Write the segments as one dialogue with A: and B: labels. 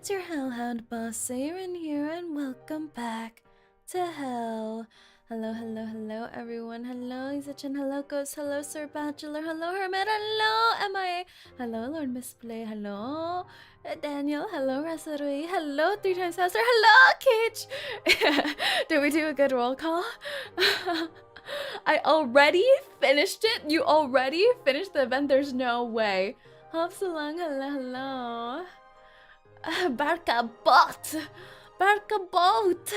A: it's your Hellhound boss Saerin here, and welcome back to Hell. Hello, everyone. Hello, 𝐂𝐡𝐚𝐭, hello, Ghost, hello, Sir Bachelor, hello, Hermit, hello, MIA, hello, Lord Misplay, hello, Daniel, hello, Rasarui, hello, 3x Faster, hello, 𝐂𝐡𝐚𝐭. Did we do a good roll call? I already finished it? You already finished the event? There's no way. Hopsalang, hello. Barca bot! Barca boat!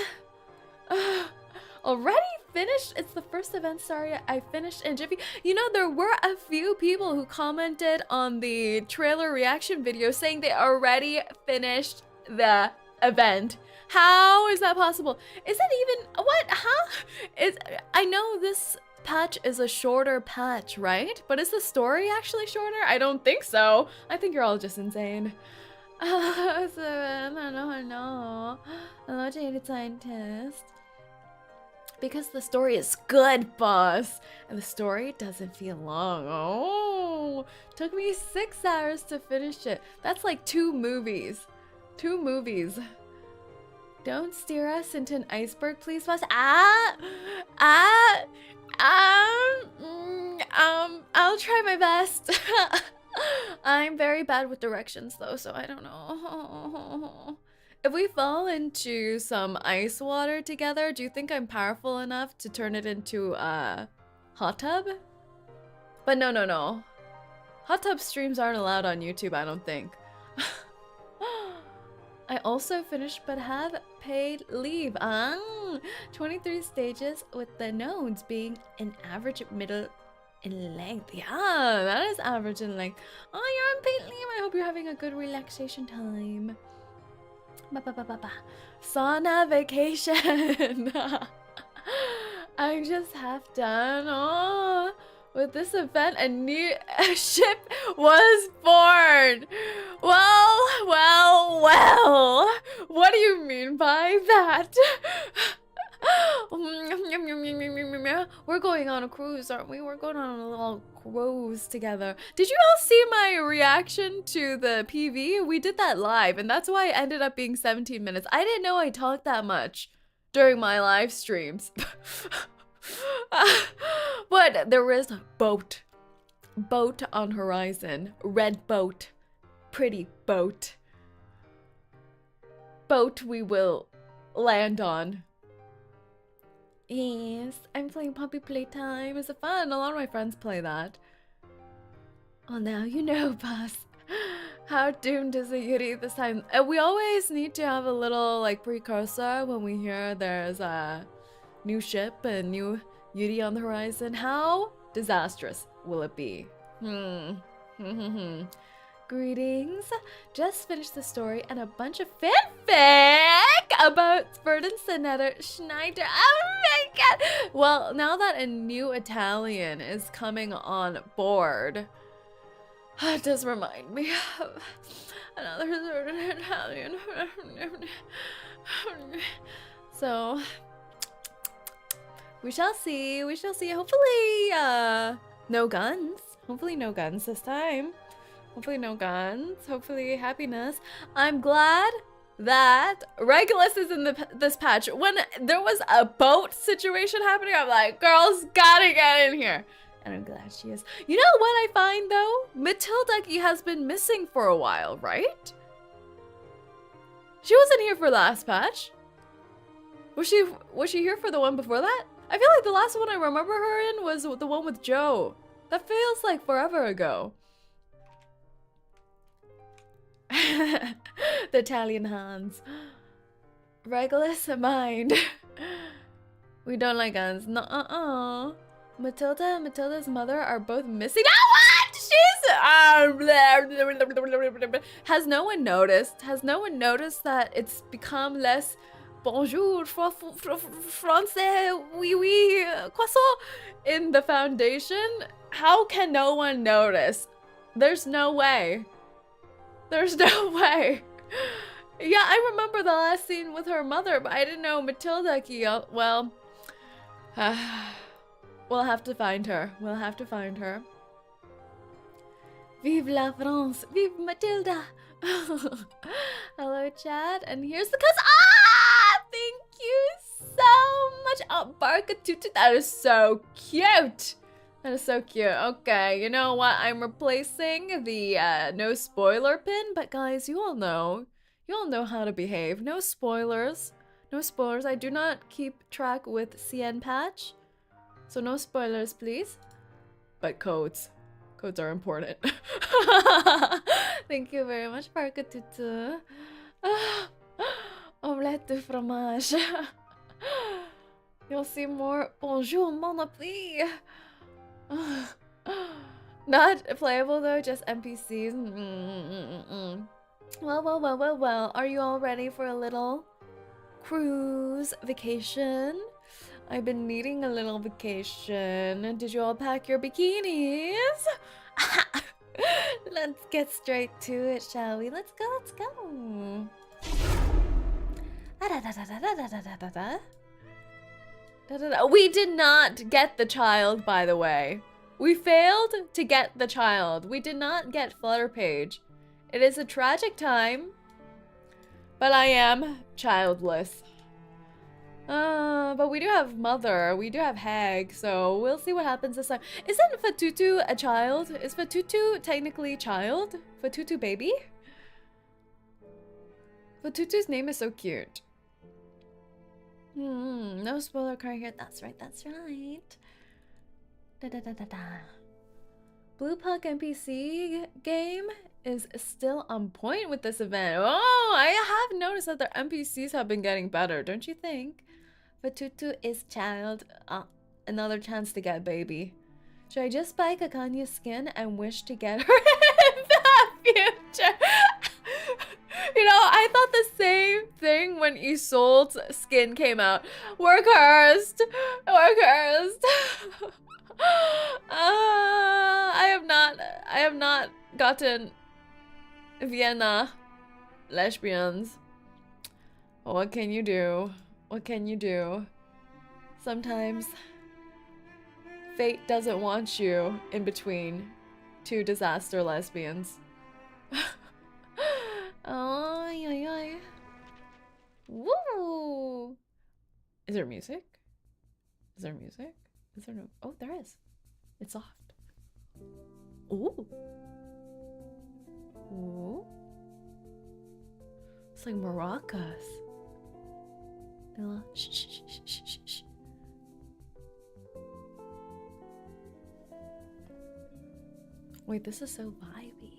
A: Already finished? It's the first event, sorry, I finished in Jiffy. You know, there were a few people who commented on the trailer reaction video saying they already finished the event. How is that possible? Is it even, what, huh? I know this patch is a shorter patch, right? But is the story actually shorter? I don't think so. I think you're all just insane. Hello, jaded scientist. Because the story is good, boss. And the story doesn't feel long. Oh, took me 6 hours to finish it. That's like 2 movies. 2 movies. Don't steer us into an iceberg, please, boss. I'll try my best. I'm very bad with directions though, so I don't know. If we fall into some ice water together, do you think I'm powerful enough to turn it into a hot tub? But no. Hot tub streams aren't allowed on YouTube, I don't think. I also finished but have paid leave. 23 stages with the nodes being an average middle in length. Yeah, that is average in length. Oh, you're on paid leave. I hope you're having a good relaxation time. Sauna vacation. I'm just half done. Oh, with this event, a new ship was born. Well. What do you mean by that? We're going on a cruise, aren't we? We're going on a little cruise together. Did you all see my reaction to the PV? We did that live, and that's why it ended up being 17 minutes. I didn't know I talked that much during my live streams. But there is a boat. Boat on horizon. Red boat. Pretty boat. Boat we will land on. Yes, I'm playing Puppy Playtime. Is it fun? A lot of my friends play that. Well, now you know, boss. How doomed is the Yuri this time? We always need to have a little like precursor when we hear there's a new ship and new Yuri on the horizon. How disastrous will it be? Greetings. Just finished the story and a bunch of fanfic about Verdance and Nether Schneider. Oh my god! Well, now that a new Italian is coming on board, it does remind me of another Italian. So, we shall see. We shall see. Hopefully, no guns. Hopefully, no guns this time. Hopefully no guns. Hopefully happiness. I'm glad that Regulus is in this patch. When there was a boat situation happening, I'm like, girls gotta get in here. And I'm glad she is. You know what I find though? 𝐒𝐿𝐴 has been missing for a while, right? She wasn't here for last patch. Was she here for the one before that? I feel like the last one I remember her in was the one with Joe. That feels like forever ago. The Italian hands. Regulus mind. We don't like guns. No, Matilda and Matilda's mother are both missing. Ah, what? She's Has no one noticed? Has no one noticed that it's become less bonjour, français, oui, croissant in the foundation? How can no one notice? There's no way. There's no way. Yeah, I remember the last scene with her mother, but I didn't know 𝐒𝐿𝐴. Well, we'll have to find her. We'll have to find her. Vive la France! Vive Matilda! Hello, chat. And here's the cuz. Ah! Thank you so much. Oh, Barca Tutu. That is so cute. That is so cute. Okay, you know what? I'm replacing the no spoiler pin. But guys, you all know how to behave. No spoilers. No spoilers. I do not keep track with CN patch. So no spoilers, please. But codes. Codes are important. Thank you very much, Barca Tutu. Omelette de fromage. You'll see more. Bonjour, mon appli. Not playable though, just NPCs. Well. Are you all ready for a little cruise vacation? I've been needing a little vacation. Did you all pack your bikinis? Let's get straight to it, shall we? Let's go. We did not get the child, by the way. We failed to get the child. We did not get Flutterpage. It is a tragic time, but I am childless. But we do have Mother, we do have Hag, so we'll see what happens this time. Isn't vtuber a child? Is vtuber technically child? Vtuber baby? Vtuber's name is so cute. No spoiler card here. That's right. Blue Puck NPC game is still on point with this event. Oh, I have noticed that their NPCs have been getting better, don't you think? Vtuber is child. Another chance to get baby. Should I just buy 𝐂𝐡𝐚𝐭 skin and wish to get her in the future? You know, I thought the same thing when 𝐂𝐡𝐚𝐭's skin came out. We're cursed. I have not gotten Vienna lesbians. What can you do? What can you do? Sometimes fate doesn't want you in between two disaster lesbians. Oh, yeah. Woo! Is there music? Is there music? Is there no? Oh, there is. It's soft. Ooh. Ooh. It's like maracas. Shh. Wait, this is so vibey.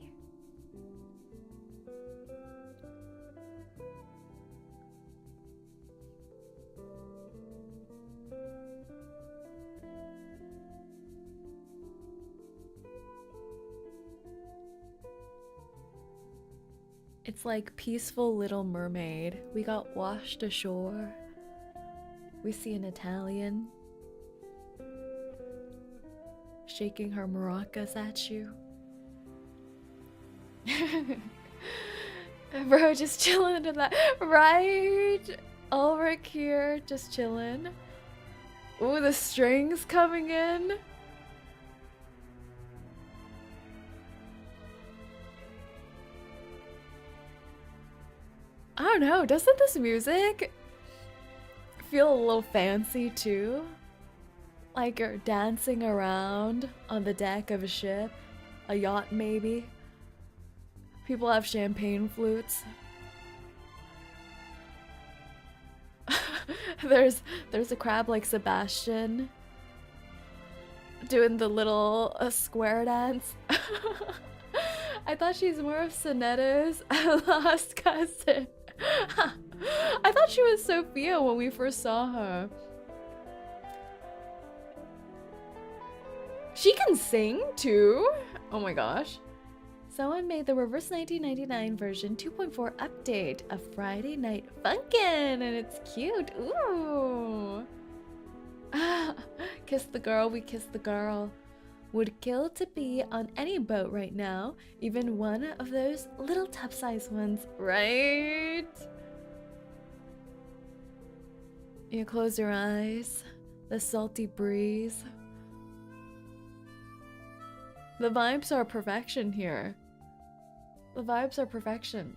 A: It's like peaceful Little Mermaid. We got washed ashore. We see an Italian shaking her maracas at you. Bro, just chilling into that. Right over here, just chilling. Ooh, the strings coming in. I don't know, doesn't this music feel a little fancy too? Like you're dancing around on the deck of a ship, a yacht maybe. People have champagne flutes. There's a crab like Sebastian doing the little square dance. I thought she's more of Soneta's lost cousin. I thought she was Sophia when we first saw her. She can sing too? Oh my gosh. Someone made the reverse 1999 version 2.4 update of Friday Night Funkin', and it's cute. Ooh. Kiss the girl, we kiss the girl. Would kill to be on any boat right now, even one of those little top-sized ones, right? You close your eyes, the salty breeze. The vibes are perfection here. The vibes are perfection.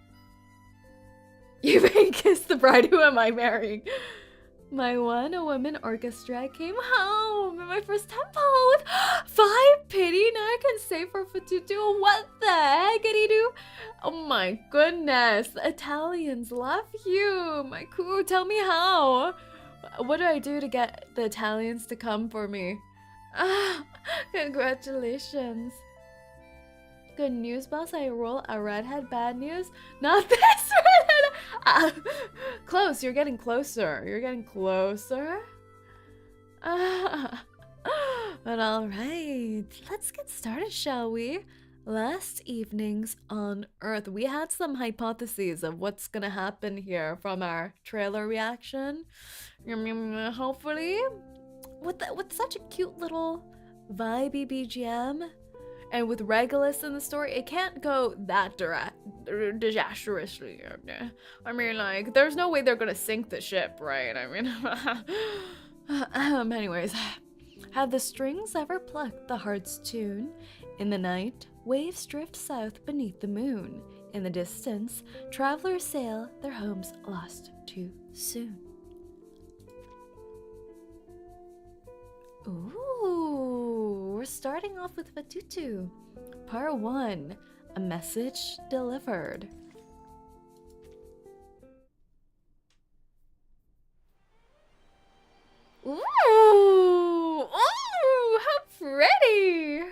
A: You may kiss the bride. Who am I marrying? My one, a woman orchestra came home in my first temple with 5 pity. Now I can say for Tutu. What the heck did he do? Oh my goodness. The Italians love you. My coup, tell me how. What do I do to get the Italians to come for me? Ah, congratulations. Good news, boss. I roll a redhead. Bad news. Not this redhead. Close. You're getting closer. You're getting closer. But all right. Let's get started, shall we? Last evenings on Earth, we had some hypotheses of what's gonna happen here from our trailer reaction. Hopefully, with such a cute little vibey BGM. And with Regulus in the story, it can't go that disastrously. I mean, like, there's no way they're gonna sink the ship, right? I mean, anyways. Have the strings ever plucked the heart's tune? In the night, waves drift south beneath the moon. In the distance, travelers sail their homes lost too soon. Ooh, we're starting off with Tutu. Part 1, a message delivered. Ooh, ooh, how pretty!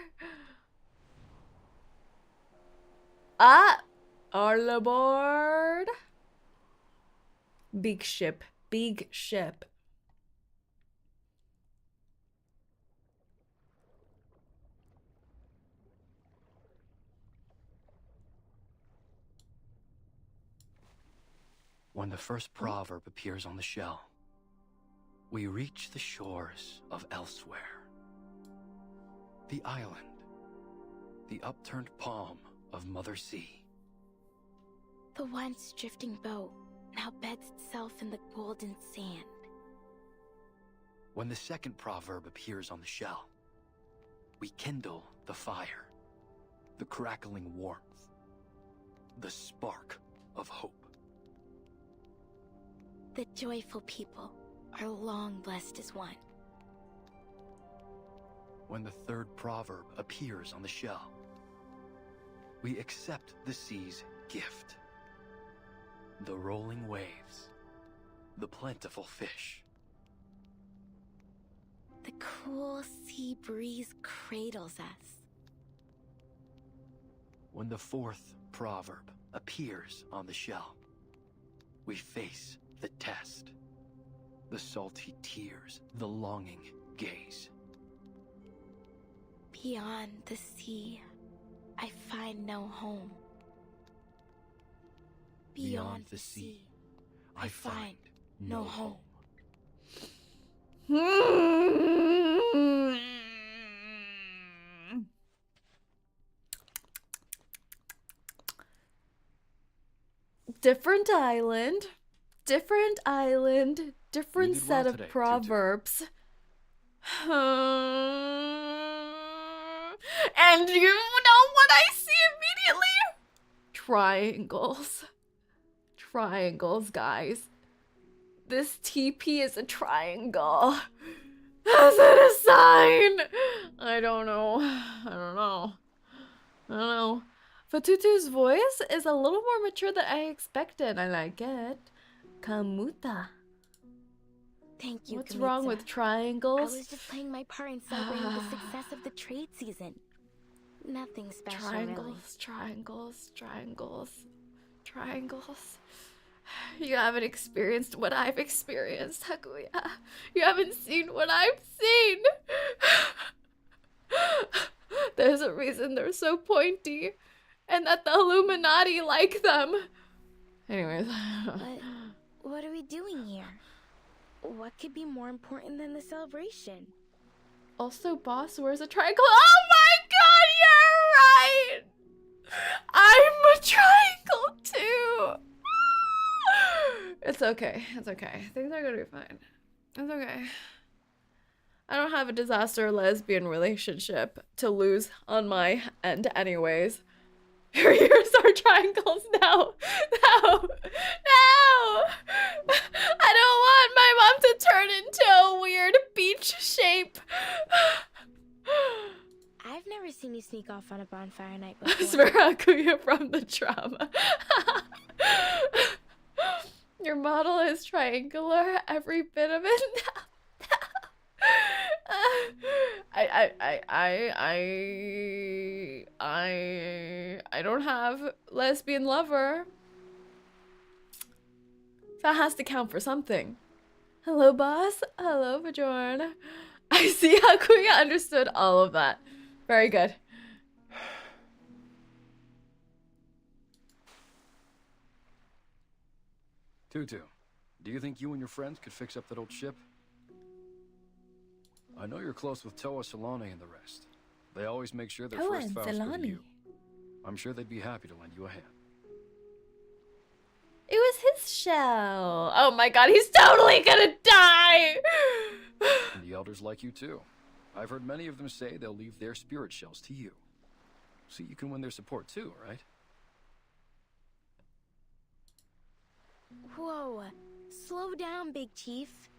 A: All aboard. Big ship, big ship.
B: When the first proverb appears on the shell, we reach the shores of elsewhere. The island, the upturned palm of Mother Sea.
C: The once drifting boat now beds itself in the golden sand.
B: When the second proverb appears on the shell, we kindle the fire, the crackling warmth, the spark of hope.
C: The joyful people are long blessed as one.
B: When the third proverb appears on the shell, we accept the sea's gift. The rolling waves, the plentiful fish.
C: The cool sea breeze cradles us.
B: When the fourth proverb appears on the shell, we face the test, the salty tears, the longing gaze.
C: Beyond the sea, I find no home. Beyond the sea, I find no home.
A: Different island, different set of
B: today,
A: proverbs. And you know what I see immediately? Triangles. Triangles, guys. This TP is a triangle. Is it a sign? I don't know. Tutu's voice is a little more mature than I expected. I like it. Kamuta.
C: Thank you,
A: What's
C: Kamitsa.
A: wrong with triangles?
C: I was just playing my part in celebrating the success of the trade season. Nothing special,
A: Triangles. You haven't experienced what I've experienced, Hakuya. You haven't seen what I've seen. There's a reason they're so pointy, and that the Illuminati like them. Anyways.
C: But what are we doing here? What could be more important than the celebration?
A: Also, boss wears a triangle. Oh my god, you're right! I'm a triangle too! It's okay. Things are gonna be fine. It's okay. I don't have a disaster lesbian relationship to lose on my end anyways. Your ears are triangles. No. No. No. I don't want my mom to turn into a weird beach shape.
C: I've never seen you sneak off on a bonfire night before.
A: Swear 𝐂𝐿𝐴 from the trauma. Your model is triangular, every bit of it. I don't have lesbian lover. That has to count for something. Hello, boss. Hello, Bjorn. I see how 𝐂𝐿𝐴 understood all of that. Very good.
B: Tutu, do you think you and your friends could fix up that old ship? I know you're close with 𝐂𝐴 and the rest. They always make sure their first vows go to you. I'm sure they'd be happy to lend you a hand.
A: It was his shell. Oh my god, he's totally gonna die!
B: And the elders like you too. I've heard many of them say they'll leave their spirit shells to you. So you can win their support too, right?
C: Whoa, slow down, Big Chief.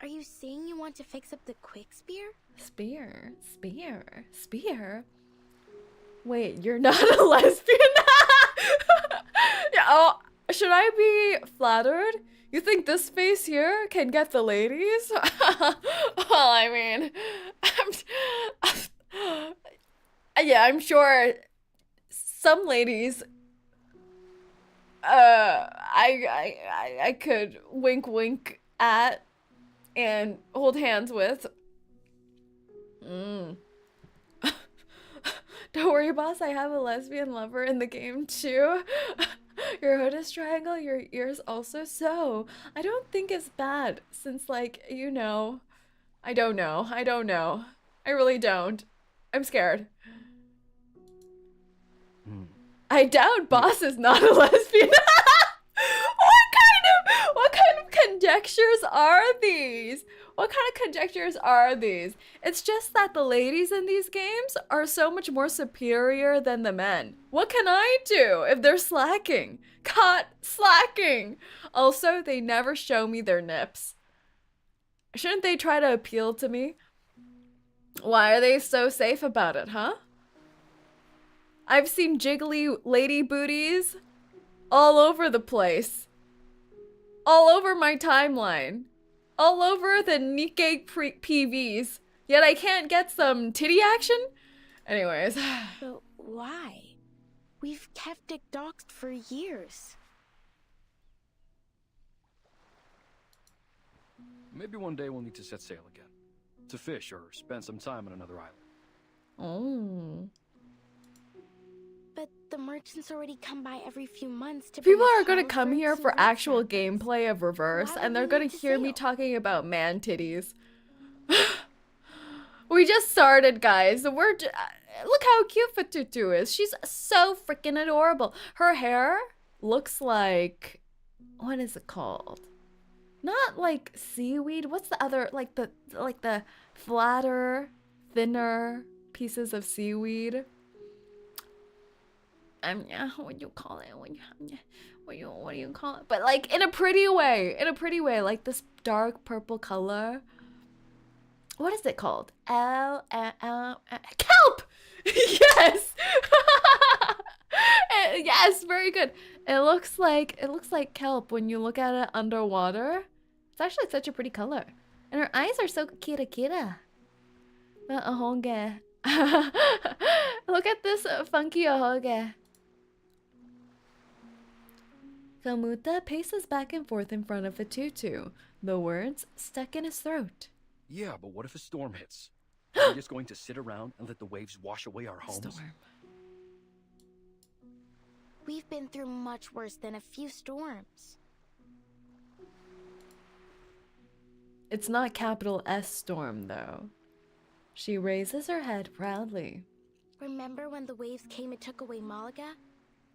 C: Are you saying you want to fix up the quick spear?
A: Spear? Wait, you're not a lesbian? Yeah, oh, should I be flattered? You think this face here can get the ladies? Well, I mean, yeah, I'm sure some ladies I could wink at and hold hands with. Don't worry, boss, I have a lesbian lover in the game too. Your hood is triangle, your ears also so. I don't think it's bad since, like, you know, I don't know. I really don't. I'm scared. I doubt boss is not a lesbian. What kind of conjectures are these? What kind of conjectures are these? It's just that the ladies in these games are so much more superior than the men. What can I do if they're slacking? Caught slacking. Also, they never show me their nips. Shouldn't they try to appeal to me? Why are they so safe about it, huh? I've seen jiggly lady booties all over the place. All over my timeline. All over the Nikkei PVs. Yet I can't get some titty action? Anyways.
C: But why? We've kept it doxed for years.
B: Maybe one day we'll need to set sail again. To fish or spend some time on another island.
A: Oh.
C: But the merchants already come by every few months to
A: People
C: bring
A: are gonna
C: flowers,
A: come
C: birds,
A: here
C: and
A: for actual
C: restaurants.
A: gameplay of Reverse,
C: Why
A: and
C: would
A: they're
C: we
A: gonna
C: need to
A: hear me
C: sail?
A: talking about man titties. We just started, guys. Look how cute Tutu is. She's so freaking adorable. Her hair looks like, what is it called? Not like seaweed. What's the other, like the flatter, thinner pieces of seaweed? What do you call it? What do you call it? But like in a pretty way, like this dark purple color. What is it called? Kelp. Yes. Yes, very good. It looks like kelp when you look at it underwater. It's actually such a pretty color, and her eyes are so kira. Ahoge. Look at this funky ahoge. Kamuta paces back and forth in front of a tutu, the words stuck in his throat.
B: Yeah, but what if a storm hits? Are we just going to sit around and let the waves wash away our homes?
A: Storm.
C: We've been through much worse than a few storms.
A: It's not capital S storm, though. She raises her head proudly.
C: Remember when the waves came and took away Malaga?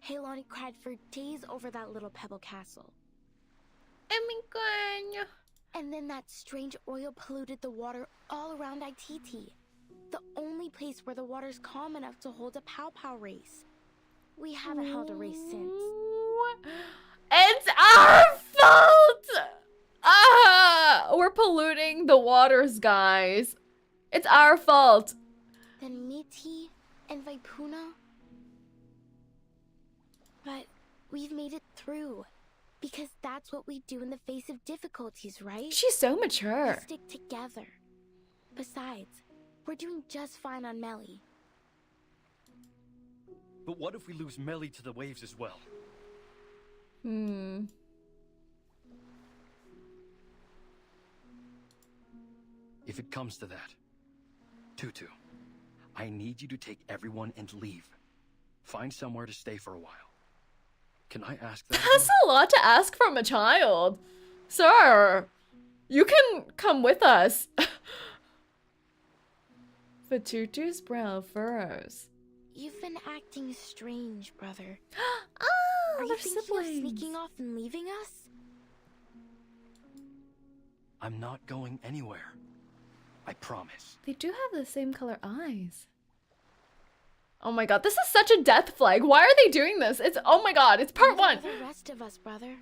C: Ħeylani cried for days over that little pebble castle. And then that strange oil polluted the water all around Ititi, the only place where the water's calm enough to hold a pow-pow race. We haven't held a race since.
A: It's our fault! Ah! We're polluting the waters, guys. It's our fault.
C: Then Miti and Vaipuna. But we've made it through. Because that's what we do in the face of difficulties, right?
A: She's so
C: We
A: mature.
C: stick together. Besides, we're doing just fine on Melly.
B: But what if we lose Melly to the waves as well? If it comes to that, Tutu, I need you to take everyone and leave. Find somewhere to stay for a while. Can I ask that?
A: That's a lot to ask from a child. Sir, you can come with us. But Tutu's brow furrows.
C: You've been acting strange, brother.
A: Ah,
C: Are you
A: they're
C: thinking
A: siblings.
C: of sneaking off and leaving us?
B: I'm not going anywhere. I promise.
A: They do have the same color eyes. Oh my god, this is such a death flag. Why are they doing this? It's, oh my god, it's part one.
C: The rest of us, brother.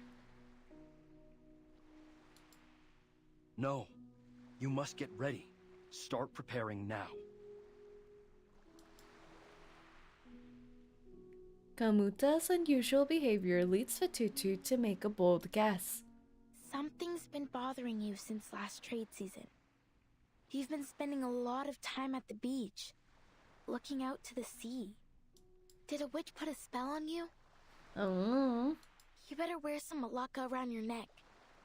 B: No. You must get ready. Start preparing now.
A: Kamuta's unusual behavior leads Tutu to make a bold guess.
C: Something's been bothering you since last trade season. You've been spending a lot of time at the beach, looking out to the sea. Did a witch put a spell on you?
A: Oh.
C: You better wear some malacca around your neck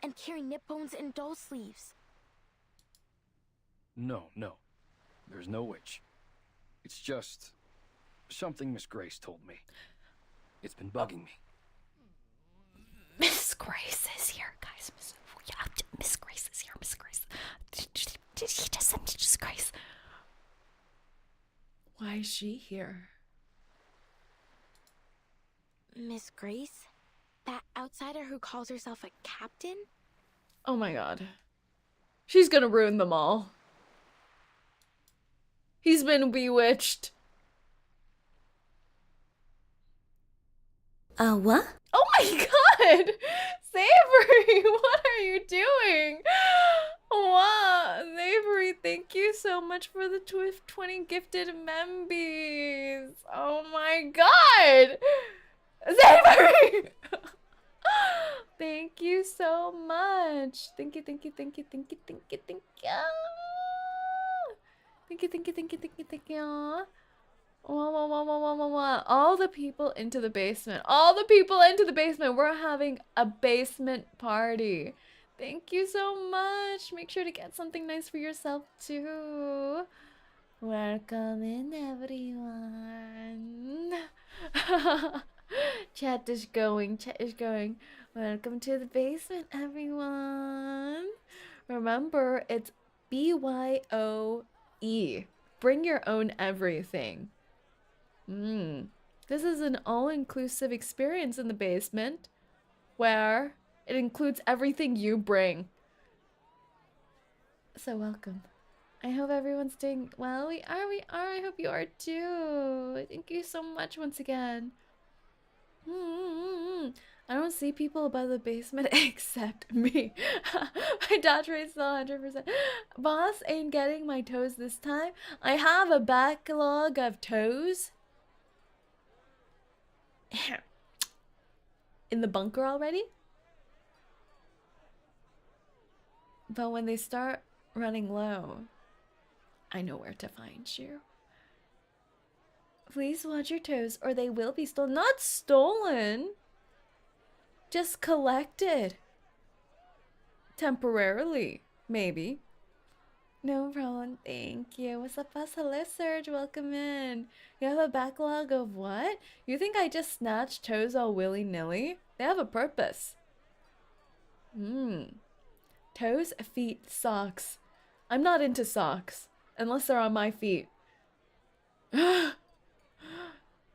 C: and carry nip bones and doll sleeves.
B: No. There's no witch. It's just something Miss Grace told me. It's been bugging me.
A: Miss Grace is here, guys. Miss Grace is here. Miss Grace. Did he just send Miss Grace? Why is she here?
C: Miss Grace? That outsider who calls herself a captain?
A: Oh my god. She's gonna ruin them all. He's been bewitched. What? Oh my god! Savory, what are you doing? Wow, Savory, thank you so much for the 20 gifted membies. Oh my god! Savory! Thank you so much. Thank you. Thank you. Wow. All the people into the basement. We're having a basement party. Thank you so much. Make sure to get something nice for yourself too. Welcome in, everyone. Chat is going. Welcome to the basement, everyone. Remember, it's BYOE. Bring your own everything. This is an all-inclusive experience in the basement where it includes everything you bring. So welcome. I hope everyone's doing well. We are. I hope you are too. Thank you so much once again. I don't see people above the basement except me. My dodge rate's still 100%. Boss ain't getting my toes this time. I have a backlog of toes. In the bunker already? But when they start running low, I know where to find you. Please watch your toes or they will be stolen. Not stolen! Just collected. Temporarily, maybe. No problem, thank you. What's up, boss? Hello, Serge. Welcome in. You have a backlog of what? You think I just snatched toes all willy-nilly? They have a purpose. Toes, feet, socks. I'm not into socks. Unless they're on my feet.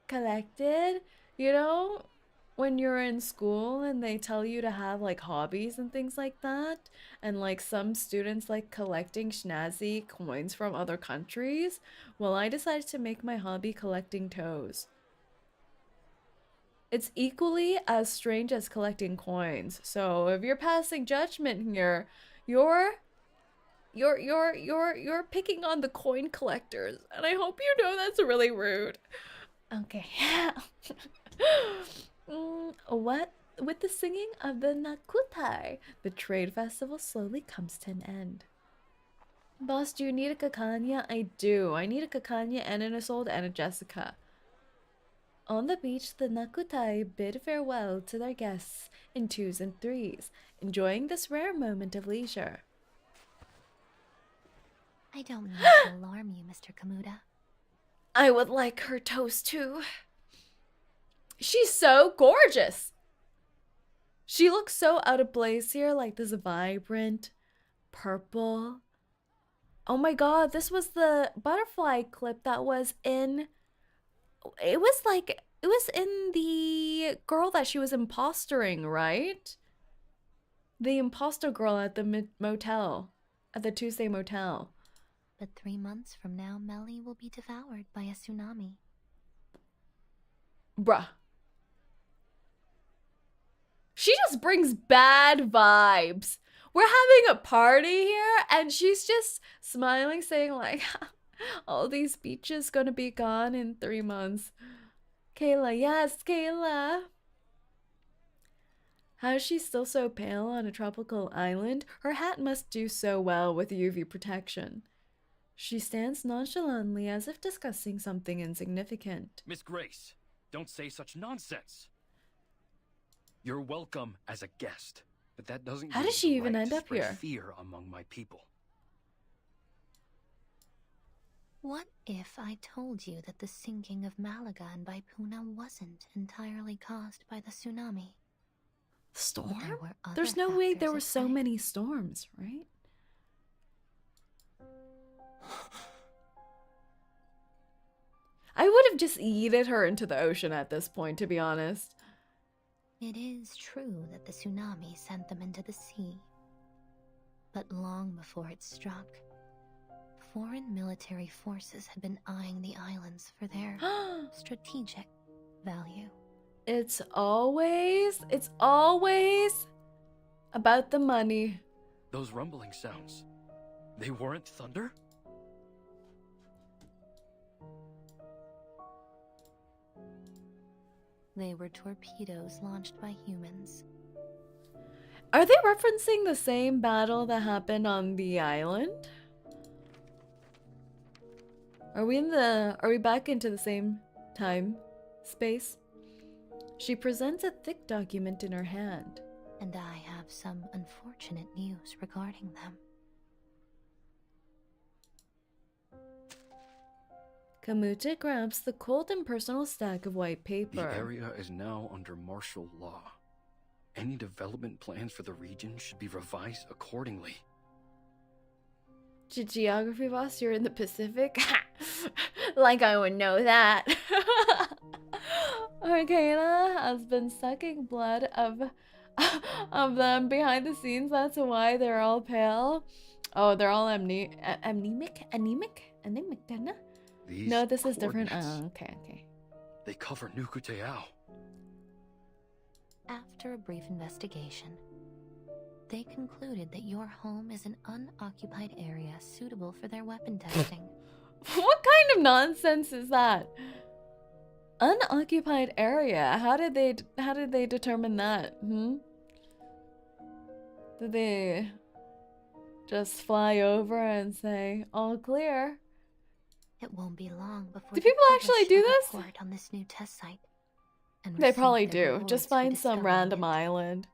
A: Collected? You know, when you're in school and they tell you to have like hobbies and things like that, and like some students like collecting snazzy coins from other countries, well, I decided to make my hobby collecting toes. It's equally as strange as collecting coins. So if you're passing judgment here, you're picking on the coin collectors, and I hope you know that's really rude. Okay. What? With the singing of the Nukutaeao, the trade festival slowly comes to an end. Boss, do you need a 𝐒𝐴𝐚𝐭? I do. I need a 𝐒𝐴𝐚𝐭 and an Isolde and a Jessica. On the beach, the Nukutaeao bid farewell to their guests in 2s and 3s, enjoying this rare moment of leisure.
C: I don't mean to alarm you, Mr. 𝐒𝐴𝐚𝐭.
A: I would like her toast too. She's so gorgeous. She looks so out of place here, like this vibrant purple. Oh my god, this was the butterfly clip that was in... It was in the girl that she was impostering, right? The imposter girl at the motel. At the Tuesday motel.
C: But 3 months from now, Melly will be devoured by a tsunami.
A: Bruh. She just brings bad vibes. We're having a party here, and she's just smiling, saying like, all these beaches gonna be gone in 3 months. Kayla, yes, Kayla. How is she still so pale on a tropical island? Her hat must do so well with UV protection. She stands nonchalantly as if discussing something insignificant.
B: Miss Grace, don't say such nonsense. You're welcome as a guest, but that doesn't
A: How
B: give
A: did
B: you
A: she
B: the
A: even
B: right
A: end
B: to
A: up
B: spread
A: here?
B: fear among my people.
C: What if I told you that the sinking of Malaga and Baipuna wasn't entirely caused by the tsunami?
A: Storm?
C: There were other
A: There's no way there
C: factors
A: were
C: at
A: so
C: play.
A: many storms, right? I would have just yeeted her into the ocean at this point, to be honest.
C: It is true that the tsunami sent them into the sea. But long before it struck, foreign military forces had been eyeing the islands for their strategic value.
A: It's always about the money.
B: Those rumbling sounds, they weren't thunder?
C: They were torpedoes launched by humans.
A: Are they referencing the same battle that happened on the island? Are we back into the same time space? She presents a thick document in her hand.
C: And I have some unfortunate news regarding them.
A: 𝐒𝐴𝐚𝐭 grabs the cold and personal stack of white paper.
B: The area is now under martial law. Any development plans for the region should be revised accordingly.
A: Geography boss, you're in the Pacific? Like I would know that. Arcana has been sucking blood of them behind the scenes. That's why they're all pale. Oh, they're all anemic?
B: These
A: No, this is different.
B: coordinates,
A: Oh, okay.
B: they cover Nukutaeao.
C: After a brief investigation, they concluded that your home is an unoccupied area suitable for their weapon testing.
A: What kind of nonsense is that? Unoccupied area. How did they determine that? Did they just fly over and say all clear?
C: It won't be long before
A: Do
C: they
A: people actually
C: publish
A: do
C: a
A: this?
C: report on this new test site. And
A: They
C: receive
A: probably
C: their
A: do.
C: rewards
A: Just
C: for
A: find some
C: discovering
A: random
C: it.
A: island.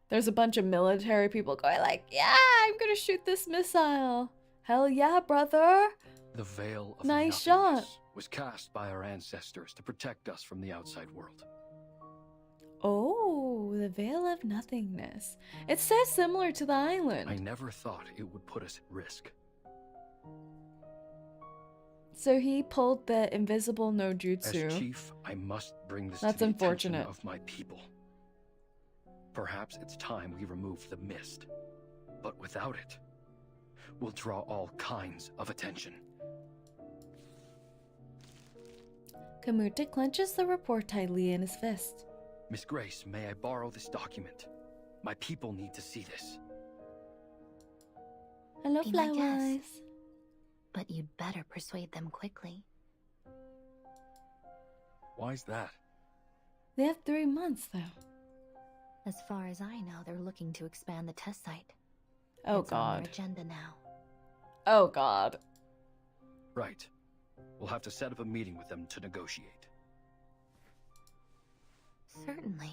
A: There's a bunch of military people going like, yeah, I'm gonna shoot this missile. Hell yeah, brother.
B: The veil of
A: Nice
B: nothingness
A: shot.
B: was cast by our ancestors to protect us from the outside world.
A: Oh, the veil of nothingness. It says similar to the island.
B: I never thought it would put us at risk.
A: So he pulled the invisible no
B: As
A: jutsu.
B: chief, I must bring this
A: That's
B: to the
A: unfortunate.
B: attention of my people. Perhaps it's time we remove the mist. But without it, we'll draw all kinds of attention.
A: 𝐂𝐚𝐭 clenches the report tightly in his fist.
B: Miss Grace, may I borrow this document? My people need to see this.
A: Hello,
C: Be my
A: Flowers.
C: guest. But you'd better persuade them quickly.
B: Why's that?
A: They have 3 months, though.
C: As far as I know, they're looking to expand the test site.
A: Oh,
C: It's on their
A: God.
C: agenda now.
A: Oh, God.
B: Right. We'll have to set up a meeting with them to negotiate.
C: Certainly.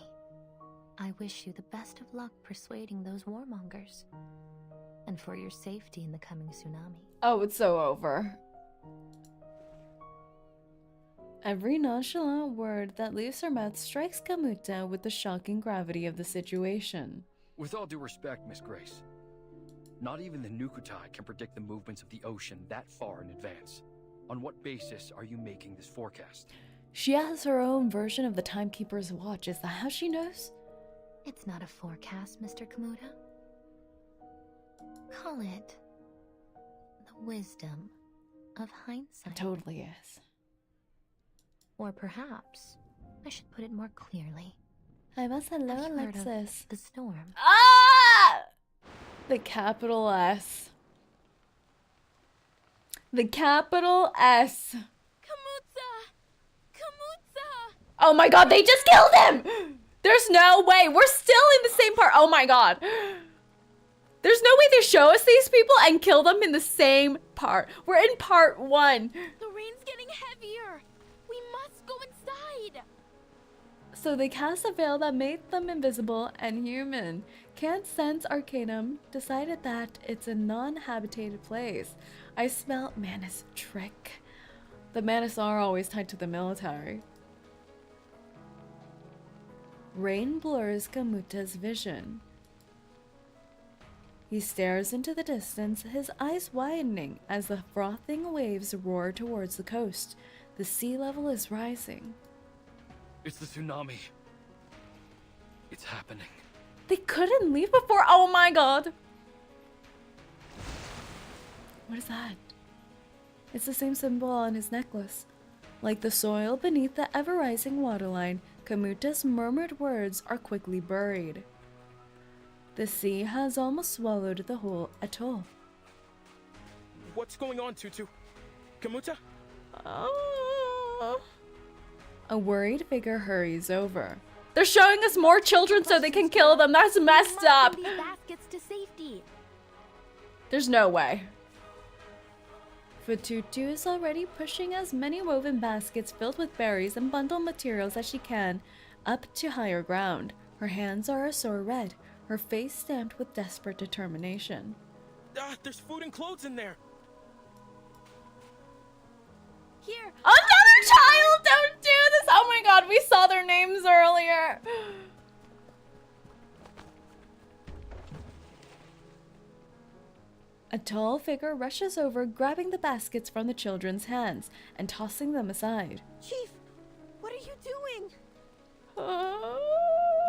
C: I wish you the best of luck persuading those warmongers. And for your safety in the coming tsunami.
A: Oh, it's so over. Every nonchalant word that leaves her mouth strikes 𝐂𝐚𝐭 with the shocking gravity of the situation.
B: With all due respect, Miss Grace, not even the Nukutaeao can predict the movements of the ocean that far in advance. On what basis are you making this forecast?
A: She has her own version of the Timekeeper's watch. Is that how she knows?
C: It's not a forecast, Mr. 𝐂𝐚𝐭. Call it the wisdom of hindsight.
A: It totally is.
C: Or perhaps I should put it more clearly.
A: Hi, Mas. Hello,
C: Have you heard of
A: Alexis.
C: the storm?
A: Ah! The capital S. The capital S.
C: 𝐂𝐚𝐭!
A: Oh my god, they just killed him! There's no way. We're still in the same part. Oh my god. There's no way they show us these people and kill them in the same part. We're in part 1.
C: The rain's getting heavier. We must go inside.
A: So they cast a veil that made them invisible and human. Can't sense Arcanum decided that it's a non-habitated place. I smell Manus trick. The Manus are always tied to the military. Rain blurs 𝐂𝐚𝐭's vision. He stares into the distance, his eyes widening as the frothing waves roar towards the coast. The sea level is rising.
B: It's the tsunami. It's happening.
A: They couldn't leave before. Oh my god. What is that? It's the same symbol on his necklace. Like the soil beneath the ever-rising waterline, 𝐂𝐚𝐭's murmured words are quickly buried. The sea has almost swallowed the whole atoll.
D: What's going on, Tutu? 𝐂𝐚𝐭?
A: A worried figure hurries over. They're showing us more children so they can kill them. That's messed up.
C: These baskets to safety.
A: There's no way. Tutu is already pushing as many woven baskets filled with berries and bundle materials as she can up to higher ground. Her hands are a sore red, her face stamped with desperate determination.
D: There's food and clothes in there.
C: Here.
A: Another child! Don't do this! Oh my god, we saw their names earlier. A tall figure rushes over, grabbing the baskets from the children's hands and tossing them aside.
C: Chief, what are you doing?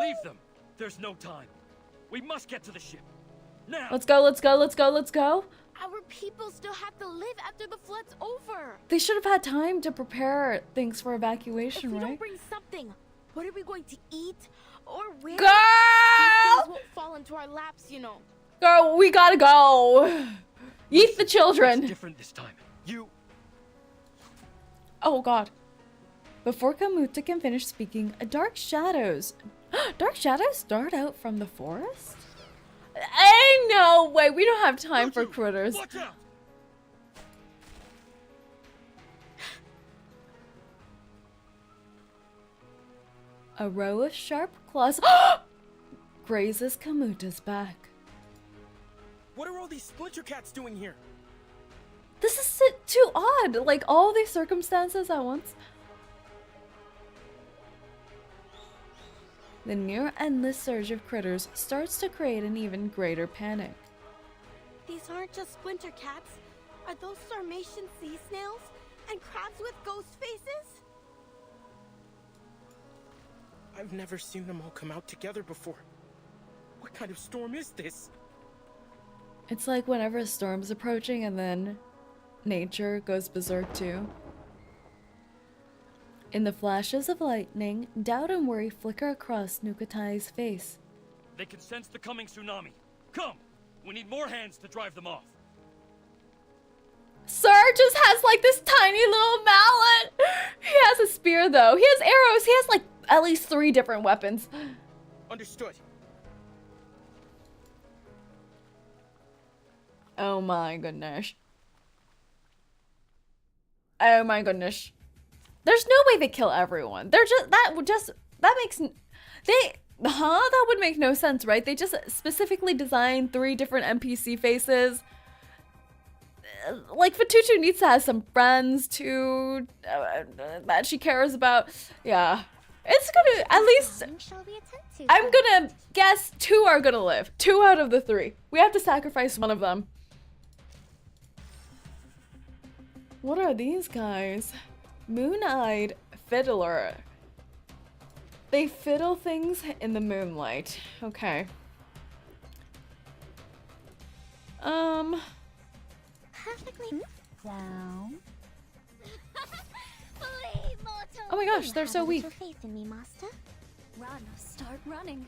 B: Leave them. There's no time. We must get to the ship. Now.
A: Let's go, let's go, let's go, let's go.
C: Our people still have to live after the flood's over.
A: They should have had time to prepare things for evacuation,
C: If we
A: right?
C: don't bring something, what are we going to eat or wear? These
A: Girl!
C: things won't fall into our laps, you know.
A: Girl, we gotta go. Eat the
B: It's
A: children.
B: different this time. You.
A: Oh god. Before 𝐂𝐚𝐭 can finish speaking, dark shadows dart out from the forest? Ain't no way. We don't have time for
D: Tutu,
A: critters.
D: Watch out!
A: A row of sharp claws grazes 𝐂𝐚𝐭's back.
D: What are all these splinter cats doing here?
A: This is too odd. Like all these circumstances at once. The near endless surge of critters starts to create an even greater panic.
C: These aren't just splinter cats. Are those Sarmatian sea snails and crabs with ghost faces?
D: I've never seen them all come out together before. What kind of storm is this?
A: It's like whenever a storm's approaching and then nature goes berserk too. In the flashes of lightning, doubt and worry flicker across Nukutae's face.
E: They can sense the coming tsunami. Come! We need more hands to drive them off.
A: Sir just has like this tiny little mallet. He has a spear though. He has arrows. He has like at least 3 different weapons.
D: Understood.
A: Oh my goodness. Oh my goodness. There's no way they kill everyone. They're just that makes that would make no sense, right? They just specifically designed 3 different NPC faces. Like Tutu needs to have some friends too that she cares about. Yeah, it's gonna at least. I'm gonna guess 2 are gonna live. 2 out of the 3. We have to sacrifice one of them. What are these guys? Moon-eyed fiddler. They fiddle things in the moonlight. Okay.
C: Perfectly down.
A: Oh my gosh, they're so weak.
C: Faith in me, master.
F: Run, start running.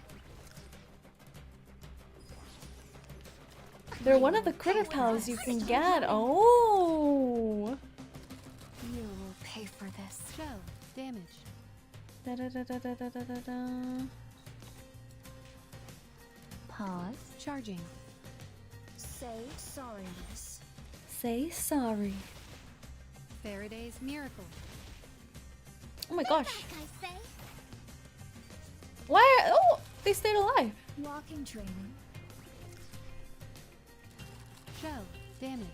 A: They're one of the critter pals you can get. Oh.
F: You will pay for this. Show damage.
A: Da da da da da da da da.
F: Pause. Charging.
C: Say sorry, miss.
A: Say sorry.
F: Faraday's miracle.
A: Oh my gosh.
C: I say.
A: Why? Oh, they stayed alive.
F: Walking training. Show damage.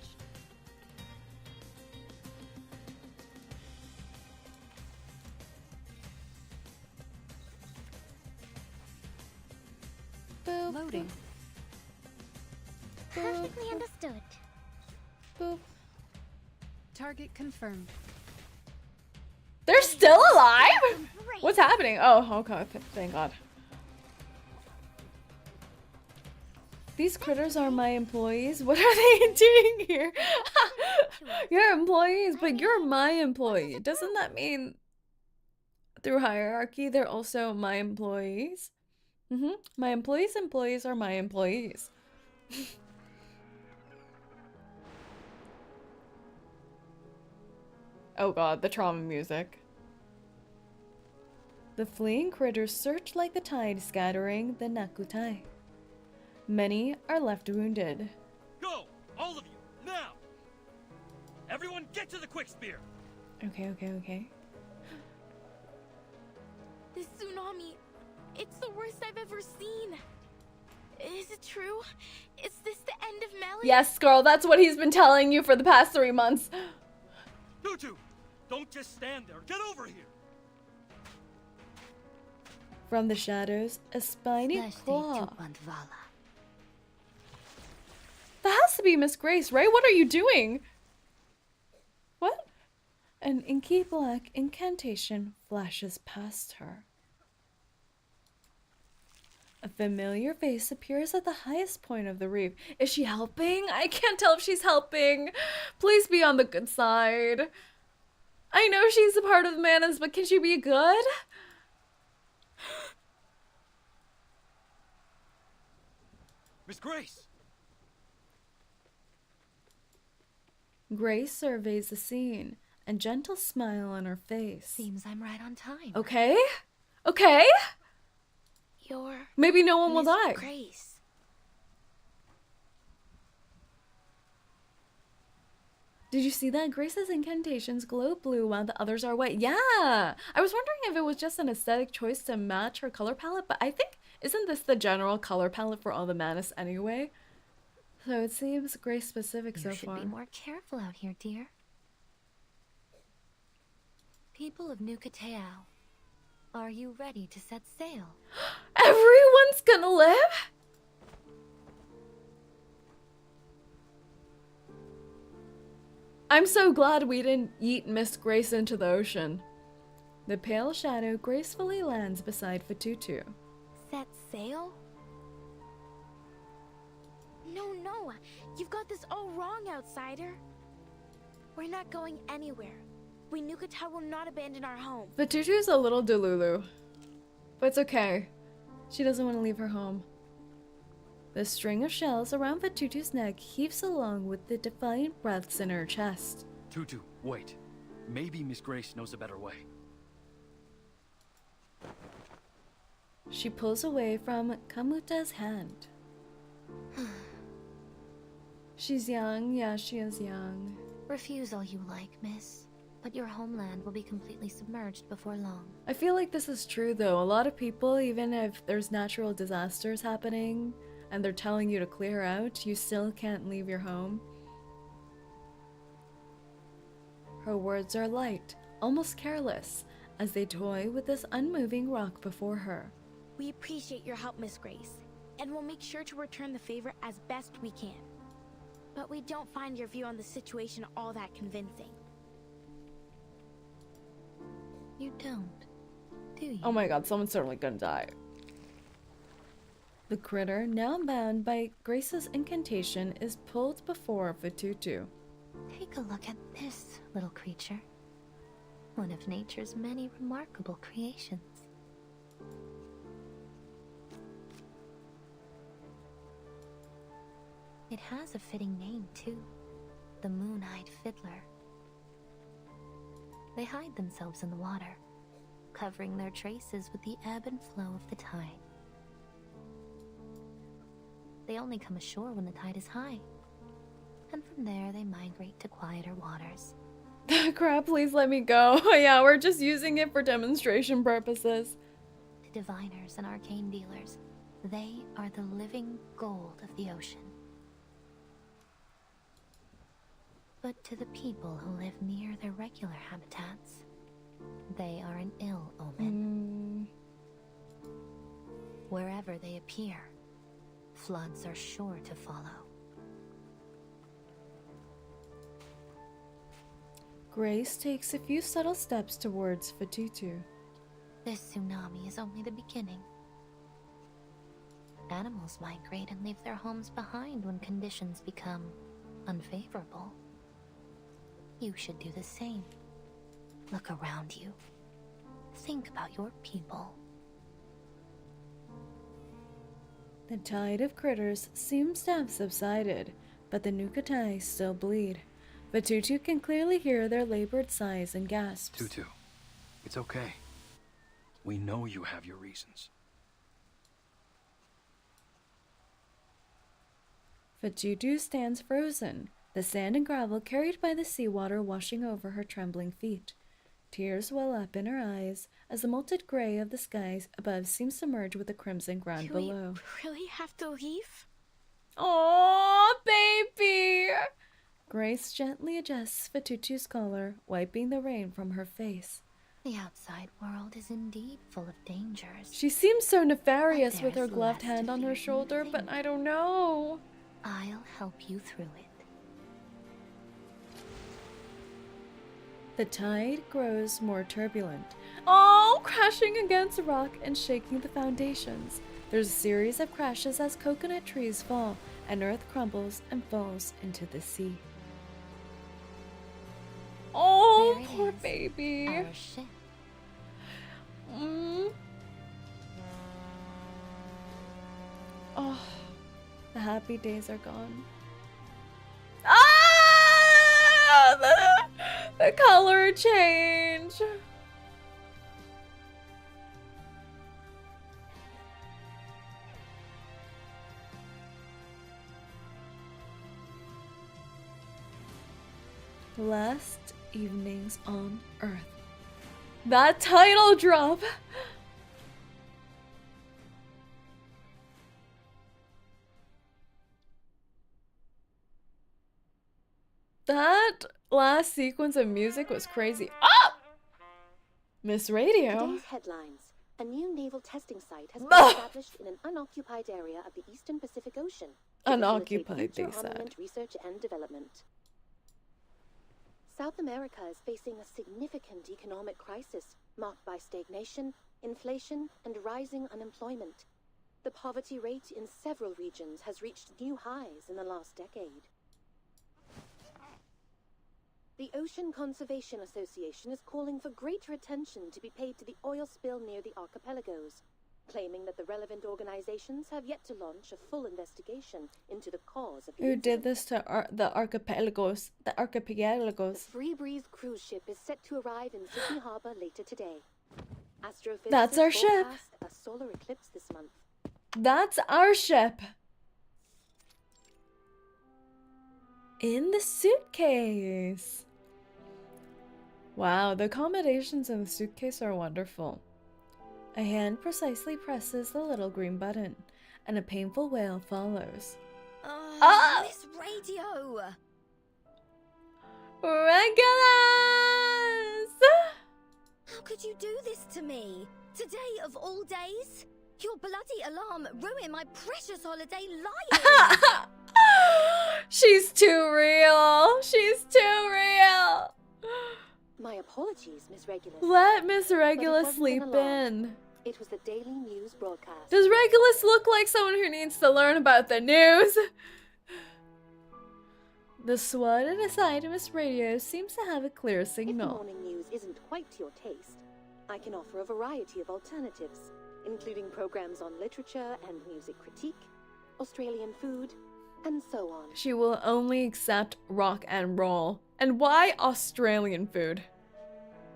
A: Boop,
F: Loading.
C: Perfectly understood.
A: boop.
F: Target confirmed.
A: They're still alive? What's happening? Oh, okay. Thank God. These critters are my employees. What are they doing here? You're employees, but you're my employee. Doesn't that mean through hierarchy they're also my employees? My employees are my employees. Oh God, the trauma music. The fleeing critters surge like the tide, scattering the Nukutaeao. Many are left wounded.
E: Go! All of you! Now! Everyone get to the quick spear!
A: Okay.
C: This tsunami, it's the worst I've ever seen. Is it true? Is this the end of Melody?
A: Yes, girl, that's what he's been telling you for the past 3 months.
E: Tutu! Don't just stand there! Get over here!
A: From the shadows, a spiny claw. That has to be Miss Grace, right? What are you doing? What? An inky black incantation flashes past her. A familiar face appears at the highest point of the reef. Is she helping? I can't tell if she's helping. Please be on the good side. I know she's a part of the Manas, but can she be good?
E: Miss Grace!
A: Grace surveys the scene, a gentle smile on her face.
F: Seems I'm right on time.
A: Okay? Okay?
C: You're
A: Maybe no one will
C: Miss
A: die.
C: Grace.
A: Did you see that? Grace's incantations glow blue while the others are white. Yeah! I was wondering if it was just an aesthetic choice to match her color palette, but I think, isn't this the general color palette for all the Manas anyway? So it seems Grace specific so far.
F: You should be more careful out here, dear. People of Nukutaeao, are you ready to set sail?
A: Everyone's gonna live? I'm so glad we didn't yeet Miss Grace into the ocean. The pale shadow gracefully lands beside Tutu.
C: Set sail? No, you've got this all wrong, outsider. We're not going anywhere. we Nukutaeao will not abandon our home.
A: vtuber's a little delulu, but it's okay. She doesn't want to leave her home. The string of shells around vtuber's neck heaves along with the defiant breaths in her chest.
B: Tutu, wait. Maybe Miss Grace knows a better way.
A: She pulls away from Kamuta's hand. She's young. Yeah, she is young.
F: Refuse all you like, miss. But your homeland will be completely submerged before long.
A: I feel like this is true though. A lot of people, even if there's natural disasters happening and they're telling you to clear out, you still can't leave your home. Her words are light, almost careless, as they toy with this unmoving rock before her.
C: We appreciate your help, Miss Grace, and we'll make sure to return the favor as best we can. But we don't find your view on the situation all that convincing.
F: You don't, do you?
A: Oh my god, someone's certainly gonna die. The critter, now bound by Grace's incantation, is pulled before vtuber.
F: Take a look at this little creature. One of nature's many remarkable creations. It has a fitting name, too. The Moon-Eyed Fiddler. They hide themselves in the water, covering their traces with the ebb and flow of the tide. They only come ashore when the tide is high, and from there they migrate to quieter waters.
A: Crap, please let me go. Yeah, we're just using it for demonstration purposes.
F: To diviners and arcane dealers, they are the living gold of the ocean. But to the people who live near their regular habitats, they are an ill omen. Wherever they appear, floods are sure to follow.
A: Grace takes a few subtle steps towards vtuber.
F: This tsunami is only the beginning. Animals migrate and leave their homes behind when conditions become unfavorable. You should do the same. Look around you. Think about your people.
A: The tide of critters seems to have subsided, but the Nukutaeao still bleed. vtuber can clearly hear their labored sighs and gasps.
B: Tutu, it's okay. We know you have your reasons.
A: vtuber stands frozen, the sand and gravel carried by the seawater washing over her trembling feet. Tears well up in her eyes as the molten gray of the skies above seems to merge with the crimson ground
C: Do
A: below.
C: we really have to leave?
A: Aww, baby! Grace gently adjusts vtuber's collar, wiping the rain from her face.
F: The outside world is indeed full of dangers.
A: She seems so nefarious
F: But
A: with her
F: there's
A: gloved
F: less to
A: hand on her
F: fear
A: shoulder,
F: than
A: but
F: think.
A: I don't know.
F: I'll help you through it.
A: The tide grows more turbulent. Oh, crashing against a rock and shaking the foundations. There's a series of crashes as coconut trees fall and earth crumbles and falls into the sea. Oh,
F: There it
A: poor
F: is,
A: baby.
F: Our ship.
A: Oh, the happy days are gone. The color change. Last evenings on Earth. That title drop. That last sequence of music was crazy. Ah! Miss Radio.
G: Today's headlines. A new naval testing site has been
A: Ugh.
G: established in an unoccupied area of the eastern Pacific Ocean.
A: Unoccupied, they
G: future
A: said.
G: armament research and development. South America is facing a significant economic crisis marked by stagnation, inflation, and rising unemployment. The poverty rate in several regions has reached new highs in the last decade. The Ocean Conservation Association is calling for greater attention to be paid to the oil spill near the archipelagos, claiming that the relevant organizations have yet to launch a full investigation into the cause of the
A: Who did
G: incident.
A: this to the archipelagos? The
G: The
A: archipelagos.
G: Free Breeze cruise ship is set to arrive in Sydney Harbour later today. Astrophysicists
A: That's our ship.
G: forecast a solar eclipse this month.
A: That's our ship. In the suitcase. Wow, the accommodations in the suitcase are wonderful. A hand precisely presses the little green button, and a painful wail follows. Ah!
H: Miss Radio!
A: Regulus!
H: How could you do this to me? Today of all days? Your bloody alarm ruined my precious holiday lying!
A: She's too real. She's too real.
G: My apologies, Miss Regulus.
A: Let Miss
G: But it
A: Regulus
G: wasn't
A: sleep
G: an alarm.
A: in.
G: It was the Daily News broadcast.
A: Does Regulus look like someone who needs to learn about the news? The swatted aside of Miss Radio seems to have a clear
G: If the
A: signal.
G: morning news isn't quite to your taste, I can offer a variety of alternatives, including programs on literature and music critique, Australian food, and so on.
A: She will only accept rock and roll. And why Australian food?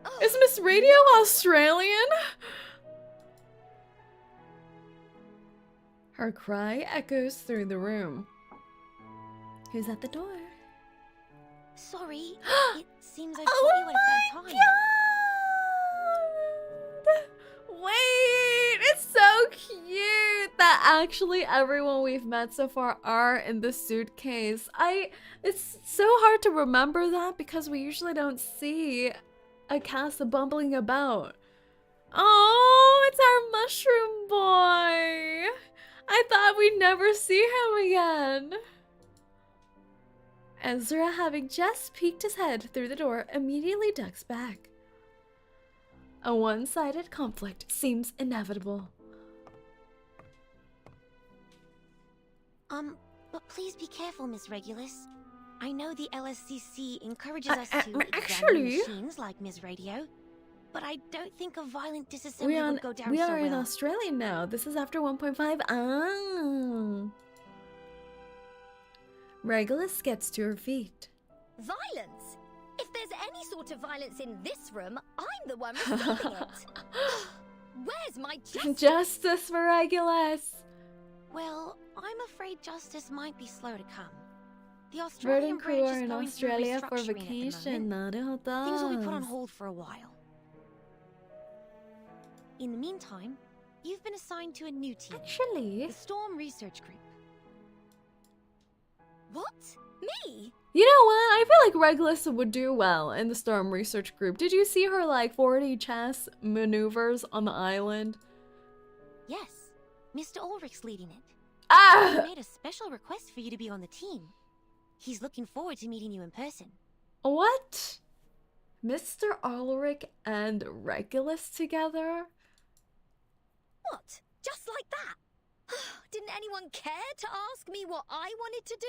H: Oh,
A: Is Miss Radio Australian? Her cry echoes through the room. Who's at the door?
F: Sorry, it seems I caught you at a bad time.
A: God! Wait, it's so cute that actually everyone we've met so far are in the suitcase. It's so hard to remember that because we usually don't see a cast bumbling about. Oh, it's our mushroom boy. I thought we'd never see him again. Ezra, having just peeked his head through the door, immediately ducks back. A one-sided conflict seems inevitable.
F: But please be careful, Miss Regulus. I know the LSCC encourages us to examine
A: actually-
F: machines like Miss Radio, but I don't think a violent disassembly
A: We
F: would go down
A: are
F: so
A: in
F: well.
A: Australia now. This is after 1.5. Ah. Regulus gets to her feet.
H: Violence? If there's any sort of violence in this room, I'm the one receiving it. Where's my justice?
A: Justice for Regulus.
F: Well, I'm afraid justice might be slow to come. The
A: Bird
F: Australian
A: and crew
F: bridge
A: are
F: is
A: in
F: going through
A: Australia for
F: restructuring at the
A: vacation.
F: moment. Things will be put on hold for a while. In the meantime, you've been assigned to a new team,
A: Actually,
F: the Storm Research Group.
H: What? Me?
A: you know what? I feel like Regulus would do well in the Storm Research Group. Did you see her like 40 chess maneuvers on the island?
F: Yes, Mr. Ulrich's leading it. He
A: Ah!
F: made a special request for you to be on the team. He's looking forward to meeting you in person.
A: What? Mr. Ulrich and Regulus together?
H: What? Just like that? Didn't anyone care to ask me what I wanted to do?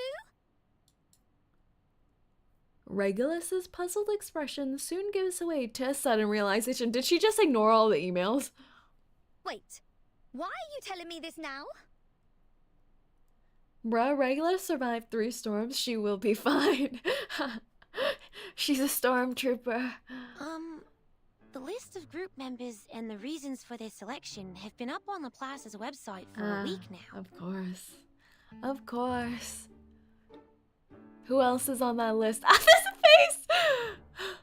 A: Regulus's puzzled expression soon gives way to a sudden realization. Did she just ignore all the emails?
H: Wait, why are you telling me this now?
A: Bruh, Regulus survived 3 storms. She will be fine. She's a stormtrooper.
F: The list of group members and the reasons for their selection have been up on Laplace's website for a week now.
A: Of course. Of course. Who else is on that list? Ah, this face!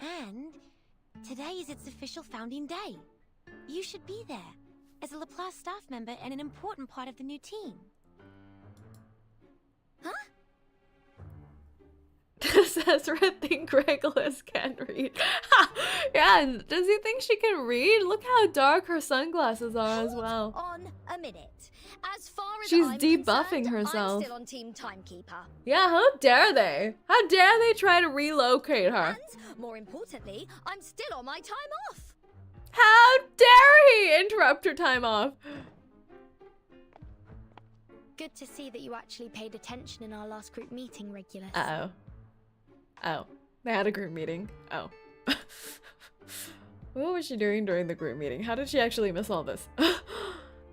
F: And today is its official founding day. You should be there, as a Laplace staff member and an important part of the new team.
H: Huh?
A: Does Ezra think Regulus can read? Yeah, does he think she can read? Look how dark her sunglasses are as well.
H: On a minute. As far as
A: She's
H: I'm
A: debuffing
H: concerned,
A: herself.
H: I'm still on Team Timekeeper.
A: Yeah, how dare they? How dare they try to relocate her?
H: And, more importantly, I'm still on my time off.
A: How dare he interrupt her time off?
C: Good to see that you actually paid attention in our last group meeting, Regulus.
A: Uh-oh. Oh. They had a group meeting. Oh. What was she doing during the group meeting? How did she actually miss all this?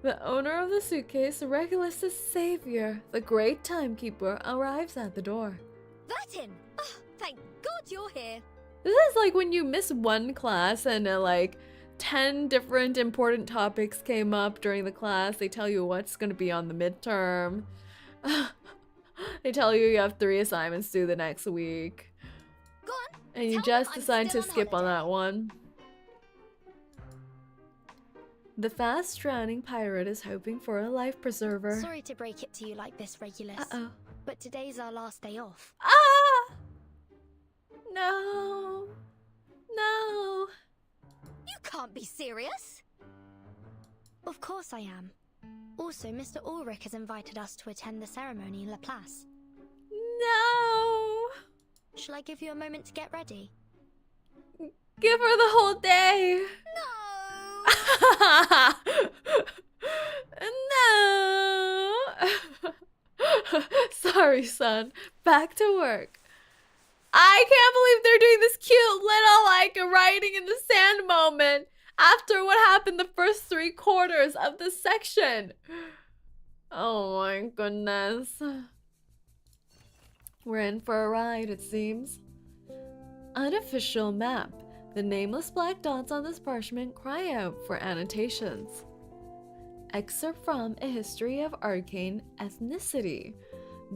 A: The owner of the suitcase, Regulus' savior, the great timekeeper, arrives at the door.
H: Vertin! Oh, thank God you're here.
A: This is like when you miss one class and like 10 different important topics came up during the class. They tell you what's going to be on the midterm. They tell you you have 3 assignments due the next week.
H: Go on.
A: And you
H: Tell them
A: just
H: I'm
A: decide to
H: still on
A: skip on
H: holiday.
A: that one. The fast drowning pirate is hoping for a life preserver.
C: Sorry to break it to you like this, Regulus.
A: Uh-oh.
C: But today's our last day off.
A: Ah! No. No.
H: You can't be serious.
C: Of course I am. Also, Mr. Ulrich has invited us to attend the ceremony in La Place.
A: No.
C: Shall I give you a moment to get ready?
A: Give her the whole day.
H: No.
A: No. Sorry, son. Back to work. I can't believe they're doing this cute little like writing in the sand moment after what happened the first 3/4 of the section. Oh my goodness. We're in for a ride, it seems. Unofficial map. The nameless black dots on this parchment cry out for annotations. Excerpt from A History of Arcane Ethnicity.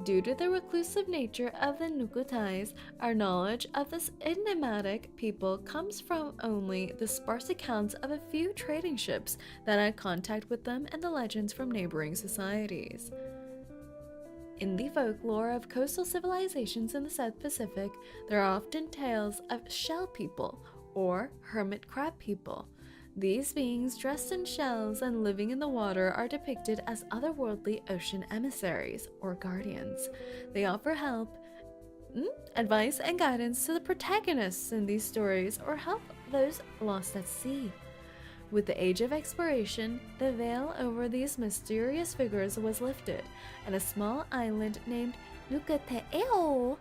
A: Due to the reclusive nature of the Nukutaeis, our knowledge of this enigmatic people comes from only the sparse accounts of a few trading ships that had contact with them and the legends from neighboring societies. In the folklore of coastal civilizations in the South Pacific, there are often tales of shell people, or hermit crab people. These beings dressed in shells and living in the water are depicted as otherworldly ocean emissaries, or guardians. They offer help, advice, and guidance to the protagonists in these stories, or help those lost at sea. With the age of exploration, the veil over these mysterious figures was lifted, and a small island named Nukutaeao,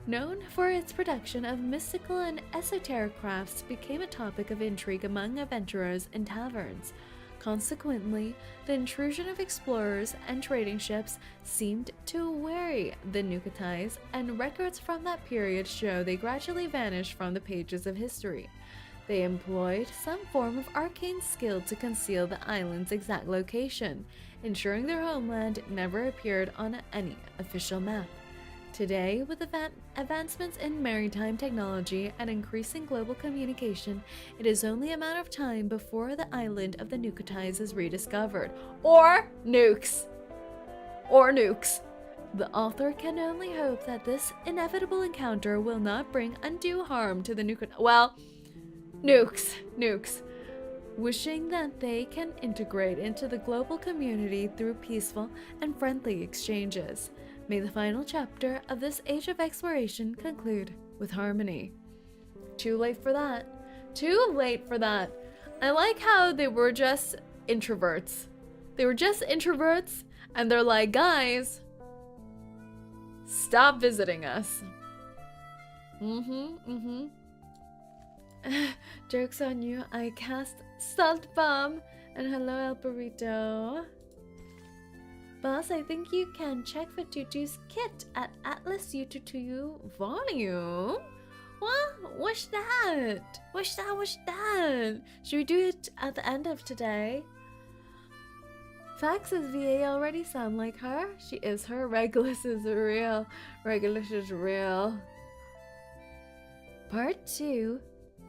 A: known for its production of mystical and esoteric crafts, became a topic of intrigue among adventurers in taverns. Consequently, the intrusion of explorers and trading ships seemed to weary the Nukutaeis, and records from that period show they gradually vanished from the pages of history. They employed some form of arcane skill to conceal the island's exact location, ensuring their homeland never appeared on any official map. Today, with advancements in maritime technology and increasing global communication, it is only a matter of time before the island of the Nukutaeis is rediscovered. Or nukes. Or nukes. The author can only hope that this inevitable encounter will not bring undue harm to the Nukutaeis. Well, nukes. Wishing that they can integrate into the global community through peaceful and friendly exchanges. May the final chapter of this age of exploration conclude with harmony. Too late for that. Too late for that. I like how they were just introverts. They were just introverts, and they're like, guys, stop visiting us. Joke's on you, I cast Salt Bomb, and hello El Burrito. Boss, I think you can check for Tutu's kit at Atlas U2 volume. What? What's that? What's that? Should we do it at the end of today? Fax's VA already sound like her. She is her. Regulus is real. Regulus is real. Part 2.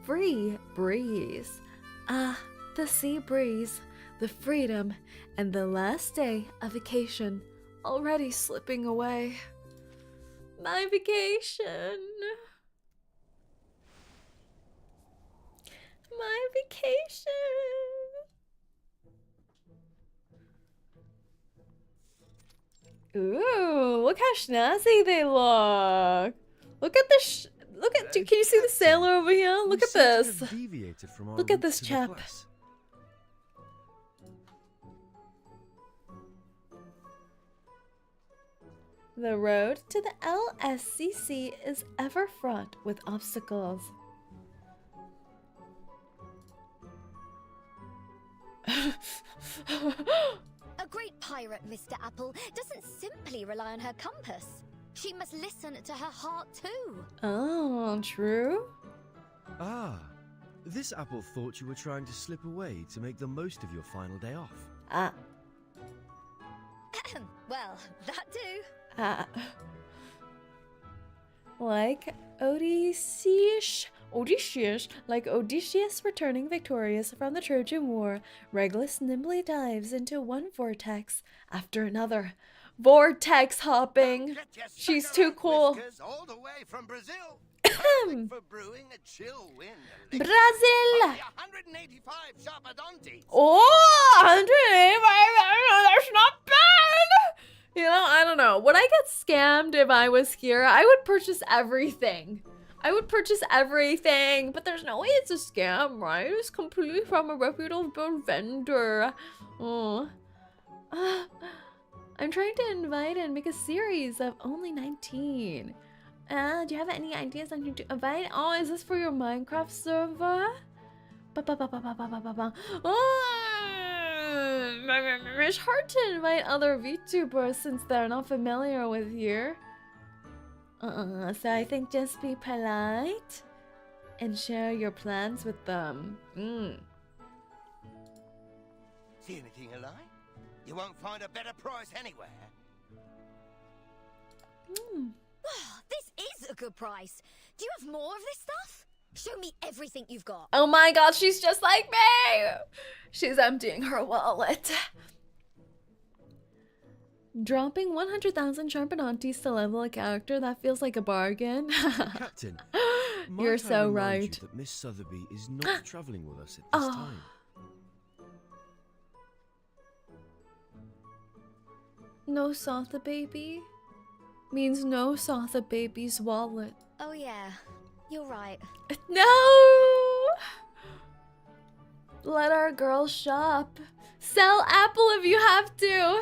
A: Free breeze. Ah, the sea breeze. The freedom, and the last day of vacation already slipping away. My vacation. My vacation. Ooh, look how snazzy they look. Look at the can you see the sailor over here? Look at this. Look at this chap. The road to the LSCC is ever fraught with obstacles.
H: A great pirate, Mr. Apple, doesn't simply rely on her compass. She must listen to her heart too.
A: Oh, true.
I: Ah, this apple thought you were trying to slip away to make the most of your final day off.
A: Ah.
H: Well, that too.
A: Ah. Like Odysseus, like Odysseus returning victorious from the Trojan War, Regulus nimbly dives into one vortex after another. Vortex hopping. She's too cool.
J: All the way from Brazil. For brewing a chill wind.
A: Brazil.
J: 185 sharpadontes.
A: Oh, 185. That's not bad. You know, I don't know. Would I get scammed if I was here? I would purchase everything. I would purchase everything, but there's no way it's a scam, right? It's completely from a reputable vendor. Oh. I'm trying to invite and make a series of only 19. Do you have any ideas on who to invite? Oh, is this for your Minecraft server? It's hard to invite other VTubers since they're not familiar with you. So I think just be polite and share your plans with them.
J: See anything alive? You won't find a better price anywhere.
H: This is a good price. Do you have more of this stuff? Show me everything you've got.
A: Oh my god, she's just like me! She's emptying her wallet. Dropping 100,000 sharpadontes to level a character, that feels like a bargain.
I: Captain,
A: you're so
I: remind
A: right.
I: You that Miss Sotheby is not traveling with us at this time.
A: No Sotha baby means no Sotha baby's wallet.
H: Oh yeah, you're right.
A: No! Let our girl shop. Sell Apple if you have to.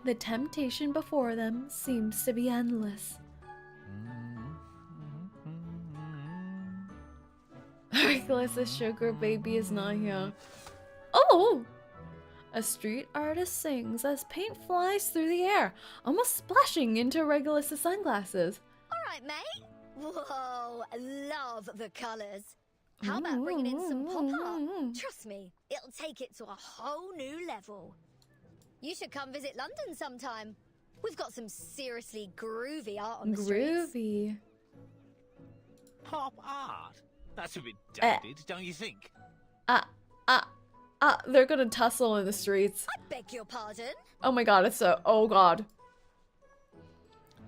A: The temptation before them seems to be endless. Regulus' sugar baby is not here. Oh! A street artist sings as paint flies through the air, almost splashing into Regulus' sunglasses.
H: Alright, mate. Whoa, love the colours. How about bringing in some pop art? Trust me, it'll take it to a whole new level. You should come visit London sometime. We've got some seriously groovy art on the streets.
A: Groovy.
E: Pop art? That's a bit dated, don't you think?
A: They're gonna tussle in the streets.
H: I beg your pardon?
A: Oh my god, it's so... Oh god.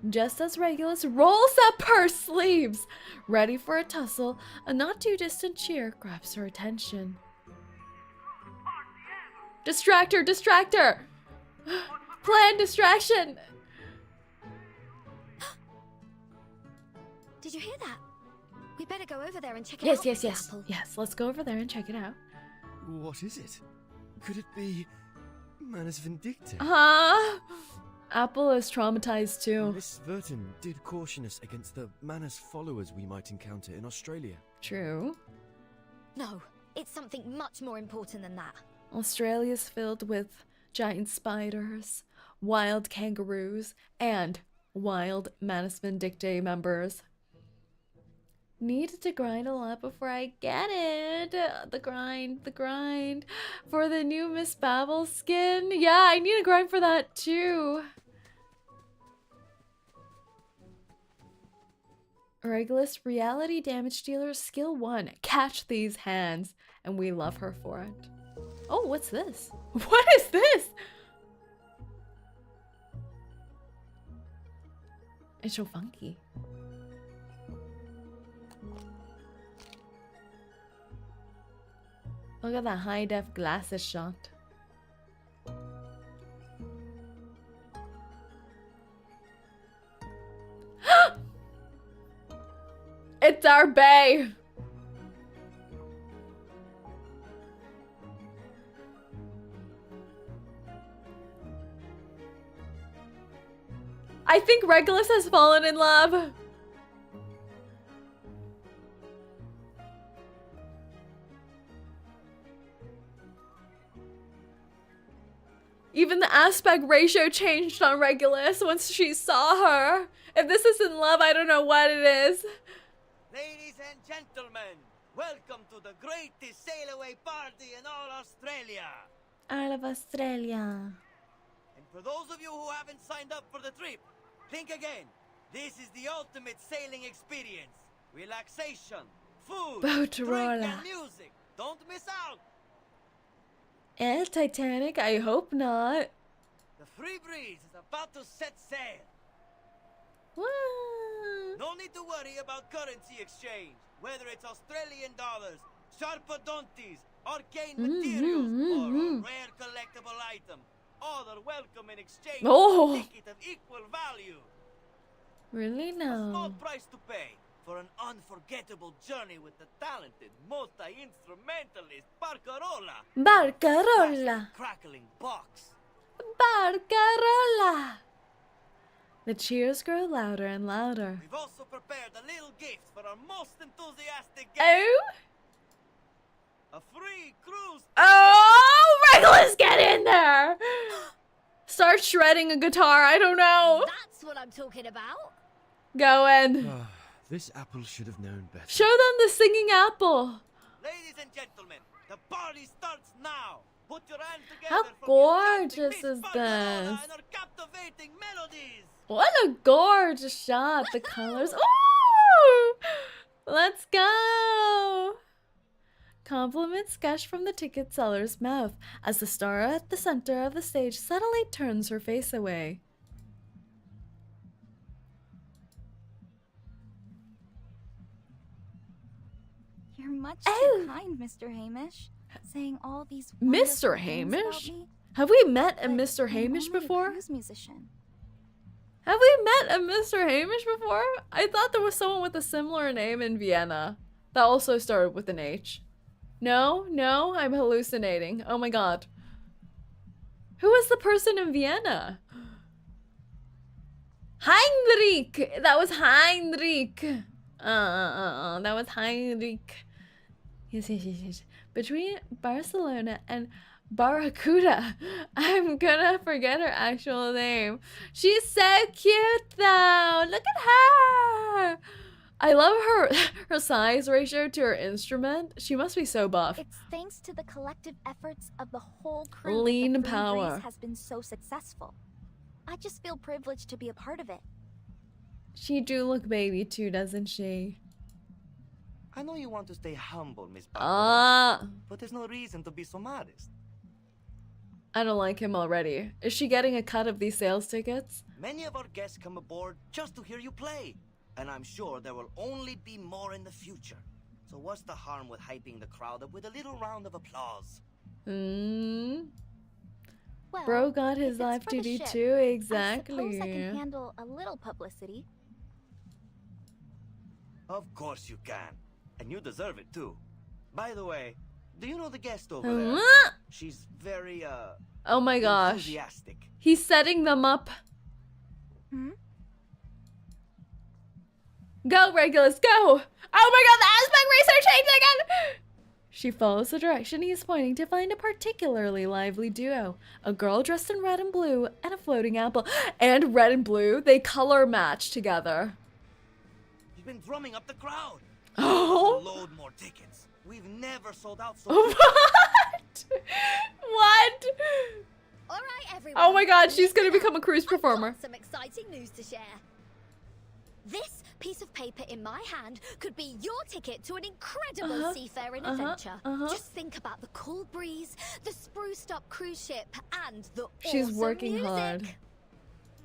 A: Just as Regulus rolls up her sleeves, ready for a tussle, a not too distant cheer grabs her attention. Distract her! Distract her! Plan distraction!
H: Did you hear that? We better go over there and check it out.
A: Yes. Yes, let's go over there and check it out.
I: What is it? Could it be Manus Vindicta?
A: Apple is traumatized too.
I: Miss Verton did caution us against the Manus followers we might encounter in Australia.
A: True.
H: No, it's something much more important than that.
A: Australia's filled with giant spiders, wild kangaroos, and wild Manus Vindicta members. Need to grind a lot before I get it. The grind. For the new Miss Babel skin. Yeah, I need to grind for that too. Regulus reality damage dealer skill 1. Catch these hands. And we love her for it. Oh, what's this? What is this? It's so funky. Look at that high-def glasses shot. It's our bae! I think Regulus has fallen in love. Even the aspect ratio changed on Regulus once she saw her. If this isn't love, I don't know what it is.
J: Ladies and gentlemen, welcome to the greatest Sailaway party in all Australia.
A: All of Australia.
J: And for those of you who haven't signed up for the trip, think again. This is the ultimate sailing experience. Relaxation, food,
A: Boat
J: drink
A: roller.
J: and music. Don't miss out.
A: El Titanic? I hope not.
J: The Free Breeze is about to set sail.
A: What?
J: No need to worry about currency exchange, whether it's Australian dollars, sharpadontes, arcane materials, or a rare collectible item. All are welcome in exchange for a ticket of equal value.
A: Really?
J: A small
A: No.
J: price to pay for an unforgettable journey with the talented multi-instrumentalist Barcarola.
A: Barcarola.
J: Crackling box.
A: Barcarola. The cheers grow louder and louder.
J: We've also prepared a little gift for our most enthusiastic guests.
A: Oh?
J: A free cruise.
A: Oh! Regulus, get in there! Start shredding a guitar, I don't know.
H: That's what I'm talking about.
A: Go in.
I: This apple should have known better.
A: Show them the singing apple.
J: Ladies and gentlemen, the party starts now. Put your hands together.
A: How
J: for
A: gorgeous
J: the enchanting
A: is
J: Miss Barcarola
A: this?
J: and her captivating melodies.
A: What a gorgeous shot. The colors. Ooh! Let's go. Compliments gush from the ticket seller's mouth as the star at the center of the stage subtly turns her face away.
K: You're much too kind, Mr. Hamish. Saying all these wonderful
A: Mr.
K: things about
A: Hamish?
K: me,
A: Have we met a
K: but
A: Mr.
K: I'm
A: Hamish
K: only a
A: before?
K: cruise musician.
A: Have we met a Mr. Hamish before? I thought there was someone with a similar name in Vienna that also started with an H. No, no, I'm hallucinating. Oh my god. Who was the person in Vienna? Heinrich! That was Heinrich! That was Heinrich. Yes. Between Barcelona and Barracuda. I'm gonna forget her actual name. She's so cute though. Look at her. I love her size ratio to her instrument. She must be so buff.
K: It's thanks to the collective efforts of the whole crew
A: Lean
K: that the Free
A: power.
K: Breeze has been so successful. I just feel privileged to be a part of it.
A: She do look baby too, doesn't she?
J: I know you want to stay humble, Miss Barcarola,
A: Ah,
J: but there's no reason to be so modest.
A: I don't like him already. Is she getting a cut of these sales tickets?
J: Many of our guests come aboard just to hear you play, and I'm sure there will only be more in the future. So what's the harm with hyping the crowd up with a little round of applause?
K: Well,
A: Bro got his
K: if it's
A: life
K: for the
A: duty
K: ship,
A: too,
K: I
A: exactly.
K: suppose I can handle a little publicity.
J: Of course you can. And you deserve it too. By the way, do you know the guest over there? She's very,
A: Oh my gosh.
J: enthusiastic.
A: He's setting them up. Go, Regulus, go! Oh my god, the aspect racer changed again! She follows the direction he's pointing to find a particularly lively duo. A girl dressed in red and blue and a floating apple. And red and blue, they color match together.
J: You've been drumming up the crowd.
A: Oh.
J: Load more tickets. We've never sold out so
A: What? What?
H: All right, everyone.
A: Oh my god, she's
H: listen
A: gonna become a
H: up.
A: cruise
H: I've got
A: performer.
H: some exciting news to share. This piece of paper in my hand could be your ticket to an incredible seafaring adventure. Just think about the cool breeze, the spruced up cruise ship, and the
A: She's
H: awesome
A: working
H: music.
A: hard.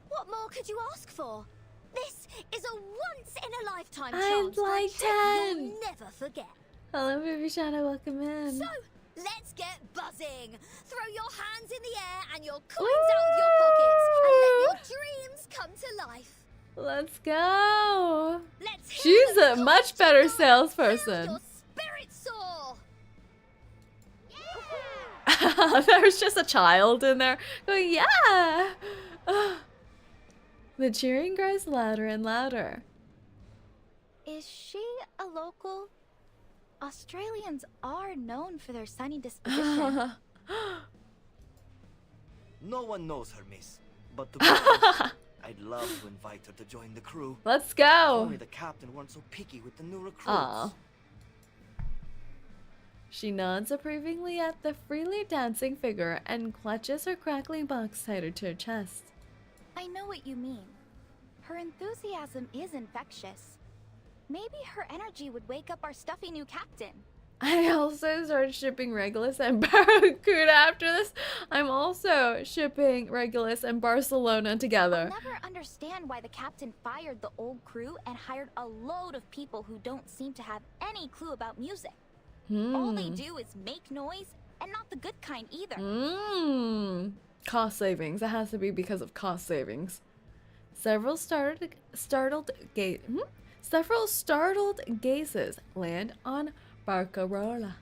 H: What more could you ask for? This is a once-in-a-lifetime
A: I'd
H: chance for a
A: like
H: trip
A: 10.
H: you'll never forget.
A: Hello, baby Shadow, welcome in.
H: So, let's get buzzing. Throw your hands in the air and your coins out of your pockets and let your dreams come to life.
A: Let's go.
H: Let's hear
A: She's
H: the
A: a much better
H: Feel
A: salesperson.
H: your spirit soar.
A: There's just a child in there going, yeah. The cheering grows louder and louder.
K: Is she a local? Australians are known for their sunny disposition.
J: No one knows her, miss. But to be honest, I'd love to invite her to join the crew.
A: Let's
J: If
A: go.
J: only the captain weren't so picky with the new recruits.
A: Aw. She nods approvingly at the freely dancing figure and clutches her crackling box tighter to her chest.
K: I know what you mean. Her enthusiasm is infectious. Maybe her energy would wake up our stuffy new captain.
A: I also started shipping Regulus and Barracuda after this. I'm also shipping Regulus and Barcelona together.
K: I'll never understand why the captain fired the old crew and hired a load of people who don't seem to have any clue about music. All they do is make noise, and not the good kind either.
A: Cost savings. It has to be because of cost savings. Several startled gazes land on Barcarola.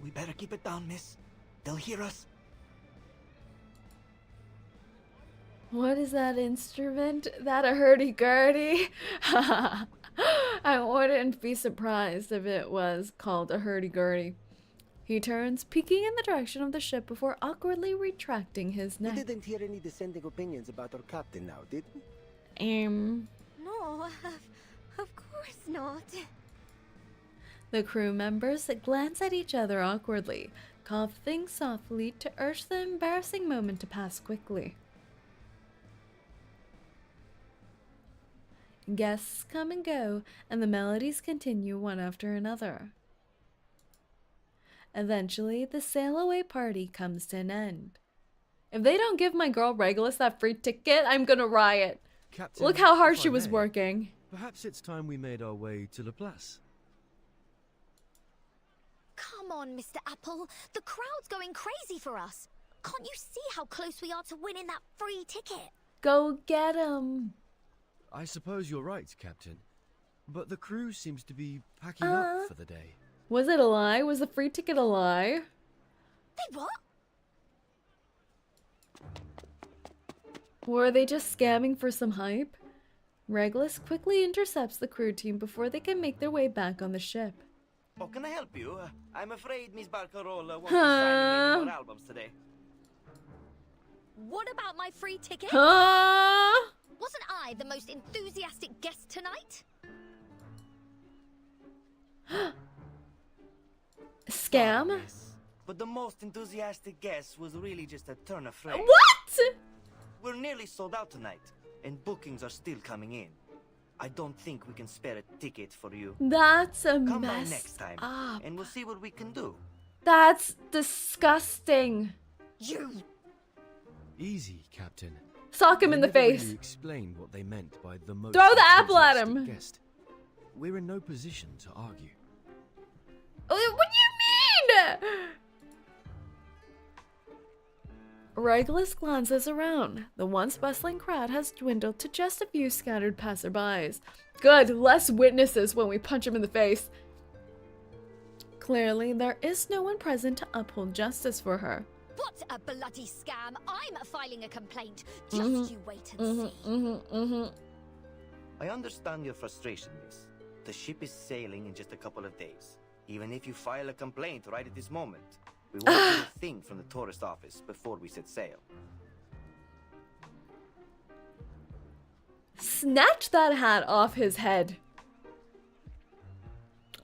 J: We better keep it down, miss. They'll hear us.
A: What is that instrument? That a hurdy-gurdy? I wouldn't be surprised if it was called a hurdy-gurdy. He turns, peeking in the direction of the ship before awkwardly retracting his neck.
L: We didn't hear any dissenting opinions about our captain now, did we?
H: No, of course not.
A: The crew members glance at each other awkwardly, coughing softly to urge the embarrassing moment to pass quickly. Guests come and go, and the melodies continue one after another. Eventually, the Sailaway party comes to an end. If they don't give my girl Regulus that free ticket, I'm gonna riot.
I: Captain,
A: look how hard
I: if
A: she
I: I
A: was
I: may,
A: working.
I: Perhaps it's time we made our way to Laplace.
H: Come on, Mr. Apple. The crowd's going crazy for us. Can't you see how close we are to winning that free ticket?
A: Go get him.
I: I suppose you're right, Captain. But the crew seems to be packing up for the day.
A: Was it a lie? Was the free ticket a lie?
H: They what?
A: Were they just scamming for some hype? Regulus quickly intercepts the crew team before they can make their way back on the ship.
J: Oh, can I help you? I'm afraid Miss Barcarola won't be signing any more albums today.
H: What about my free ticket? Wasn't I the most enthusiastic guest tonight?
A: Scam?
J: Oh, yes. But the most enthusiastic guest was really just a turn of phrase.
A: What?
J: We're nearly sold out tonight, and bookings are still coming in. I don't think we can spare a ticket for you.
A: That's a
J: Come by
A: mess
J: next time,
A: up.
J: and we'll see what we can do.
A: That's disgusting.
H: You.
I: Easy, Captain.
A: Sock him in the
I: They never
A: face.
I: really explained what they meant by the most
A: Throw the apple at him.
I: enthusiastic guest. We're in no position to argue.
A: What do you mean? Regulus glances around. The once bustling crowd has dwindled to just a few scattered passerbys. Good, less witnesses when we punch him in the face. Clearly, there is no one present to uphold justice for her.
H: What a bloody scam! I'm filing a complaint. Just you wait and see.
J: I understand your frustration, miss. The ship is sailing in just a couple of days. Even if you file a complaint right at this moment, we won't hear a thing from the tourist office before we set sail.
A: Snatch that hat off his head.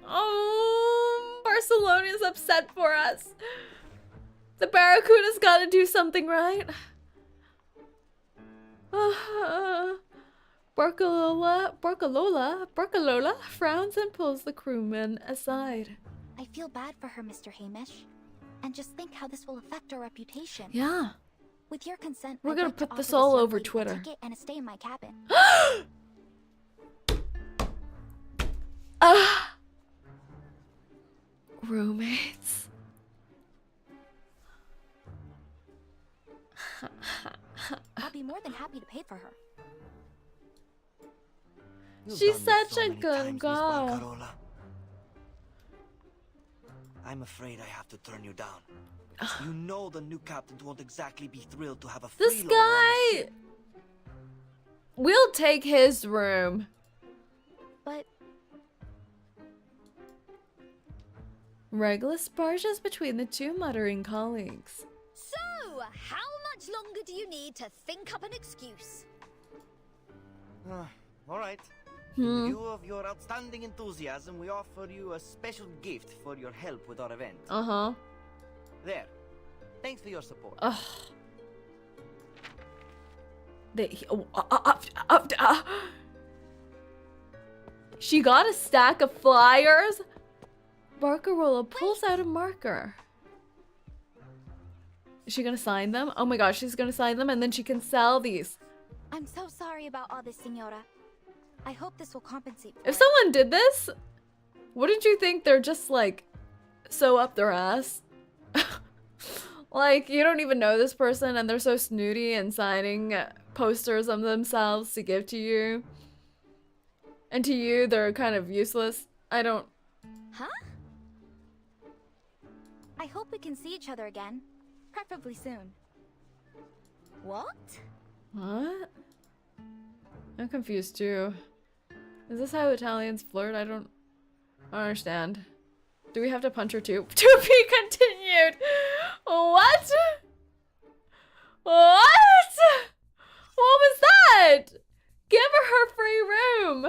A: Oh, Barcelona's upset for us. The Barracuda's gotta do something right. Barcalola frowns and pulls the crewman aside.
K: I feel bad for her, Mr. Hamish. And just think how this will affect our reputation.
A: Yeah.
K: With your consent,
A: We're
K: I'd
A: gonna
K: like to
A: put this
K: offer
A: all
K: young
A: over
K: lady a
A: Twitter.
K: ticket and a stay in my cabin.
A: Roommates.
K: I'll be more than happy to pay for her.
J: You've
A: She's
J: done this
A: such
J: so
A: a
J: many
A: good
J: times, Miss
A: girl.
J: Barcarola. I'm afraid I have to turn you down. You know the new captain won't exactly be thrilled to have a
A: This
J: freeloader on the
A: guy.
J: ship.
A: We'll take his room.
K: But
A: Regulus barges between the two muttering colleagues.
H: So, how much longer do you need to think up an excuse?
J: All right. In view of your outstanding enthusiasm, we offer you a special gift for your help with our event. There. Thanks for your support.
A: She got a stack of flyers. Barcarola pulls out a marker. Is she gonna sign them? Oh my gosh, she's gonna sign them and then she can sell these.
K: I'm so sorry about all this, Senora. I hope this will compensate for
A: If
K: it.
A: someone did this, wouldn't you think they're just like so up their ass? Like, you don't even know this person and they're so snooty and signing posters of themselves to give to you. And to you, they're kind of useless. I don't...
K: Huh? I hope we can see each other again. Preferably soon.
H: What?
A: What? I'm confused too. Is this how Italians flirt? I don't understand. Do we have to punch her too? To be continued! What? What? What was that? Give her free room!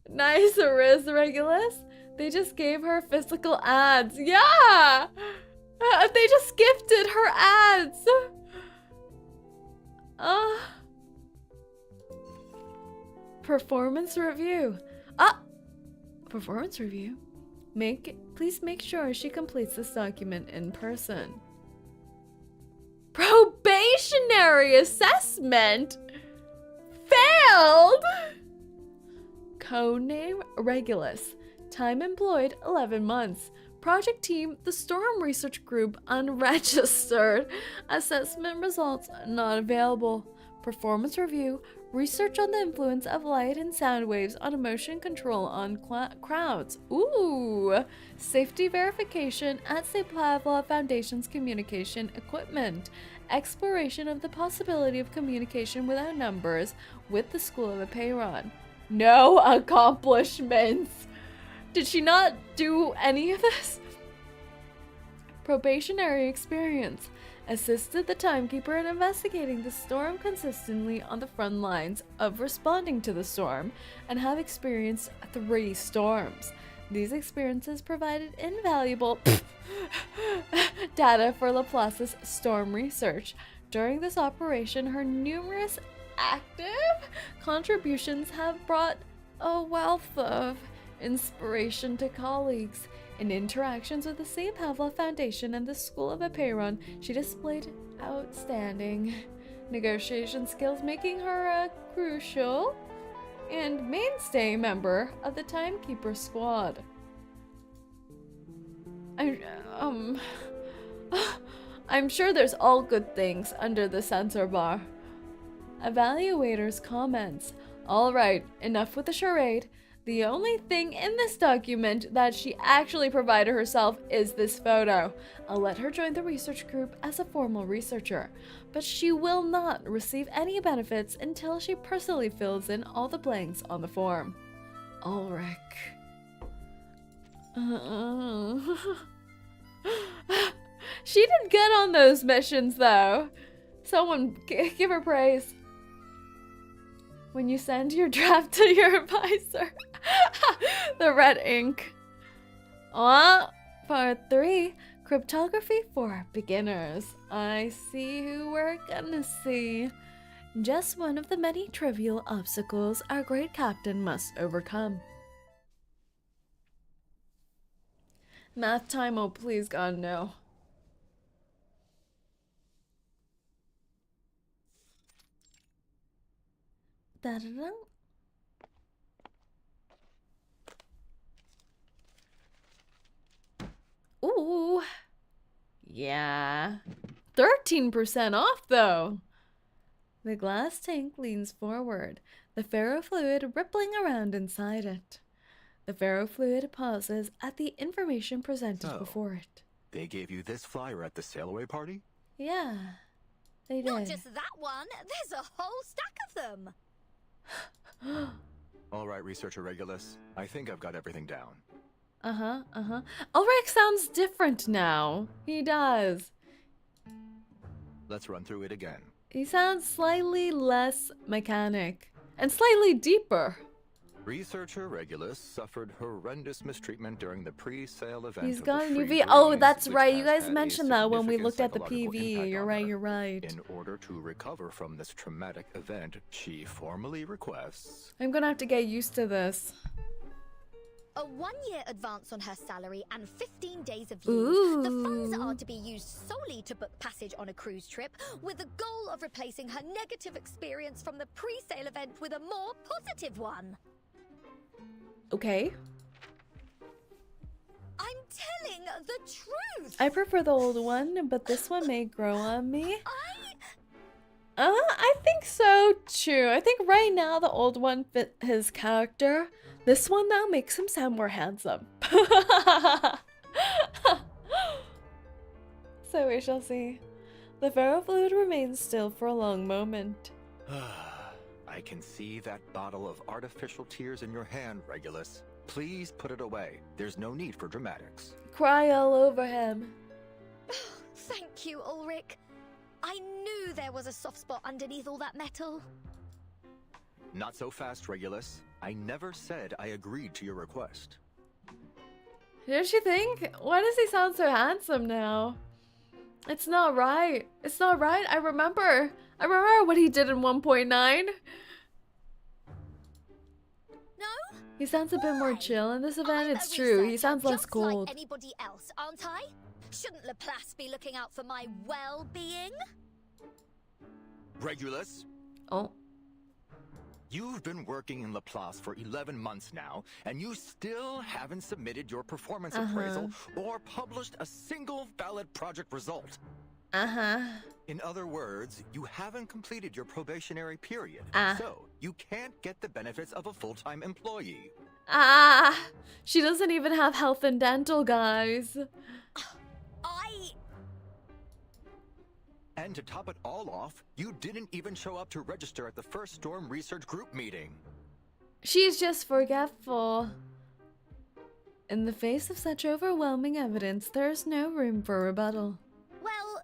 A: Nice, Riz Regulus. They just gave her physical ads. Yeah! They just gifted her ads. Performance review. Performance review. Please make sure she completes this document in person. Probationary assessment? Failed! Codename Regulus. Time employed 11 months. Project team, the Storm Research Group, unregistered. Assessment results not available. Performance review. Research on the influence of light and sound waves on emotion control on crowds. Ooh! Safety verification at St. Pavlov Foundation's communication equipment. Exploration of the possibility of communication without numbers with the School of 𝐒𝐴ron. No accomplishments! Did she not do any of this? Probationary experience. Assisted the timekeeper in investigating the storm consistently on the front lines of responding to the storm and have experienced 3 storms. These experiences provided invaluable data for Laplace's storm research. During this operation, her numerous active contributions have brought a wealth of inspiration to colleagues. In interactions with the St. Pavlov Foundation and the School of 𝐒𝐴ron, she displayed outstanding negotiation skills, making her a crucial and mainstay member of the Timekeeper Squad. I'm sure there's all good things under the censor bar. Evaluator's comments. Alright, enough with the charade. The only thing in this document that she actually provided herself is this photo. I'll let her join the research group as a formal researcher, but she will not receive any benefits until she personally fills in all the blanks on the form. Ulrich. She did good on those missions though. Someone give her praise. When you send your draft to your advisor. The red ink. Part 3. Cryptography for beginners. I see who we're gonna see. Just one of the many trivial obstacles our great captain must overcome. Math time, oh please God, no. Da-da-da. Ooh. Yeah. 13% off though. The glass tank leans forward, the ferrofluid rippling around inside it. The ferrofluid pauses at the information presented before it.
M: They gave you this flyer at the Sailaway party?
A: Yeah, they did.
H: Not just that one, there's a whole stack of them.
M: All right, Researcher Regulus. I think I've got everything down.
A: Ulrich sounds different now. He does.
M: Let's run through it again.
A: He sounds slightly less mechanic and slightly deeper.
M: Researcher Regulus suffered horrendous mistreatment during the pre-sale event.
A: He's
M: of
A: got a
M: the
A: new
M: Free
A: V. Oh,
M: Breeze,
A: that's
M: which
A: right. You
M: has
A: guys
M: had a
A: mentioned that when we
M: significant
A: looked at the
M: psychological
A: PV.
M: impact
A: You're
M: on
A: right.
M: her.
A: You're right.
M: In order to recover from this traumatic event, she formally requests.
A: I'm gonna have to get used to this.
H: A 1-year advance on her salary and 15 days of leave. The funds are to be used solely to book passage on a cruise trip, with the goal of replacing her negative experience from the pre-sale event with a more positive one.
A: Okay.
H: I'm telling the truth.
A: I prefer the old one, but this one may grow on me. I think so too. I think right now the old one fit his character. This one now makes him sound more handsome. So we shall see. The ferrofluid remains still for a long moment.
M: I can see that bottle of artificial tears in your hand, Regulus. Please put it away. There's no need for dramatics.
A: Cry all over him.
H: Thank you, Ulrich. I knew there was a soft spot underneath all that metal.
M: Not so fast, Regulus. I never said I agreed to your request.
A: Don't you think? Why does he sound so handsome now? It's not right. It's not right. I remember what he did in 1.9.
H: No?
A: He sounds a bit more chill in this event. It's true. He sounds less cold.
H: Like anybody else, aren't I? Shouldn't Laplace be looking out for my well-being?
M: Regulus?
A: Oh.
M: You've been working in Laplace for 11 months now, and you still haven't submitted your performance appraisal or published a single valid project result. In other words, you haven't completed your probationary period, so you can't get the benefits of a full-time employee.
A: She doesn't even have health and dental, guys.
M: And to top it all off, you didn't even show up to register at the first Storm Research Group meeting.
A: She's just forgetful. In the face of such overwhelming evidence, there's no room for rebuttal.
H: Well,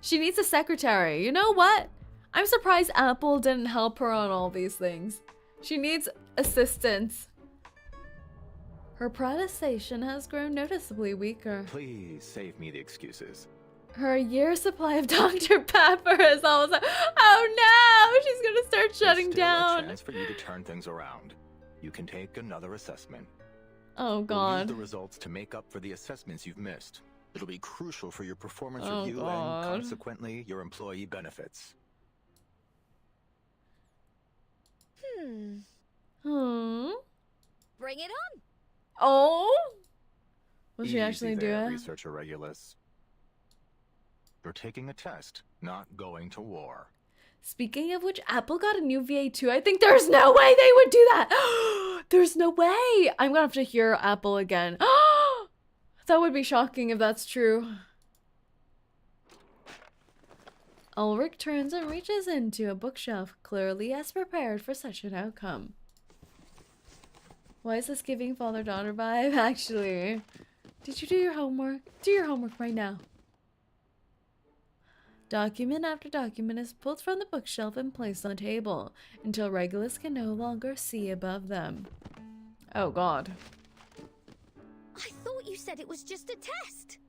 A: She needs a secretary. You know what? I'm surprised Apple didn't help her on all these things. She needs assistance. Her protestation has grown noticeably weaker.
M: Please save me the excuses.
A: Her year's supply of Dr. Pepper is almost... Oh no! She's gonna start shutting down.
M: There's still a chance for you to turn things around. You can take another assessment.
A: Oh god.
M: We'll use the results to make up for the assessments you've missed. It'll be crucial for your performance review and consequently your employee benefits.
H: Bring it on.
A: Oh? Will she
M: Easy
A: actually do
M: there,
A: it?
M: Researcher Regulus. You're taking a test, not going to war.
A: Speaking of which, Apple got a new VA2. I think there's no way they would do that. There's no way. I'm gonna have to hear Apple again. That would be shocking if that's true. Ulrich turns and reaches into a bookshelf, clearly as prepared for such an outcome. Why is this giving father-daughter vibe, actually? Did you do your homework? Do your homework right now. Document after document is pulled from the bookshelf and placed on the table until Regulus can no longer see above them. Oh god.
H: I thought you said it was just a test.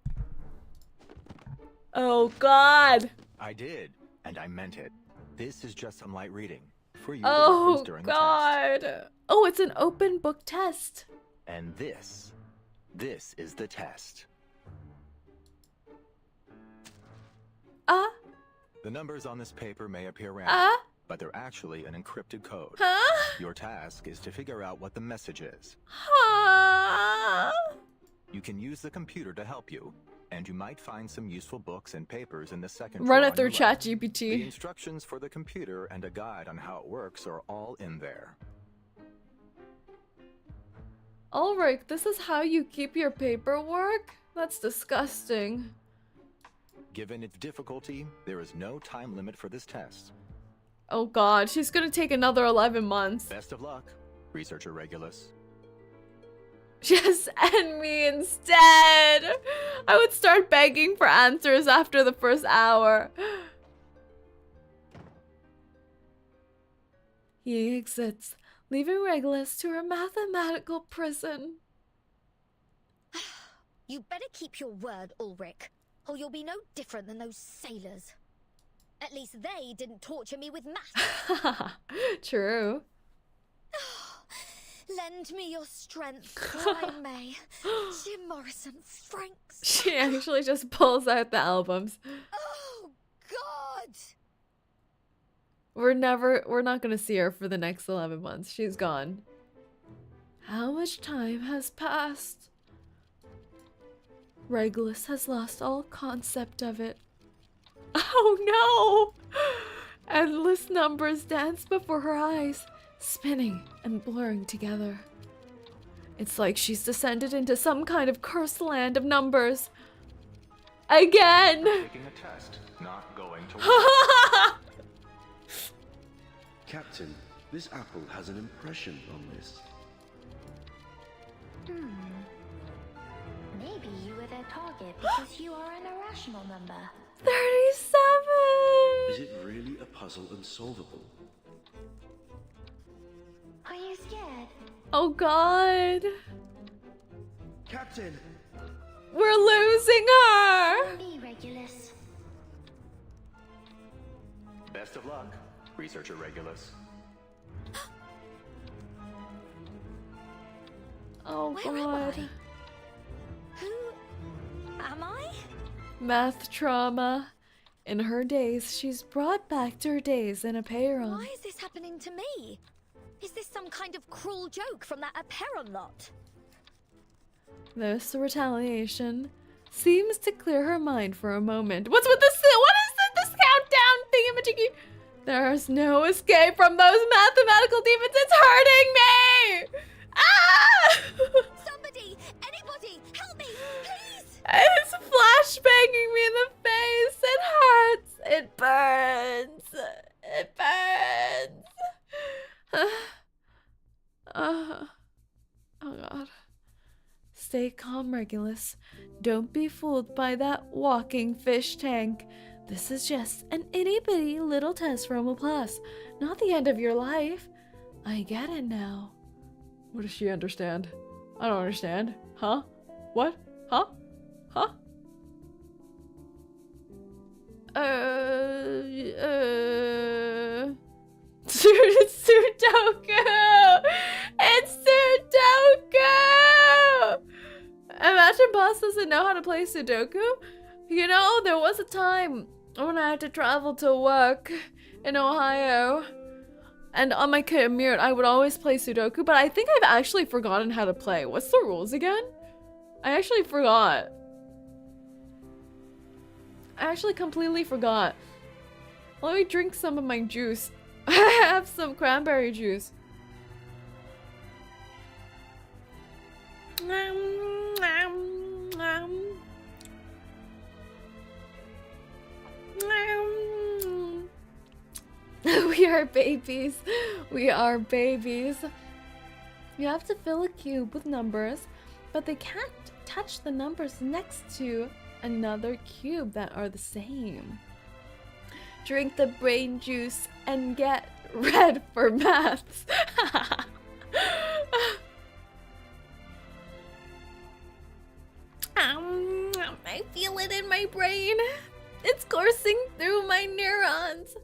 A: Oh god.
M: I did, and I meant it. This is just some light reading for you
A: Oh
M: to during
A: god.
M: the test.
A: Oh, it's an open book test.
M: And this is the test. The numbers on this paper may appear random, but they're actually an encrypted code. Your task is to figure out what the message is. You can use the computer to help you, and you might find some useful books and papers in the second
A: Run
M: drawer
A: it through
M: on your left.
A: ChatGPT.
M: The instructions for the computer and a guide on how it works are all in there.
A: Ulrich, this is how you keep your paperwork? That's disgusting.
M: Given its difficulty, there is no time limit for this test.
A: Oh god, she's gonna take another 11 months.
M: Best of luck, Researcher Regulus.
A: Just end me instead. I would start begging for answers after the first hour. He exits, leaving Regulus to her mathematical prison.
H: You better keep your word, Ulrich, or you'll be no different than those sailors. At least they didn't torture me with math.
A: True.
H: Lend me your strength, Brian May, Jim Morrison, Franks.
A: She actually just pulls out the albums.
H: Oh, God!
A: We're not gonna see her for the next 11 months. She's gone. How much time has passed? Regulus has lost all concept of it. Oh no! Endless numbers dance before her eyes, spinning and blurring together. It's like she's descended into some kind of cursed land of numbers. Again!
M: Taking a test, not going to work.
I: Captain, this apple has an impression on this.
F: Maybe you were their target because you are an irrational number.
A: 37!
I: Is it really a puzzle unsolvable?
F: Are you scared?
A: Oh god.
I: Captain!
A: We're losing her!
F: Be Regulus.
M: Best of luck, Researcher Regulus.
A: Oh
H: Where
A: god.
H: am I? Who am I?
A: Math trauma. In her days, she's brought back to her days in Apeiron.
H: Why is this happening to me? Is this some kind of cruel joke from that Apeiron lot?
A: This retaliation seems to clear her mind for a moment. What's with this? What is this countdown thingamajiggy? There's no escape from those mathematical demons. It's hurting me! Ah!
H: Somebody! Anybody! Help me! Please!
A: It's flashbanging me in the face. It hurts. It burns. It burns. Oh god. Stay calm, Regulus. Don't be fooled by that walking fish tank. This is just an itty-bitty little test from Laplace, not the end of your life. I get it now. What does she understand? I don't understand. Huh? What? Huh? Huh? It's Sudoku! It's Sudoku! Imagine Boss doesn't know how to play Sudoku. You know, there was a time when I had to travel to work in Ohio. And on my commute, I would always play Sudoku, but I think I've actually forgotten how to play. What's the rules again? I actually forgot. I actually completely forgot. Let me drink some of my juice. I have some cranberry juice. We are babies. We are babies. You have to fill a cube with numbers, but they can't touch the numbers next to another cube that are the same. Drink the brain juice and get red for maths. I feel it in my brain. It's coursing through my neurons.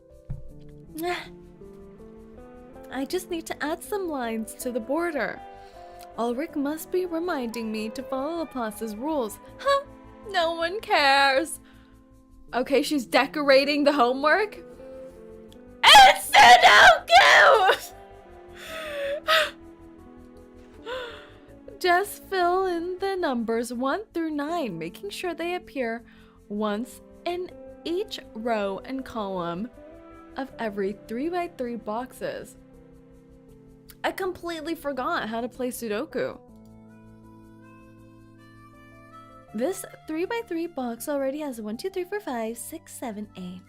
A: I just need to add some lines to the border. Ulrich must be reminding me to follow Laplace's rules. Huh? No one cares. Okay, she's decorating the homework. It's Sudoku! Just fill in the numbers 1 through 9, making sure they appear once in each row and column of every 3x3 boxes. I completely forgot how to play Sudoku. This 3x3 box already has 1, 2, 3, 4, 5, 6, 7, 8.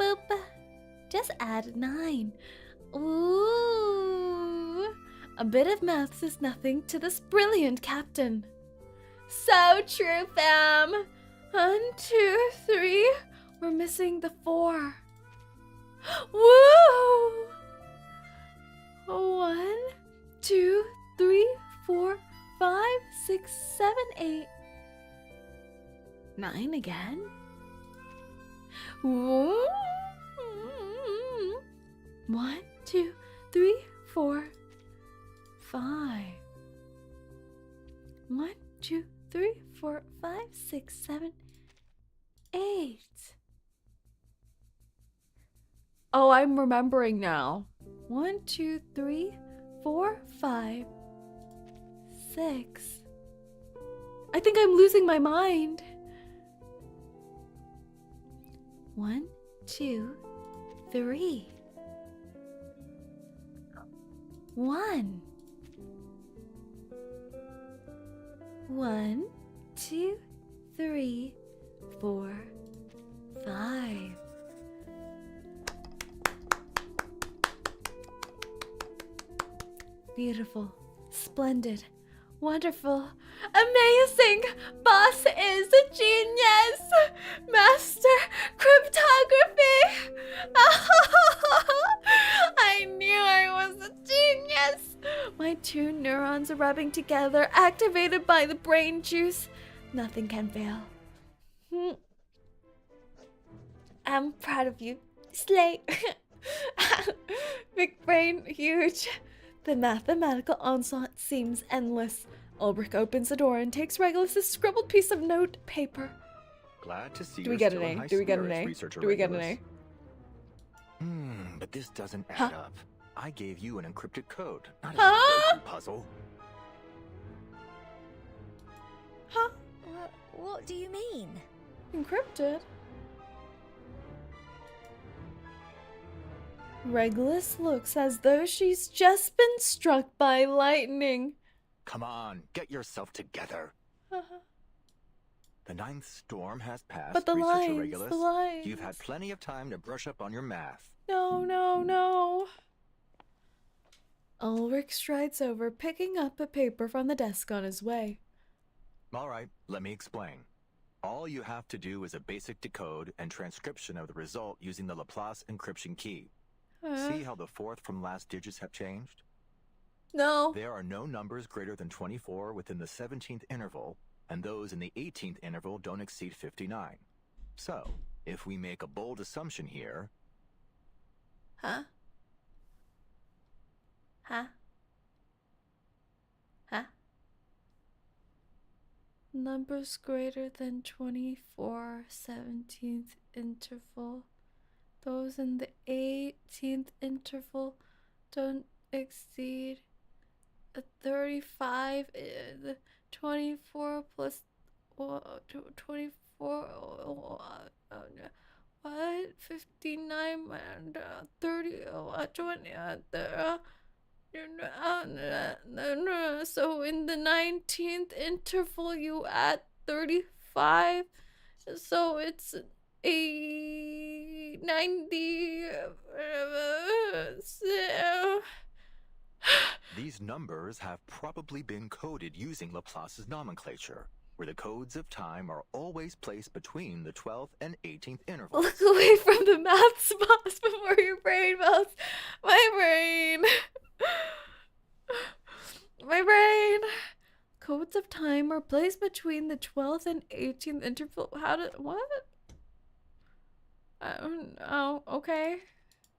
A: Boop. Just add 9. Ooh. A bit of maths is nothing to this brilliant captain. So true, fam. 1, 2, 3. We're missing the 4. Woo! 1, 2, 3, 4, 5, 6, 7, 8. 9 again. Woo! 1, 2, 3, 4, 5. 1, 2, 3, 4, 5, 6, 7, 8. Oh, I'm remembering now. 1, 2, 3, 4, 5, 6. I think I'm losing my mind. 1, 2, 3. 1. 1, 2, 3, 4, 5. Beautiful, splendid, wonderful, amazing! Boss is a genius! Master cryptography! I knew I was a genius! My 2 neurons are rubbing together, activated by the brain juice. Nothing can fail. I'm proud of you. Slay! Big brain, huge. The mathematical onslaught seems endless. Ulrich opens the door and takes Regulus' scribbled piece of note paper.
M: Glad to see
A: Do we
M: you're
A: get
M: still
A: an
M: in
A: A?
M: high
A: Do we get an
M: spirits,
A: A?
M: researcher
A: Do we get an
M: Regulus.
A: A?
M: But this doesn't add
A: Huh?
M: up. I gave you an encrypted code, not a
A: Huh?
M: Sudoku puzzle.
A: Huh?
H: What do you mean?
A: Encrypted? Regulus looks as though she's just been struck by lightning.
M: Come on, get yourself together. The 9th storm has passed,
A: But the
M: researcher
A: lines,
M: Regulus.
A: the lines.
M: You've had plenty of time to brush up on your math.
A: No, no, no. Ulrich strides over, picking up a paper from the desk on his way.
M: All right, let me explain. All you have to do is a basic decode and transcription of the result using the Laplace encryption key. See how the 4th from last digits have changed?
A: No.
M: There are no numbers greater than 24 within the 17th interval, and those in the 18th interval don't exceed 59. So, if we make a bold assumption here...
A: Huh? Huh? Huh? Numbers greater than 24, 17th interval. Those in the 18th interval don't exceed 35. 24 plus 24. What? 59 and 30. 20. So in the 19th interval, you add 35. So it's 90.
M: These numbers have probably been coded using Laplace's nomenclature, where the codes of time are always placed between the 12th and 18th intervals.
A: Look away from the math spots before your brain melts. My brain. My brain. Codes of time are placed between the 12th and 18th interval. How did... What? I don't know. Okay.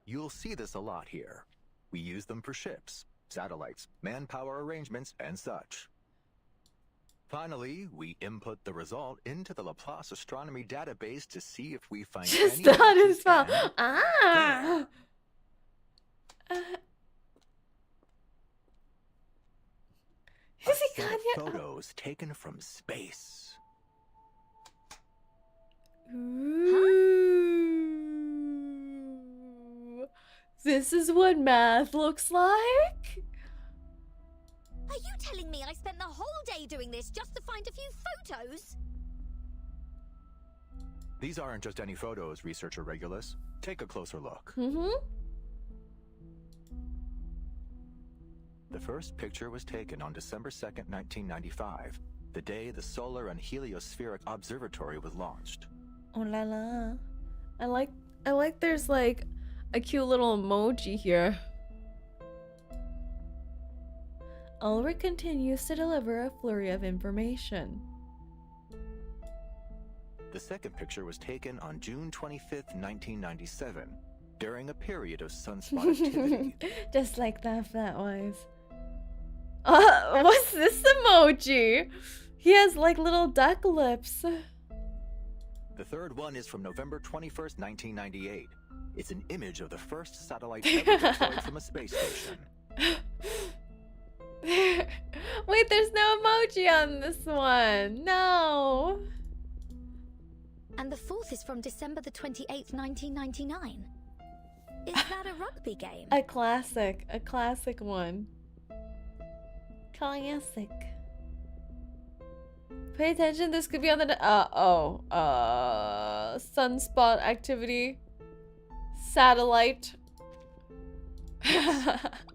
M: You'll see this a lot here. We use them for ships, satellites, manpower arrangements, and such. Finally, we input the result into the Laplace astronomy database to see if we find
A: Just
M: any
A: not
M: matches
A: as well.
M: and-
A: Ah.
M: A
A: Has he
M: set
A: gone
M: of
A: yet?
M: photos taken from space.
A: Ooh. This is what math looks like.
H: Are you telling me I spent the whole day doing this just to find a few photos?
M: These aren't just any photos, researcher Regulus. Take a closer look. The first picture was taken on December 2nd, 1995, the day the Solar and Heliospheric Observatory was launched.
A: Oh la la. I like there's like a cute little emoji here. Ulrich continues to deliver a flurry of information.
M: The second picture was taken on June 25th, 1997, during a period of sunspot activity.
A: Just like that, Flatwise. What's this emoji? He has like little duck lips.
M: The third one is from November 21st, 1998. It's an image of the first satellite ever deployed from a space station.
A: Wait, there's no emoji on this one. No.
H: And the fourth is from December the 28th, 1999. Is that a rugby game?
A: A classic one. Classic. Pay attention, this could be on the sunspot activity. Satellite.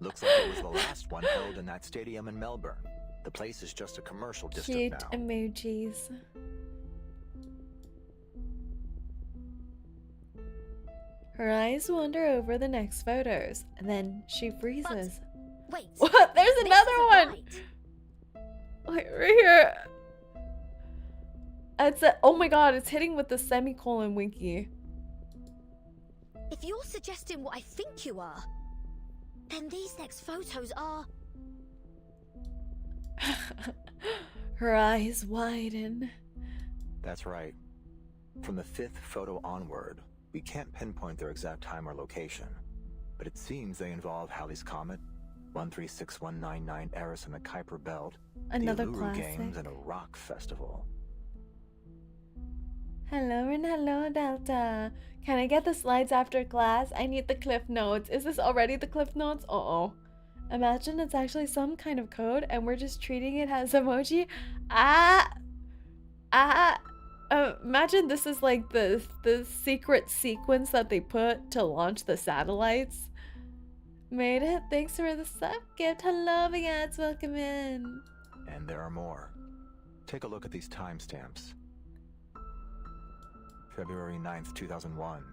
M: Looks like it was the last one held in that stadium in Melbourne. The place is just a commercial district now.
A: Cute emojis. Her eyes wander over the next photos, and then she freezes.
H: But, wait.
A: What? There's another one! Wait, right here. It's a, oh my god, it's hitting with the semicolon winky.
H: If you're suggesting what I think you are, then these next photos are...
A: Her eyes widen.
M: That's right. From the fifth photo onward, we can't pinpoint their exact time or location, but it seems they involve Halley's Comet, 136199 Eris in the Kuiper Belt,
A: Another
M: the Uluru
A: classic.
M: Games, and a rock festival.
A: Hello and hello, Delta. Can I get the slides after class? I need the cliff notes. Is this already the cliff notes? Uh-oh. Imagine it's actually some kind of code and we're just treating it as emoji. Imagine this is like the secret sequence that they put to launch the satellites. Made it. Thanks for the sub gift. Hello, Vigats. Welcome in.
M: And there are more. Take a look at these timestamps. February 9th, 2001.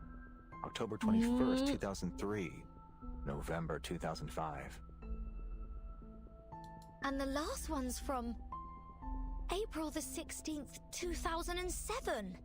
M: October 21st, 2003. November 2005.
H: And the last one's from April the 16th, 2007.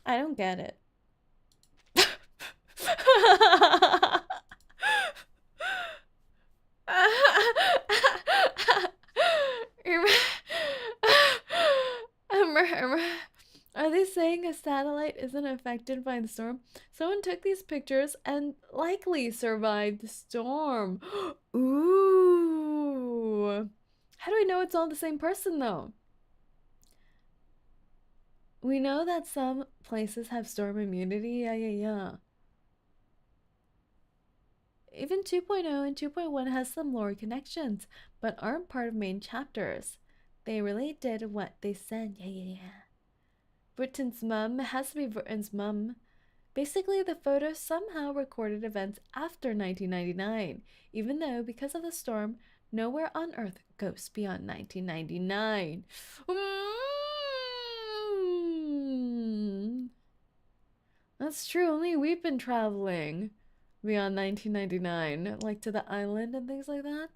A: I don't get it. Are they saying a satellite isn't affected by the storm? Someone took these pictures and likely survived the storm. Ooh. How do we know it's all the same person though? We know that some places have storm immunity. Yeah. Even 2.0 and 2.1 has some lore connections, but aren't part of main chapters. They really did what they said. Yeah. Britain's mum has to be Britain's mum. Basically, the photos somehow recorded events after 1999, even though, because of the storm, nowhere on Earth goes beyond 1999. That's true. Only we've been traveling beyond 1999, like to the island and things like that.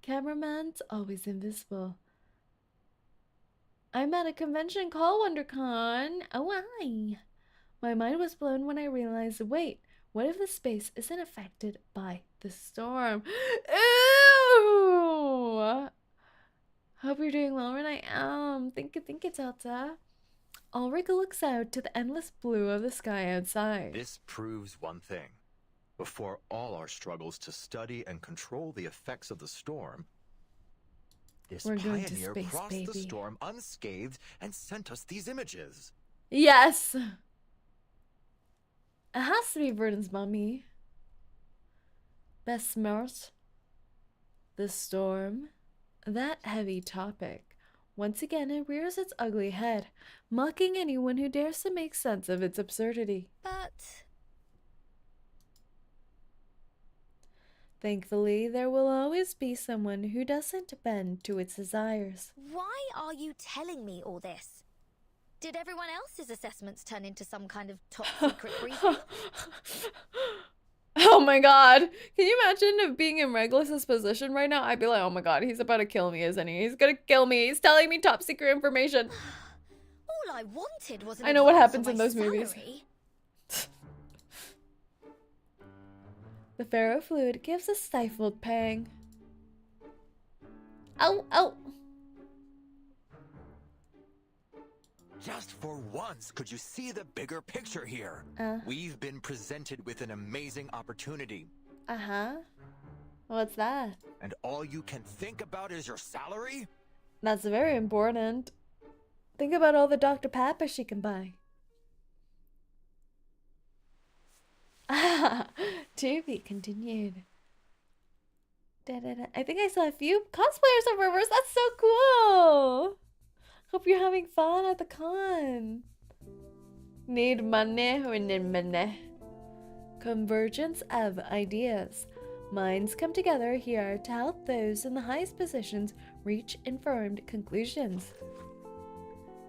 A: Cameraman's always invisible. I'm at a convention called WonderCon. Oh, why? My mind was blown when I realized, wait, what if the space isn't affected by the storm? Ew! Hope you're doing well, and I am. Thank you, 𝐂𝐴𝐴. Ulrika looks out to the endless blue of the sky outside.
M: This proves one thing. Before all our struggles to study and control the effects of the storm, this pioneer crossed the storm unscathed and sent us these images.
A: Yes! It has to be Verdon's mummy. Besmert. The storm. That heavy topic. Once again, it rears its ugly head, mocking anyone who dares to make sense of its absurdity.
H: But
A: thankfully, there will always be someone who doesn't bend to its desires.
H: why are you telling me all this? Did everyone else's assessments turn into some kind of top secret briefing?
A: Oh my god. Can you imagine if being in Regulus's position right now? I'd be like, oh my god, he's about to kill me, isn't he? He's gonna kill me. He's telling me top secret information.
H: All I wanted was an
A: I know what
H: advance
A: happens
H: on
A: in
H: my
A: those movies.
H: salary.
A: The ferrofluid gives a stifled pang. Ow, ow.
M: Just for once, could you see the bigger picture here? We've been presented with an amazing opportunity.
A: Uh-huh. What's that?
M: And all you can think about is your salary?
A: That's very important. Think about all the Dr. Pepper she can buy. To be continued. I think I saw a few cosplayers of Rivers. That's so cool. Hope you're having fun at the con. Need money or need money? Convergence of ideas. Minds come together here to help those in the highest positions reach informed conclusions.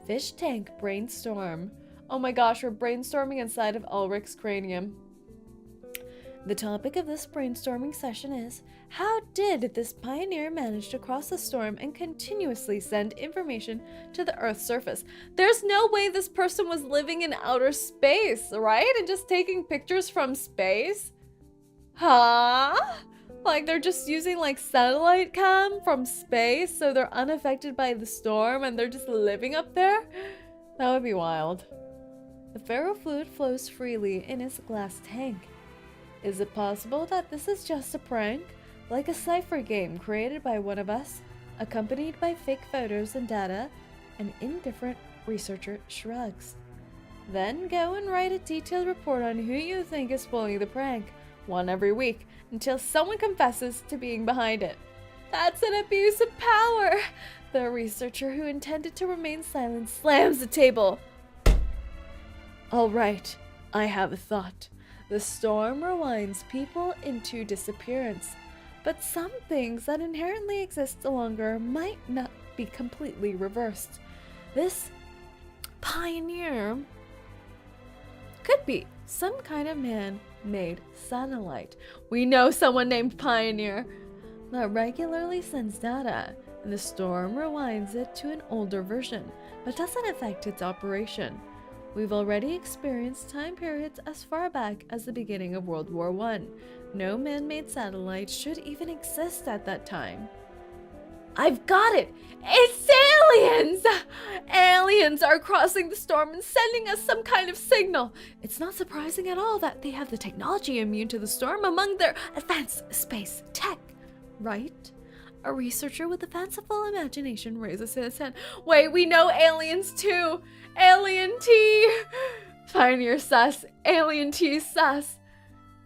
A: Fish tank brainstorm. Oh my gosh, we're brainstorming inside of Ulrich's cranium. The topic of this brainstorming session is, how did this pioneer manage to cross the storm and continuously send information to the Earth's surface? There's no way this person was living in outer space, right? And just taking pictures from space? Huh? Like they're just using like satellite cam from space so they're unaffected by the storm and they're just living up there? That would be wild. The ferrofluid flows freely in its glass tank. Is it possible that this is just a prank? Like a cipher game created by one of us, accompanied by fake photos and data? An indifferent researcher shrugs. Then go and write a detailed report on who you think is pulling the prank, one every week, until someone confesses to being behind it. That's an abuse of power! The researcher who intended to remain silent slams the table. All right, I have a thought. The storm rewinds people into disappearance, but some things that inherently exist longer might not be completely reversed. This pioneer could be some kind of man-made satellite. We know someone named Pioneer that regularly sends data, and the storm rewinds it to an older version, but doesn't affect its operation. We've already experienced time periods as far back as the beginning of World War I. No man-made satellite should even exist at that time. I've got it! It's aliens! Aliens are crossing the storm and sending us some kind of signal. It's not surprising at all that they have the technology immune to the storm among their advanced space tech, right? A researcher with a fanciful imagination raises his hand. Wait, we know aliens too! Alien T! Pioneer sus. Alien T sus.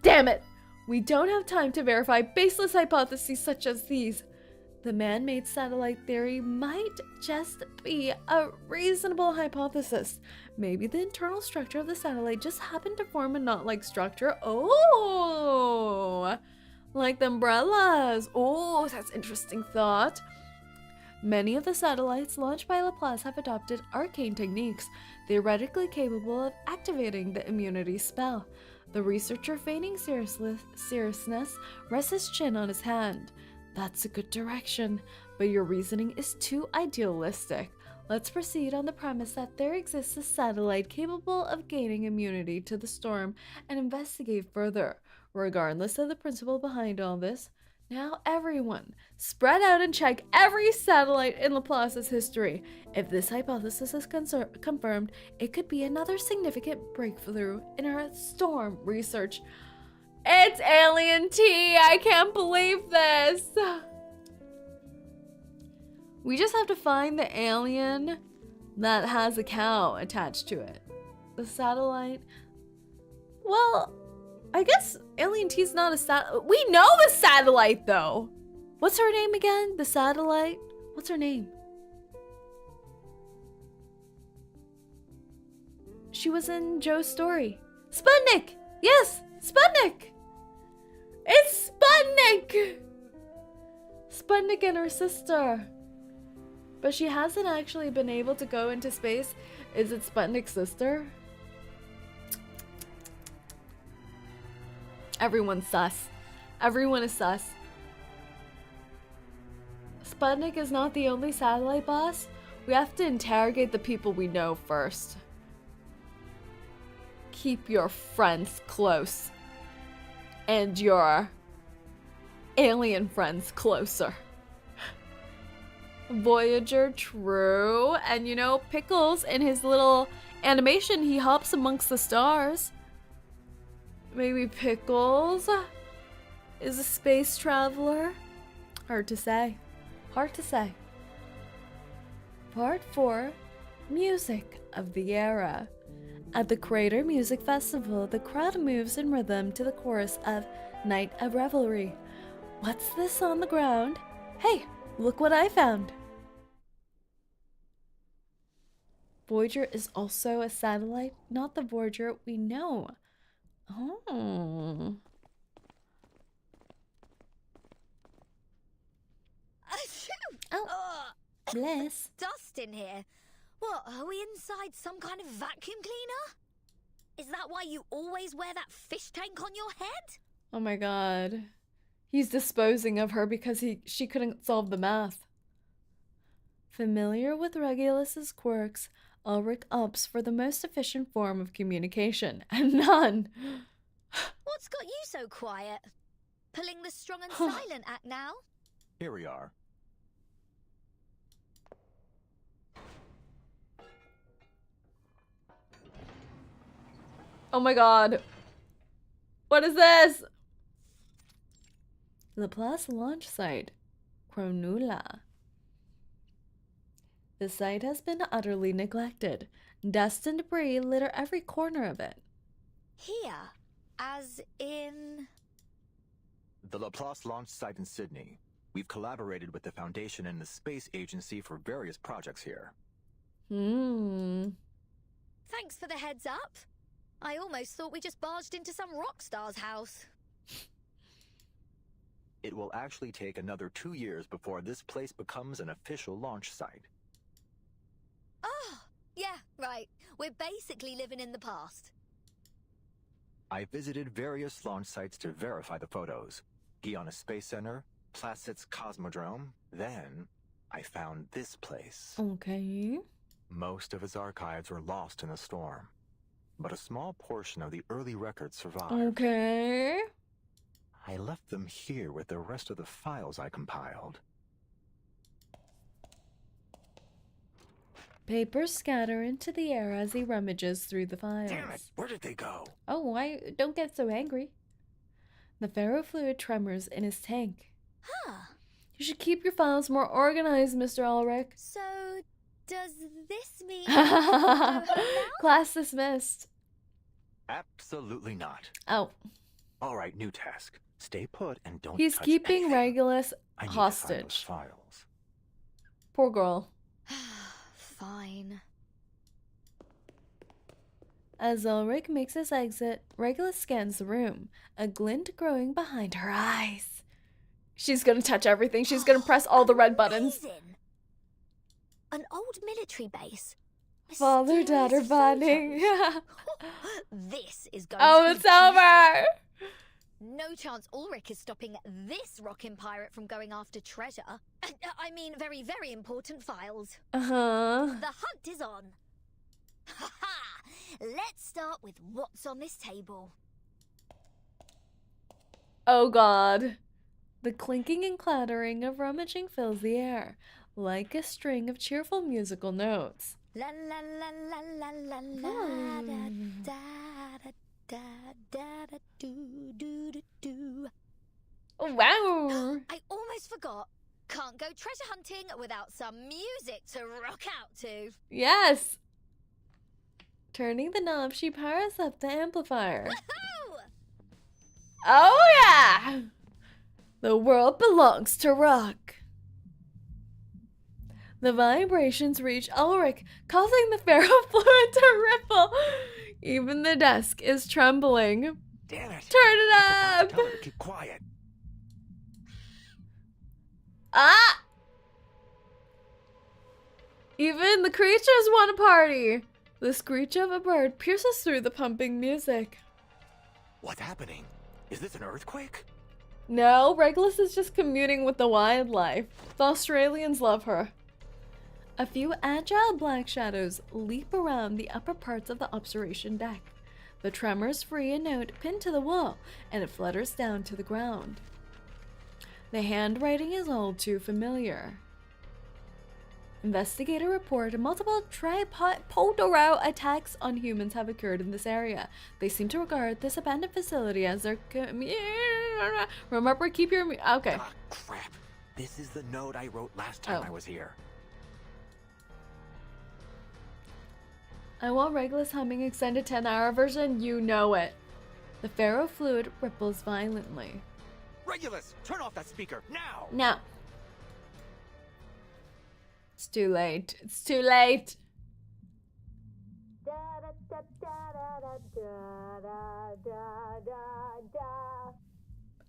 A: Damn it! We don't have time to verify baseless hypotheses such as these. The man-made satellite theory might just be a reasonable hypothesis. Maybe the internal structure of the satellite just happened to form a knot-like structure. Oh! Like the umbrellas. Oh, that's an interesting thought. Many of the satellites launched by Laplace have adopted arcane techniques, theoretically capable of activating the immunity spell. The researcher, feigning seriousness, rests his chin on his hand. That's a good direction, but your reasoning is too idealistic. Let's proceed on the premise that there exists a satellite capable of gaining immunity to the storm and investigate further. Regardless of the principle behind all this, now everyone, spread out and check every satellite in Laplace's history. If this hypothesis is confirmed, it could be another significant breakthrough in our storm research. It's Alien T! I can't believe this! We just have to find the alien that has a cow attached to it. The satellite... Well, I guess Alien T's not a satellite. We know the satellite, though! What's her name again? The satellite? What's her name? She was in Joe's story. Sputnik! Yes! Sputnik! It's Sputnik! Sputnik and her sister. But she hasn't actually been able to go into space. Is it Sputnik's sister? Everyone's sus. Everyone is sus. Sputnik is not the only satellite boss. We have to interrogate the people we know first. Keep your friends close. And your alien friends closer. Voyager, true. And you know, Pickles, in his little animation, he hops amongst the stars. Maybe Pickles is a space traveler? Hard to say. Hard to say. Part 4, Music of the Era. At the Crater Music Festival, the crowd moves in rhythm to the chorus of Night of Revelry. What's this on the ground? Hey, look what I found. Voyager is also a satellite, not the Voyager we know. Oh. Oh. Bless.
H: Dust in here. What, are we inside some kind of vacuum cleaner? Is that why you always wear that fish tank on your head?
A: Oh my god. He's disposing of her because she couldn't solve the math. Familiar with Regulus's quirks, Ulrich opts for the most efficient form of communication, and none.
H: What's got you so quiet? Pulling the strong and silent act now?
M: Here we are.
A: Oh my god. What is this? Laplace launch site, Cronulla. The site has been utterly neglected. Dust and debris litter every corner of it.
H: Here? As in...
M: The Laplace launch site in Sydney. We've collaborated with the Foundation and the Space Agency for various projects here.
H: Thanks for the heads up. I almost thought we just barged into some rock star's house.
M: It will actually take another 2 years before this place becomes an official launch site.
H: Oh, yeah, right. We're basically living in the past.
M: I visited various launch sites to verify the photos. Guiana Space Center, Placid's Cosmodrome. Then, I found this place.
A: Okay.
M: Most of its archives were lost in the storm, but a small portion of the early records survived.
A: Okay.
M: I left them here with the rest of the files I compiled.
A: Papers scatter into the air as he rummages through the files.
M: Damn it! Where did they go?
A: Oh, don't get so angry. The ferrofluid tremors in his tank.
H: Huh.
A: You should keep your files more organized, Mr. Ulrich.
H: So, does this mean...
A: Class dismissed.
M: Absolutely not.
A: Oh.
M: All right, new task. Stay put and don't
A: He's
M: touch
A: keeping
M: anything.
A: Regulus
M: I need
A: hostage.
M: to find those files.
A: Poor girl.
H: Fine.
A: As Ulrich makes his exit, Regulus scans the room, a glint growing behind her eyes. She's gonna touch everything. She's gonna press all the red buttons.
H: Amazing. An old military base.
A: Father daughter bonding.
H: This is going
A: Oh,
H: to be
A: it's over.
H: No chance Ulrich is stopping this rockin' pirate from going after treasure. I mean, very, very important files.
A: Uh-huh.
H: The hunt is on. Ha ha! Let's start with what's on this table.
A: Oh god. The clinking and clattering of rummaging fills the air, like a string of cheerful musical notes.
H: La la la la la la la da da da da da do do do do.
A: Wow!
H: I almost forgot. Can't go treasure hunting without some music to rock out to.
A: Yes! Turning the knob, she powers up the amplifier.
H: Woohoo!
A: Oh yeah! The world belongs to rock. The vibrations reach Ulrich, causing the ferrofluid to ripple. Even the desk is trembling.
M: Damn it!
A: Turn it up!
M: Tell her to keep quiet.
A: Ah! Even the creatures want a party. The screech of a bird pierces through the pumping music.
M: What's happening? Is this an earthquake?
A: No, Regulus is just communing with the wildlife. The Australians love her. A few agile black shadows leap around the upper parts of the observation deck. The tremors free a note pinned to the wall, and it flutters down to the ground. The handwriting is all too familiar. Investigator report multiple tripodero attacks on humans have occurred in this area. They seem to regard this abandoned facility as their Remember, keep your okay.
M: Ah, crap. This is the note I wrote last time I was here.
A: I want Regulus humming extended 10-hour version, you know it. The ferrofluid ripples violently.
M: Regulus, turn off that speaker, now!
A: Now. It's too late. It's too late.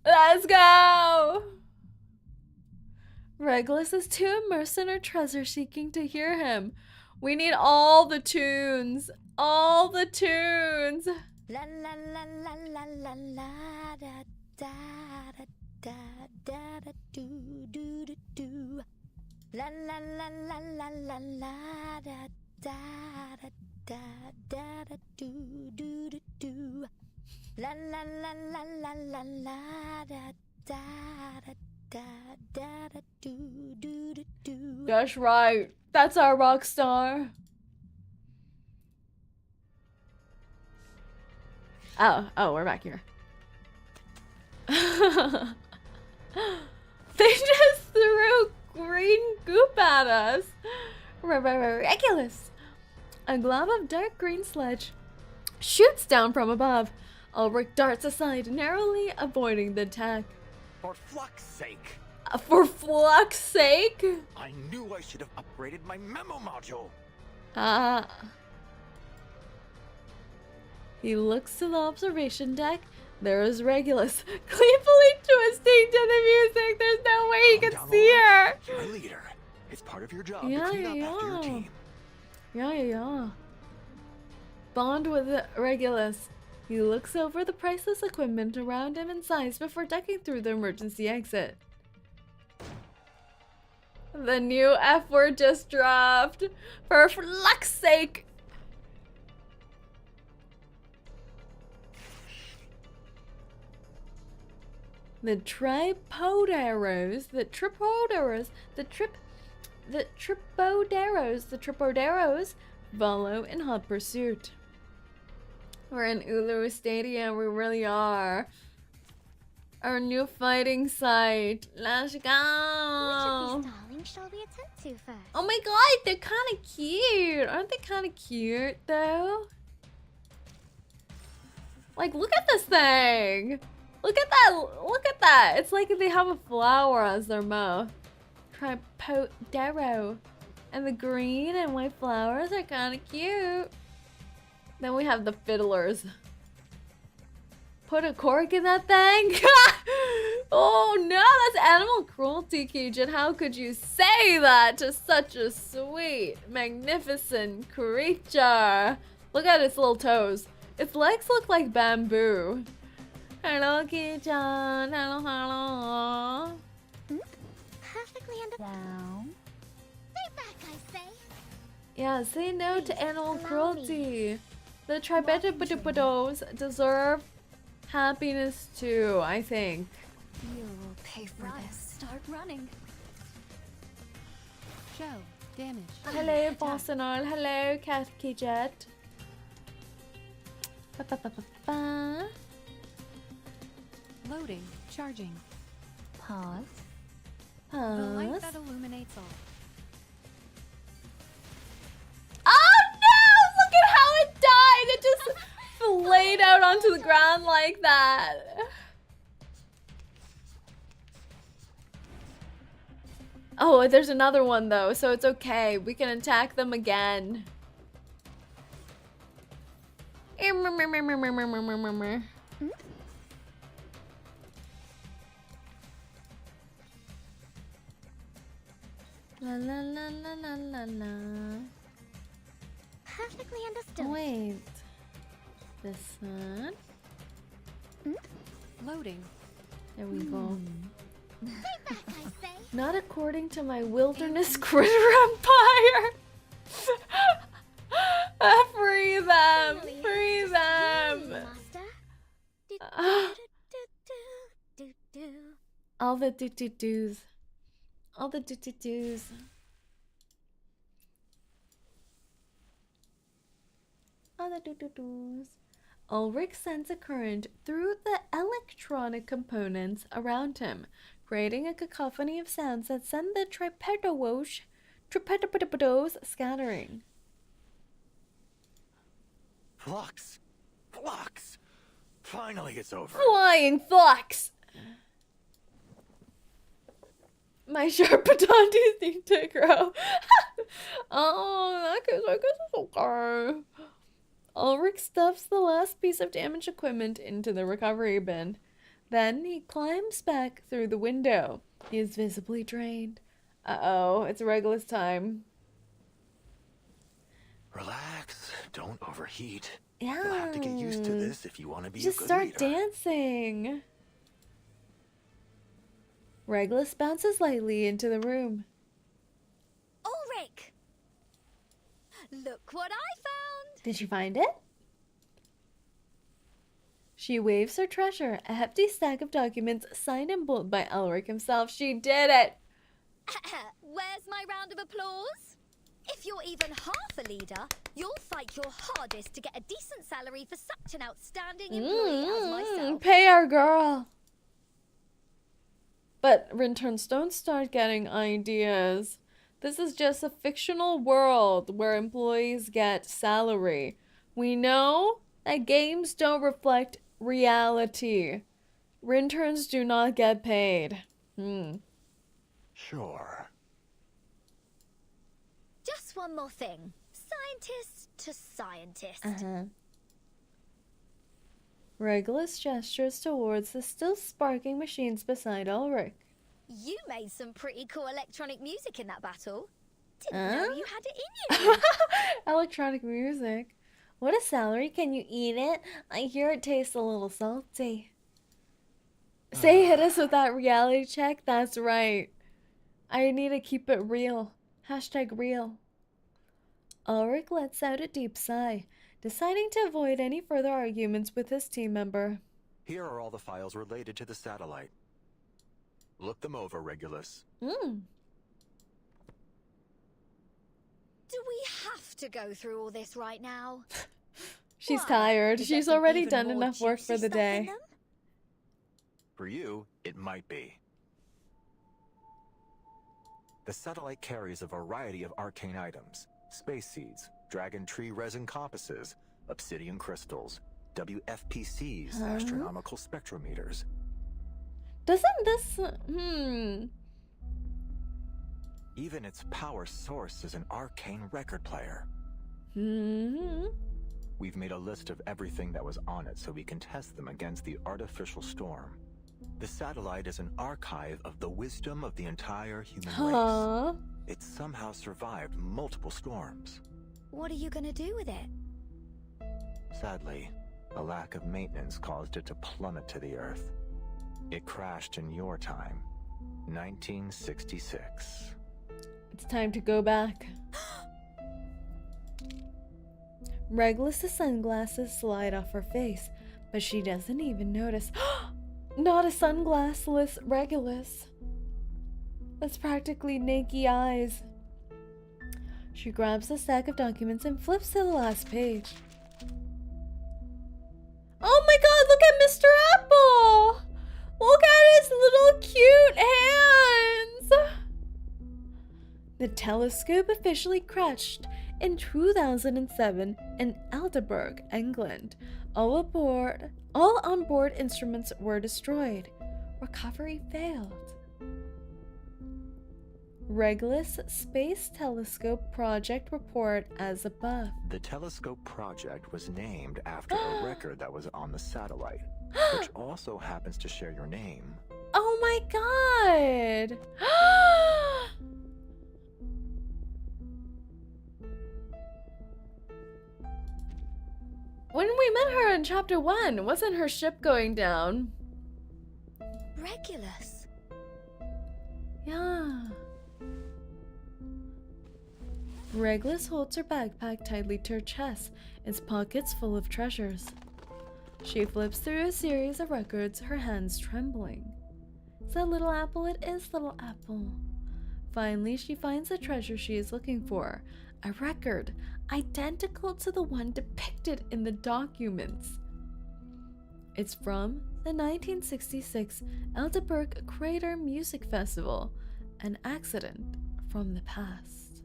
A: Let's go! Regulus is too immersed in her treasure seeking to hear him. We need all the tunes. All the tunes.
H: La la la la la la la da da da da da da do do do do. La la la la la la la da da da da da da do do do do. La la la la la la la da da da da da da do do do do.
A: That's right. That's our rock star. Oh, we're back here. They just threw green goop at us. Regulus. A glob of dark green sludge shoots down from above. Ulrich darts aside, narrowly avoiding the attack.
M: For fuck's sake.
A: For fuck's sake?
M: I knew I should have upgraded my memo module.
A: He looks to the observation deck. There is Regulus, gleefully twisting to the music. There's no way he can see her.
M: You're a leader. It's part of your job to clean up after your team.
A: Yeah. Bond with Regulus. He looks over the priceless equipment around him and sighs before ducking through the emergency exit. The new F word just dropped. For luck's sake. The tripoderos follow in hot pursuit. We're in Ulu Stadium, we really are. Our new fighting site. Let's go.
K: Which of these darlings shall we attend to first?
A: Oh my god, they're kind of cute. Aren't they kind of cute though? Like, look at this thing. Look at that. Look at that. It's like they have a flower as their mouth. Tripodero. And the green and white flowers are kind of cute. Then we have the fiddlers. Put a cork in that thing. Oh no, that's animal cruelty, 𝐂𝐡𝐚. How could you say that to such a sweet, magnificent creature? Look at its little toes. Its legs look like bamboo. Hello, 𝐂𝐡𝐚. Hello, hello.
H: Perfectly
F: Down.
H: Stay back, I say.
A: Yeah, say no to animal cruelty. The tripedipodos deserve happiness too, I think.
F: You will pay for this.
K: Start running.
N: Show damage.
A: Hello, Bolsonaro. Hello, 𝐂𝐡𝐭. Ba-ba-ba-ba-ba.
N: Loading. Charging.
F: Pause.
N: The light that illuminates all.
A: Oh no! Look at how it died! It just flayed out onto the ground like that. Oh, there's another one though, so it's okay. We can attack them again. La la la la la la la.
H: Perfectly understood.
A: Wait. This one.
N: Loading.
A: There we go.
H: Stay back, I say.
A: Not according to my wilderness critter empire. Free them! Free them! All the do-do-do's. All the do-do-do's. All the do-do-do's. Ulrich sends a current through the electronic components around him, creating a cacophony of sounds that send the tripedipodos scattering.
M: Flux! Flux! Finally it's over.
A: Flying flux! My Sharpedantes need to grow. Oh, I guess it's okay. Ulrich stuffs the last piece of damaged equipment into the recovery bin. Then he climbs back through the window. He is visibly drained. Uh-oh, it's Regulus time.
M: Relax. Don't overheat.
A: Yeah.
M: You'll have to get used to this if you want to be
A: Just
M: a good
A: start
M: leader.
A: dancing. Regulus bounces lightly into the room.
H: Ulrich! Look what I found!
A: Did you find it? She waves her treasure, a hefty stack of documents signed in bold by Ulrich himself. She did it!
H: Where's my round of applause? If you're even half a leader, you'll fight your hardest to get a decent salary for such an outstanding employee as myself.
A: Pay our girl! But interns, don't start getting ideas. This is just a fictional world where employees get salary. We know that games don't reflect reality. Interns do not get paid.
M: Sure.
H: Just one more thing. Scientist to scientist.
A: Regulus gestures towards the still sparking machines beside Ulrich.
H: You made some pretty cool electronic music in that battle. Didn't know you had it in you.
A: Electronic music. What a salary. Can you eat it? I hear it tastes a little salty. Say hit us with that reality check. That's right. I need to keep it real. Hashtag real. Ulrich lets out a deep sigh, deciding to avoid any further arguments with his team member.
M: Here are all the files related to the satellite. Look them over, Regulus.
H: Do we have to go through all this right now?
A: She's
H: Why?
A: tired.
H: Is
A: She's
H: there
A: already
H: even
A: done
H: more
A: enough work
H: juicy
A: for the
H: stuff in
A: day.
H: them?
M: For you, it might be. The satellite carries a variety of arcane items. Space seeds, dragon tree resin compasses, obsidian crystals, WFPCs, astronomical spectrometers.
A: Doesn't this...
M: Even its power source is an arcane record player.
A: Mm-hmm.
M: We've made a list of everything that was on it so we can test them against the artificial storm. The satellite is an archive of the wisdom of the entire human
A: Huh?
M: race. It somehow survived multiple storms.
H: What are you gonna do with it?
M: Sadly, a lack of maintenance caused it to plummet to the Earth. It crashed in your time, 1966.
A: It's time to go back. Regulus' sunglasses slide off her face, but she doesn't even notice. Not a sunglassless Regulus. That's practically naked eyes. She grabs the stack of documents and flips to the last page. Oh my god, look at Mr. Apple! Look at his little cute hands! The telescope officially crashed in 2007 in Aldeburgh, England. All on-board instruments were destroyed. Recovery failed. Regulus Space Telescope Project report as above.
M: The telescope project was named after a record that was on the satellite, which also happens to share your name.
A: Oh my god! When we met her in chapter 1, wasn't her ship going down?
H: Regulus.
A: Yeah. Regulus holds her backpack tightly to her chest, its pockets full of treasures. She flips through a series of records, her hands trembling. Is that Little Apple? It is Little Apple. Finally, she finds the treasure she is looking for. A record identical to the one depicted in the documents. It's from the 1966 Aldeburgh Crater Music Festival, an accident from the past.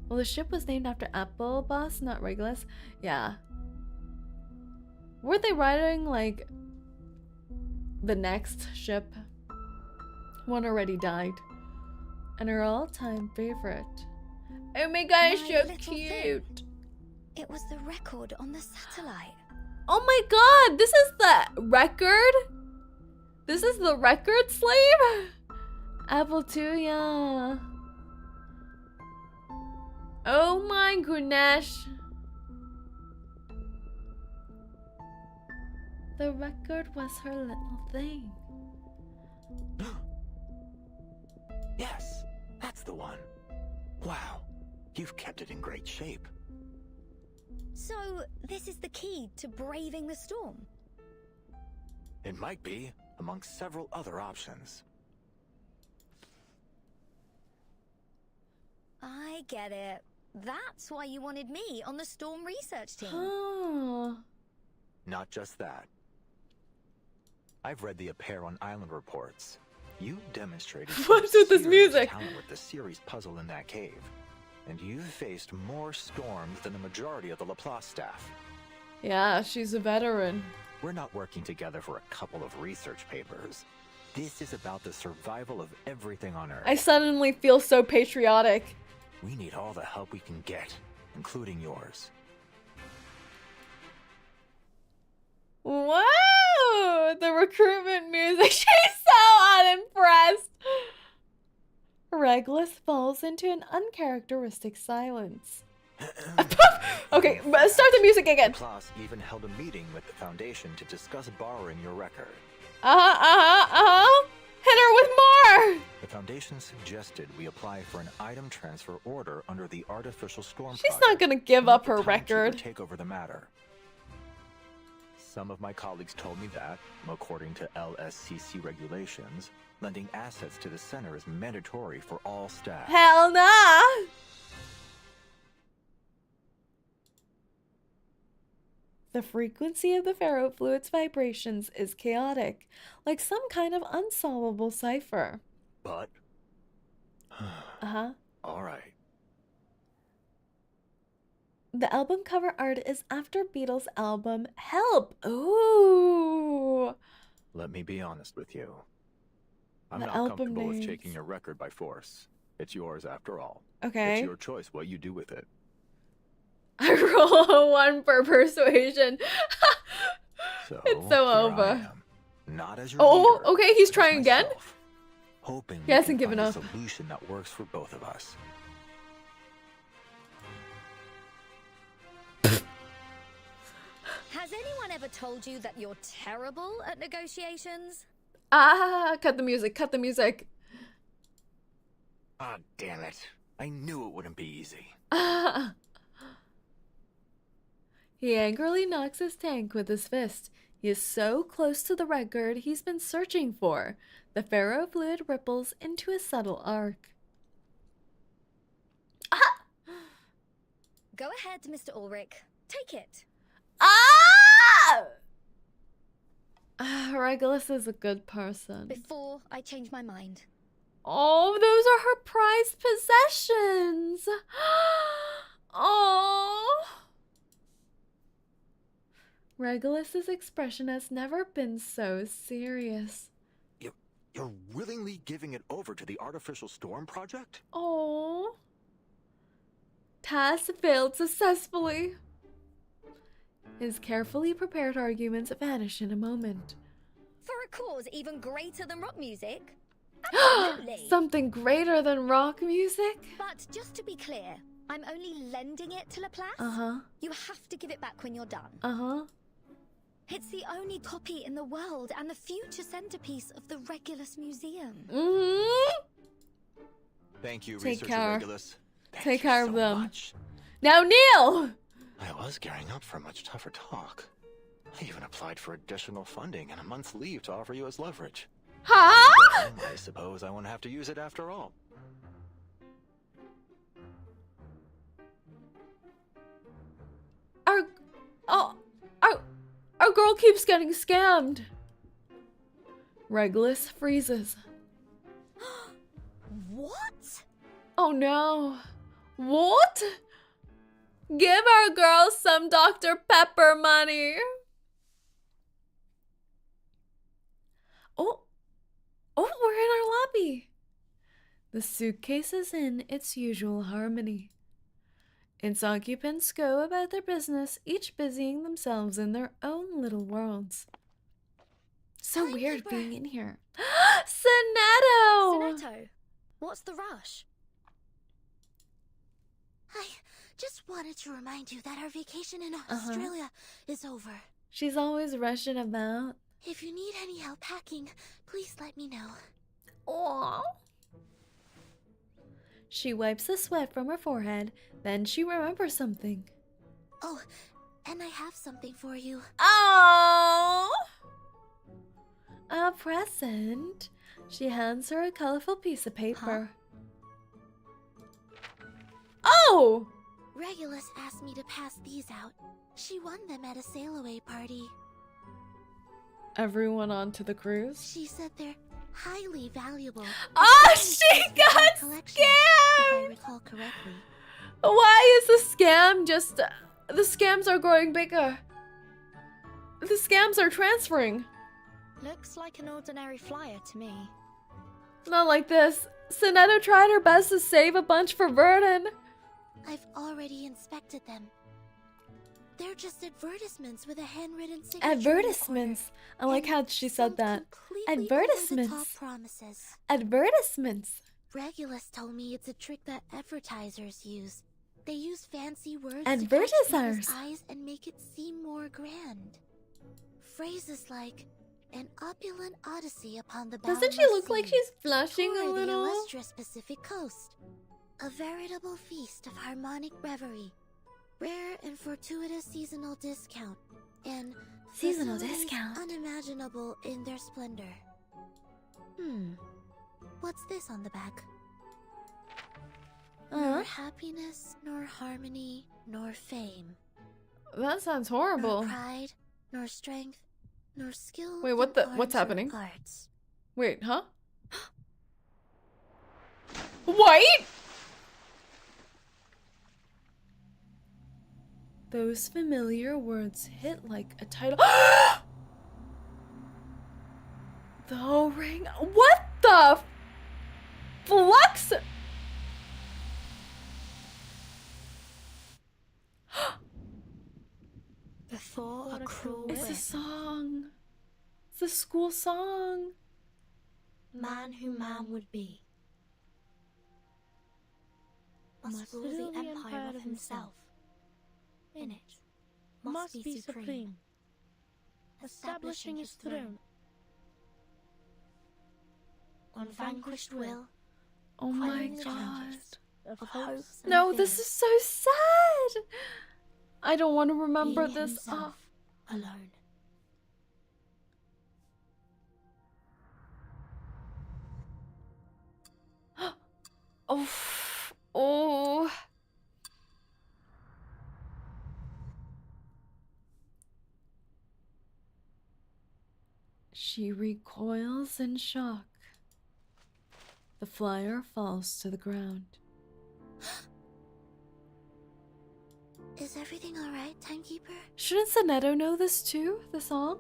A: Well, the ship was named after Apple Boss, not Regulus. Yeah. Weren't they riding, like, the next ship? One already died. And her all-time favorite. Oh my gosh, so cute!
H: It was the record on the satellite.
A: Oh my god, this is the record? This is the record slave? Apple II, yeah. Oh my goodness. The record was her little thing.
M: Yes, that's the one. Wow, you've kept it in great shape.
H: So, this is the key to braving the storm?
M: It might be, amongst several other options.
H: I get it. That's why you wanted me on the storm research team.
A: Oh.
M: Not just that. I've read the Appear on Island reports. You demonstrated
A: What's with this music?
M: talent with the series puzzle in that cave, and you've faced more storms than the majority of the Laplace staff.
A: Yeah, she's a veteran.
M: We're not working together for a couple of research papers. This is about the survival of everything on Earth.
A: I suddenly feel so patriotic.
M: We need all the help we can get, including yours.
A: Whoa! The recruitment music. She's so unimpressed. Regulus falls into an uncharacteristic silence. Okay, start the music again.
M: Laplace even held a meeting with the Foundation to discuss borrowing your record.
A: Hit her with more!
M: The Foundation suggested we apply for an item transfer order under the Artificial Storm
A: She's
M: Project.
A: not gonna give up her record.
M: Take over the matter. Some of my colleagues told me that, according to LSCC regulations, lending assets to the center is mandatory for all staff.
A: Hell nah! The frequency of the ferrofluid's vibrations is chaotic, like some kind of unsolvable cipher.
M: But... All right.
A: The album cover art is after Beatles' album Help! Ooh!
M: Let me be honest with you. I'm
A: The
M: not
A: album
M: comfortable with
A: names.
M: taking your record by force. It's yours after all.
A: Okay.
M: It's your choice what you do with it.
A: I roll a 1 for persuasion.
M: So
A: It's so
M: here
A: over.
M: I am, not as your
A: Oh,
M: leader,
A: okay, he's
M: but as
A: trying again.
M: myself, hoping
A: He
M: we
A: hasn't
M: can
A: given
M: find
A: up.
M: a solution that works for both of us.
H: Has anyone ever told you that you're terrible at negotiations?
A: Ah, cut the music, cut the music.
M: Ah, damn it. I knew it wouldn't be easy.
A: Ah. He angrily knocks his tank with his fist. He is so close to the record he's been searching for. The ferrofluid ripples into a subtle arc. Ah!
H: Go ahead, Mr. Ulrich. Take it.
A: Ah! Regulus is a good person.
H: Before I change my mind.
A: Oh, those are her prized possessions. Oh. Regulus's expression has never been so serious.
M: You're willingly giving it over to the Artificial Storm Project?
A: Oh. Task failed successfully. His carefully prepared arguments vanish in a moment.
H: For a cause even greater than rock music? Absolutely.
A: Something greater than rock music?
H: But just to be clear, I'm only lending it to Laplace.
A: Uh-huh.
H: You have to give it back when you're done.
A: Uh-huh.
H: It's the only copy in the world and the future centerpiece of the Regulus Museum.
A: Mm-hmm.
M: Thank you,
A: Take
M: Researcher
A: care.
M: Regulus.
A: Take care of
M: so
A: them.
M: much.
A: Now kneel!
M: I was gearing up for a much tougher talk. I even applied for additional funding and a month's leave to offer you as leverage.
A: Huh?
M: Well, I suppose I won't have to use it after all.
A: Our girl keeps getting scammed. Regulus freezes.
H: What?
A: Oh no. What? Give our girl some Dr. Pepper money. Oh, we're in our lobby. The suitcase is in its usual harmony. Its occupants go about their business, each busying themselves in their own little worlds. So weird being in here. Sonetto!
H: Sonetto, what's the rush?
C: I just wanted to remind you that our vacation in Australia is over.
A: She's always rushing about.
C: If you need any help packing, please let me know.
A: Aww. She wipes the sweat from her forehead, then she remembers something.
C: Oh, and I have something for you.
A: Oh! A present. She hands her a colorful piece of paper. Oh!
C: Regulus asked me to pass these out. She won them at a Sailaway party.
A: Everyone onto the cruise?
C: She said they're highly valuable.
A: Oh, she got
C: If I
A: scammed!
C: recall correctly.
A: Why is the scam just... the scams are growing bigger. The scams are transferring.
H: Looks like an ordinary flyer to me.
A: Not like this. Sonetto tried her best to save a bunch for Vernon.
C: I've already inspected them. They're just advertisements with a handwritten signature.
A: Advertisements. I like how she said that. Advertisements.
C: Promises.
A: Advertisements.
C: Regulus told me it's a trick that advertisers use. They use fancy words
A: Advertisers.
C: to catch people's eyes and make it seem more grand. Phrases like an opulent odyssey upon the
A: Doesn't she
C: boundless
A: look like
C: sea,
A: she's blushing a
C: toward the
A: little?
C: illustrious Pacific coast. A veritable feast of harmonic reverie. Rare and fortuitous seasonal discount. And
A: Seasonal
C: facilities
A: discount.
C: unimaginable in their splendor. What's this on the back? Nor happiness, nor harmony, nor fame.
A: That sounds horrible.
C: Nor pride, nor strength, nor skill.
A: Wait,
C: in
A: what's
C: arts or
A: happening?
C: Arts.
A: Wait, huh? Wait! Those familiar words hit like a tidal. The O-ring. What the flux?
H: The
C: Before a cruel
A: It's a
C: whip,
A: song. It's a school song.
C: man who man would be must rule the empire of himself. In it must be supreme, establishing his throne. On vanquished will,
A: Oh my
C: quelling the
A: god.
C: challenges of hopes and
A: No,
C: fears.
A: this is so sad. I don't want to remember
C: Being
A: this.
C: himself alone.
A: Oh. Oh. She recoils in shock. The flyer falls to the ground.
C: Is everything alright, Timekeeper?
A: Shouldn't Sonetto know this too, the song?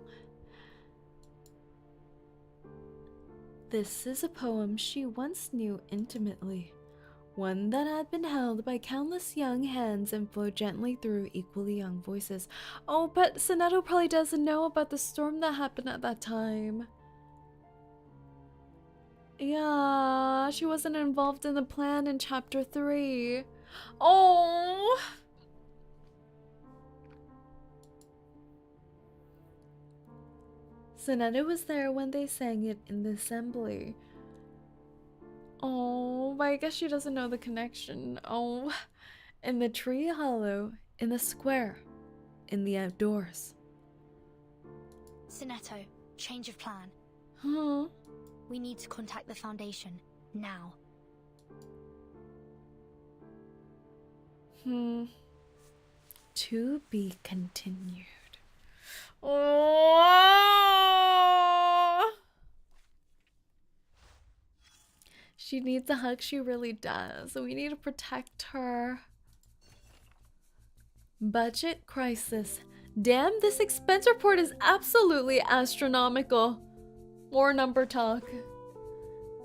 A: This is a poem she once knew intimately. One that had been held by countless young hands and flowed gently through equally young voices. Oh, but Sonetto probably doesn't know about the storm that happened at that time. Yeah, she wasn't involved in the plan in chapter 3. Oh! Sonetto was there when they sang it in the assembly. Oh, but I guess she doesn't know the connection. Oh, in the tree hollow, in the square, in the outdoors.
C: Sonetto, change of plan.
A: Huh?
C: We need to contact the Foundation, now.
A: To be continued. Oh! She needs a hug, she really does. We need to protect her. Budget crisis. Damn, this expense report is absolutely astronomical. More number talk.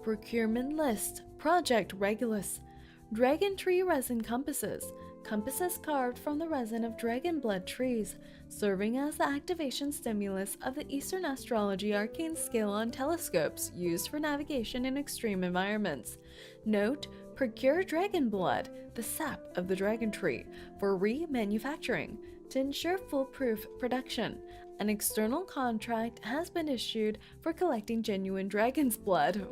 A: Procurement list. Project Regulus. Dragon tree resin compasses. Compasses carved from the resin of dragon blood trees, serving as the activation stimulus of the Eastern Astrology arcane scale on telescopes used for navigation in extreme environments. Note, procure dragon blood, the sap of the dragon tree, for remanufacturing to ensure foolproof production. An external contract has been issued for collecting genuine dragon's blood.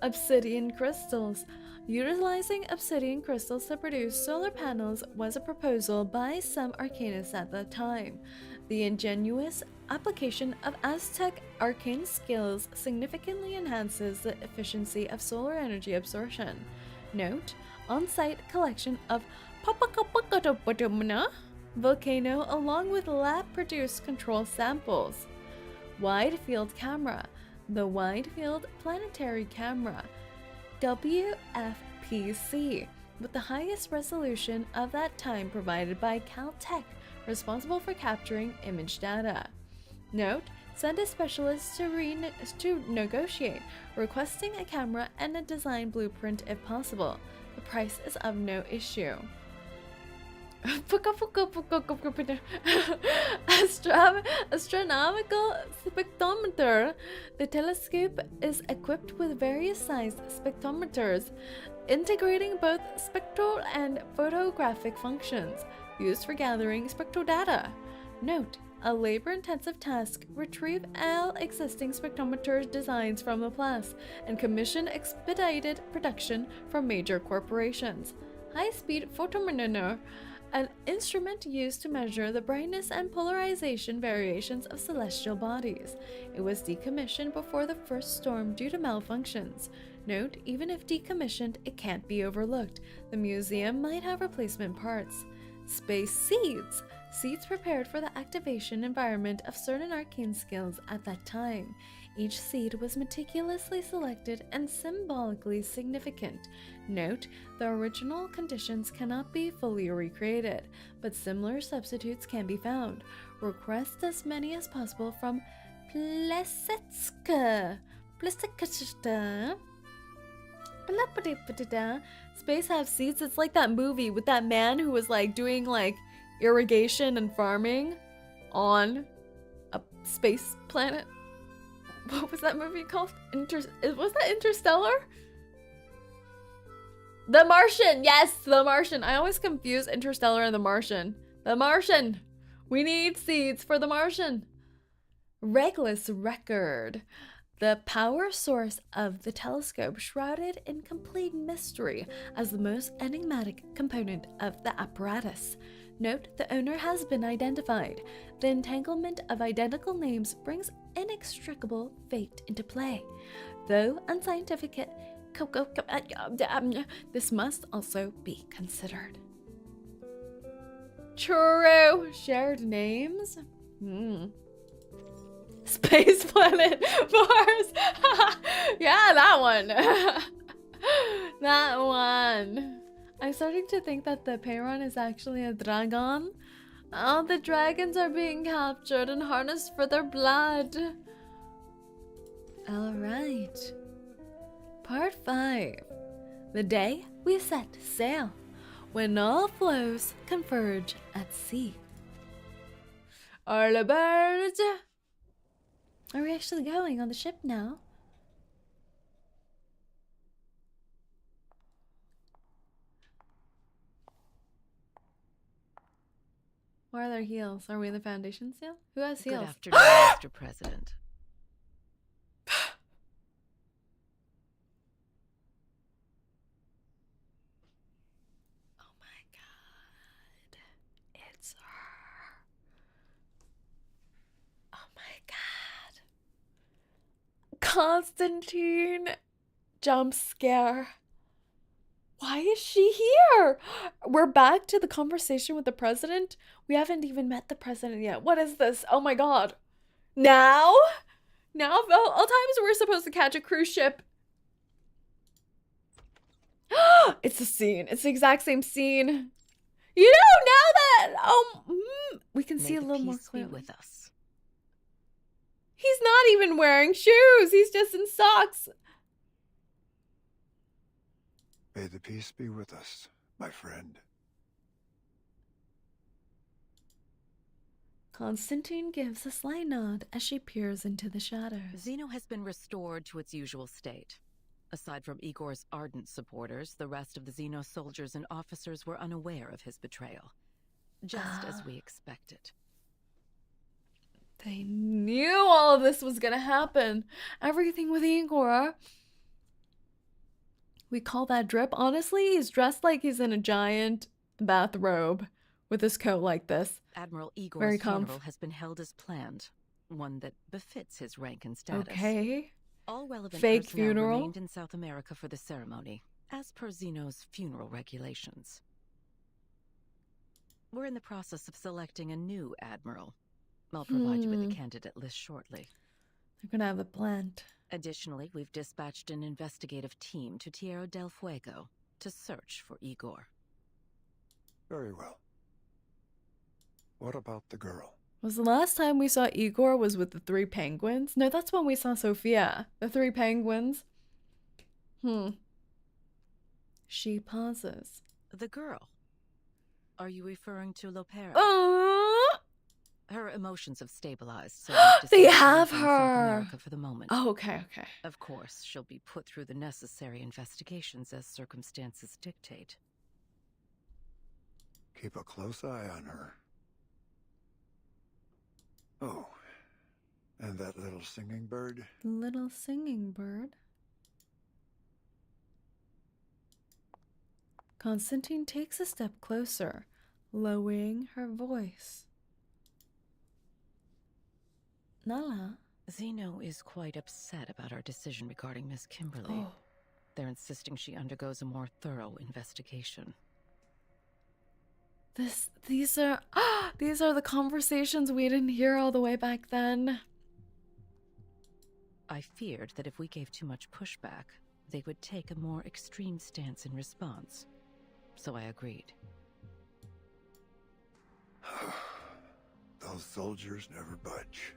A: Obsidian crystals. Utilizing obsidian crystals to produce solar panels was a proposal by some arcanists at the time. The ingenious application of Aztec arcane skills significantly enhances the efficiency of solar energy absorption. Note, on-site collection of volcano along with lab-produced control samples. Wide field camera. The wide field planetary camera. WFPC, with the highest resolution of that time provided by Caltech, responsible for capturing image data. Note, send a specialist to negotiate, requesting a camera and a design blueprint if possible. The price is of no issue. Astronomical spectrometer. The telescope is equipped with various sized spectrometers, integrating both spectral and photographic functions, used for gathering spectral data. Note, a labor-intensive task, retrieve all existing spectrometer designs from the class and commission expedited production from major corporations. High-speed photometer, an instrument used to measure the brightness and polarization variations of celestial bodies. It was decommissioned before the first storm due to malfunctions. Note, even if decommissioned, it can't be overlooked. The museum might have replacement parts. Space seeds. Seeds prepared for the activation environment of certain arcane skills at that time. Each seed was meticulously selected and symbolically significant. Note, the original conditions cannot be fully recreated, but similar substitutes can be found. Request as many as possible from Plesetska. Space have seeds. It's like that movie with that man who was like doing like irrigation and farming on a space planet. What was that movie called? Was that Interstellar? The Martian! Yes, The Martian. I always confuse Interstellar and The Martian. The Martian! We need seeds for The Martian. Regulus record. The power source of the telescope shrouded in complete mystery as the most enigmatic component of the apparatus. Note, the owner has been identified. The entanglement of identical names brings inextricable fate into play. Though unscientific, this must also be considered. True. Shared names? Space planet Mars. Yeah, that one. That one. I'm starting to think that the P1 is actually a dragon. All the dragons are being captured and harnessed for their blood. Alright. Part 5. The day we set sail, when all flows converge at sea. All aboard! Are we actually going on the ship now? Where are their heels? Are we in the Foundation still? Who has heels?
O: Good afternoon, Mr. President.
A: Oh my god. It's her. Oh my god. Constantine jump scare. Why is she here? We're back to the conversation with the president. We haven't even met the president yet. What is this? Oh my god. Now? Now of all times we're supposed to catch a cruise ship. It's the scene. It's the exact same scene. You know, now that we can see a little more clearly
O: with us.
A: He's not even wearing shoes. He's just in socks.
P: May the peace be with us, my friend.
A: Constantine gives a sly nod as she peers into the shadows.
O: 𝐂𝐤 has been restored to its usual state. Aside from Igor's ardent supporters, the rest of the 𝐂𝐤 soldiers and officers were unaware of his betrayal. Just as we expected.
A: They knew all of this was gonna happen. Everything with Igor. We call that drip. Honestly, he's dressed like he's in a giant bathrobe with his coat like this.
O: Admiral Igor's funeral has been held as planned, one that befits his rank and status.
A: Okay.
O: All relevant
A: fake
O: personnel
A: funeral
O: remained in South America for the ceremony, as per 𝐂𝐤's funeral regulations. We're in the process of selecting a new admiral. I'll provide you with a candidate list shortly.
A: They're gonna have a plant.
O: Additionally, we've dispatched an investigative team to Tierra del Fuego to search for Igor.
P: Very well. What about the girl?
A: Was the last time we saw Igor was with the 3 penguins? No, that's when we saw Sophia. The 3 penguins. She pauses.
O: The girl? Are you referring to Lopera? Her emotions have stabilized, so
A: they have her.
O: South America for the moment.
A: Oh, okay.
O: Of course, she'll be put through the necessary investigations as circumstances dictate.
P: Keep a close eye on her. Oh, and that little singing bird?
A: Little singing bird. Constantine takes a step closer, lowering her voice. Nala.
O: 𝐂𝐤 is quite upset about our decision regarding Miss Kimberly. They're insisting she undergoes a more thorough investigation.
A: These are the conversations we didn't hear all the way back then.
O: I feared that if we gave too much pushback, they would take a more extreme stance in response. So I agreed.
P: Those soldiers never budge.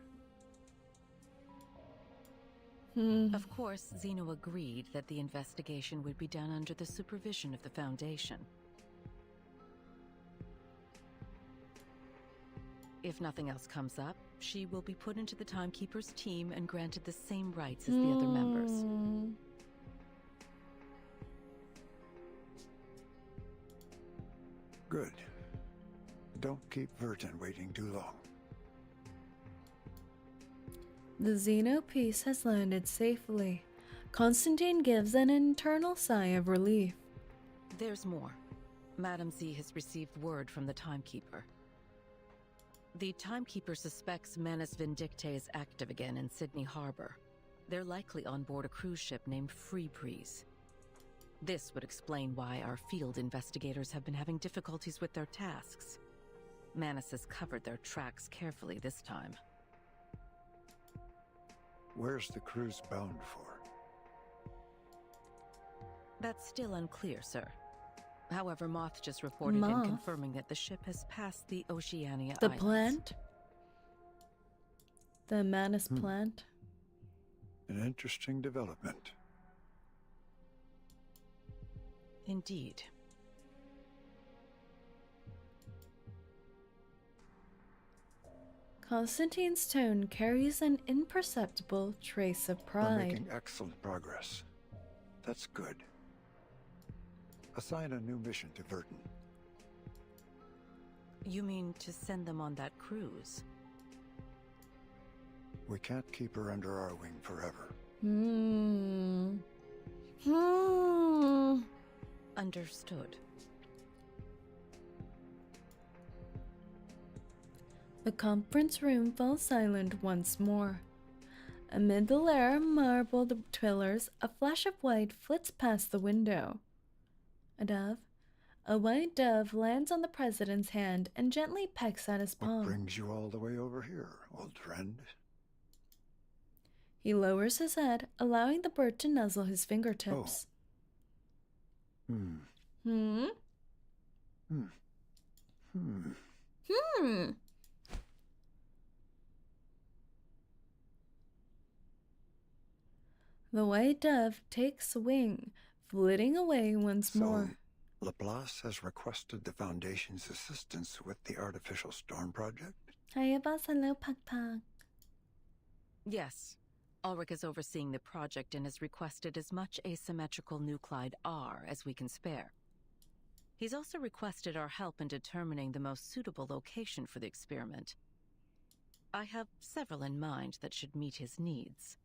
O: Of course, 𝐂𝐤 agreed that the investigation would be done under the supervision of the Foundation. If nothing else comes up, she will be put into the Timekeeper's team and granted the same rights as the other members.
P: Good. Don't keep Vertin waiting too long.
A: The Xeno piece has landed safely. Constantine gives an internal sigh of relief.
O: There's more. Madam Z has received word from the Timekeeper. The Timekeeper suspects Manus Vindicte is active again in Sydney Harbor. They're likely on board a cruise ship named Free Breeze. This would explain why our field investigators have been having difficulties with their tasks. Manus has covered their tracks carefully this time.
P: Where's the cruise bound for?
O: That's still unclear, sir. However, Moth just reported in confirming that the ship has passed the Oceania
A: The
O: Islands.
A: plant? The Manus plant?
P: An interesting development.
O: Indeed.
A: Constantine's tone carries an imperceptible trace of
P: We're
A: pride.
P: making excellent progress. That's good. Assign a new mission to Vertin.
O: You mean to send them on that cruise?
P: We can't keep her under our wing forever.
O: Understood.
A: The conference room falls silent once more. Amid the layer of marbled pillars, a flash of white flits past the window. A white dove lands on the president's hand and gently pecks at his palm.
P: What brings you all the way over here, old friend?
A: He lowers his head, allowing the bird to nuzzle his fingertips. The white dove takes wing, flitting away once more.
P: Laplace has requested the Foundation's assistance with the Artificial Storm Project?
A: Hiya, boss. Hello, Puck Puck.
O: Yes. Ulrich is overseeing the project and has requested as much asymmetrical nuclide R as we can spare. He's also requested our help in determining the most suitable location for the experiment. I have several in mind that should meet his needs.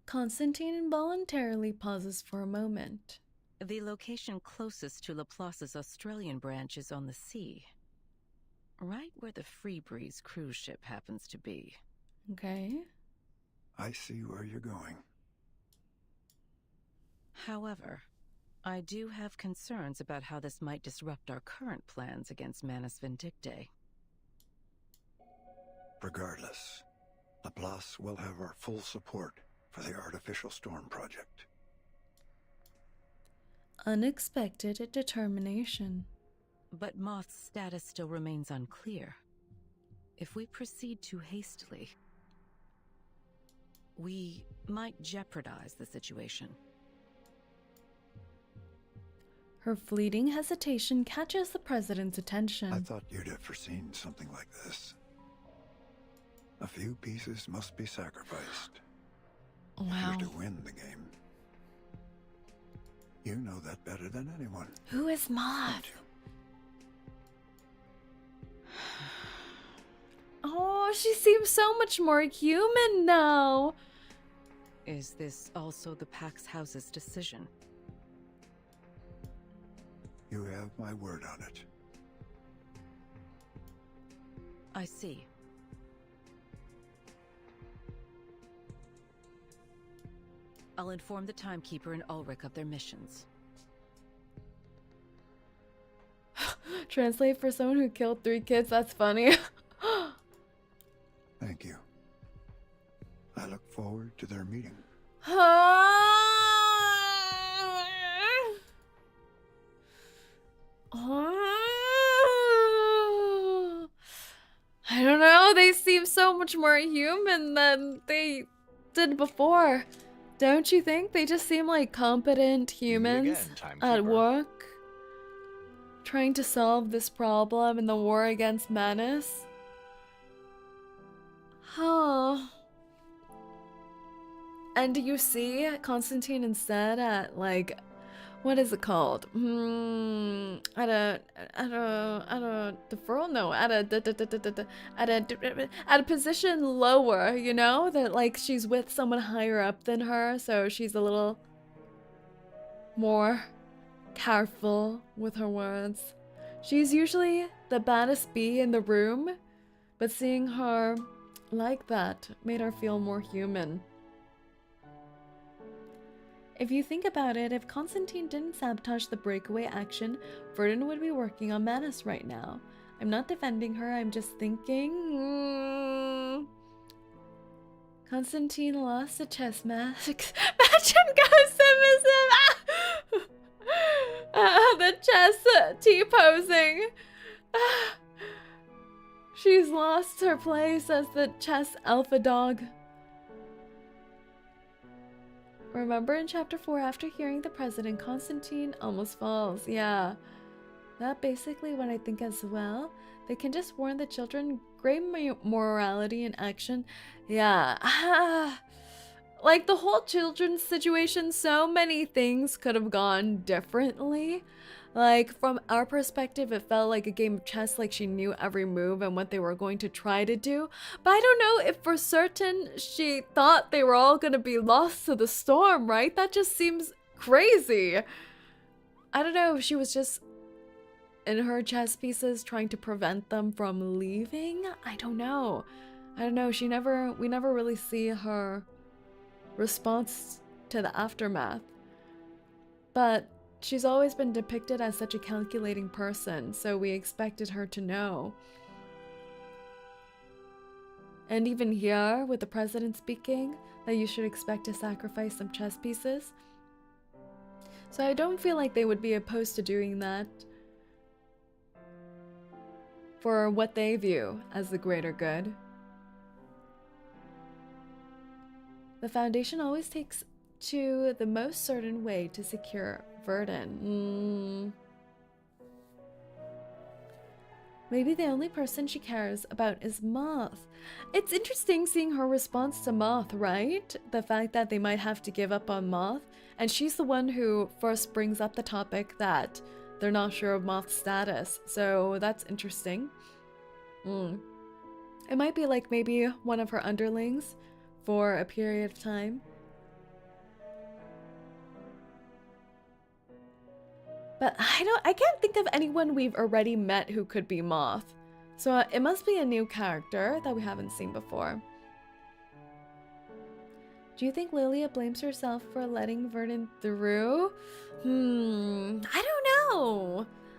A: Constantine involuntarily pauses for a moment.
O: The location closest to Laplace's Australian branch is on the sea. Right where the Free Breeze cruise ship happens to be.
A: Okay.
P: I see where you're going.
O: However, I do have concerns about how this might disrupt our current plans against Manus Vindicte.
P: Regardless, Laplace will have our full support for the Artificial Storm Project.
A: Unexpected determination.
O: But Moth's status still remains unclear. If we proceed too hastily, we might jeopardize the situation.
A: Her fleeting hesitation catches the president's attention.
P: I thought you'd have foreseen something like this. A few pieces must be sacrificed.
A: Wow.
P: If you're to win the game. You know that better than anyone.
A: Who is Moth? Oh, she seems so much more human now.
O: Is this also the Pax House's decision?
P: You have my word on it.
O: I see. I'll inform the Timekeeper and Ulrich of their missions.
A: Translate for someone who killed 3 kids, that's funny.
P: Thank you. I look forward to their meeting.
A: I don't know, they seem so much more human than they did before. Don't you think? They just seem like competent humans at work. trying to solve this problem in the war against Manus. Huh. And do you see Constantine instead at like, what is it called? At a deferral? No, at a position lower, you know? That like she's with someone higher up than her, so she's a little more careful with her words. She's usually the baddest bee in the room, but seeing her like that made her feel more human. If you think about it, if Constantine didn't sabotage the breakaway action, Verdun would be working on Manus right now. I'm not defending her, I'm just thinking... Constantine lost a chess match. Imagine Ghost submissive! The chess T-posing. She's lost her place as the chess alpha dog. Remember in chapter 4, after hearing the president, Constantine almost falls. Yeah. That basically what I think as well. They can just warn the children. Great morality in action. Yeah. Like the whole children's situation, so many things could have gone differently. Like from our perspective, it felt like a game of chess, like she knew every move and what they were going to try to do. But I don't know if for certain she thought they were all going to be lost to the storm, right? That just seems crazy. I don't know if she was just in her chess pieces trying to prevent them from leaving. I don't know. We never really see her response to the aftermath. But she's always been depicted as such a calculating person, so we expected her to know. And even here, with the president speaking, that you should expect to sacrifice some chess pieces. So I don't feel like they would be opposed to doing that for what they view as the greater good. The Foundation always takes to the most certain way to secure Verdun. Maybe the only person she cares about is Moth. It's interesting seeing her response to Moth, right? The fact that they might have to give up on Moth, and she's the one who first brings up the topic that they're not sure of Moth's status, so that's interesting. It might be like maybe one of her underlings for a period of time. But I can't think of anyone we've already met who could be Moth. So it must be a new character that we haven't seen before. Do you think Lilia blames herself for letting Verdun through? I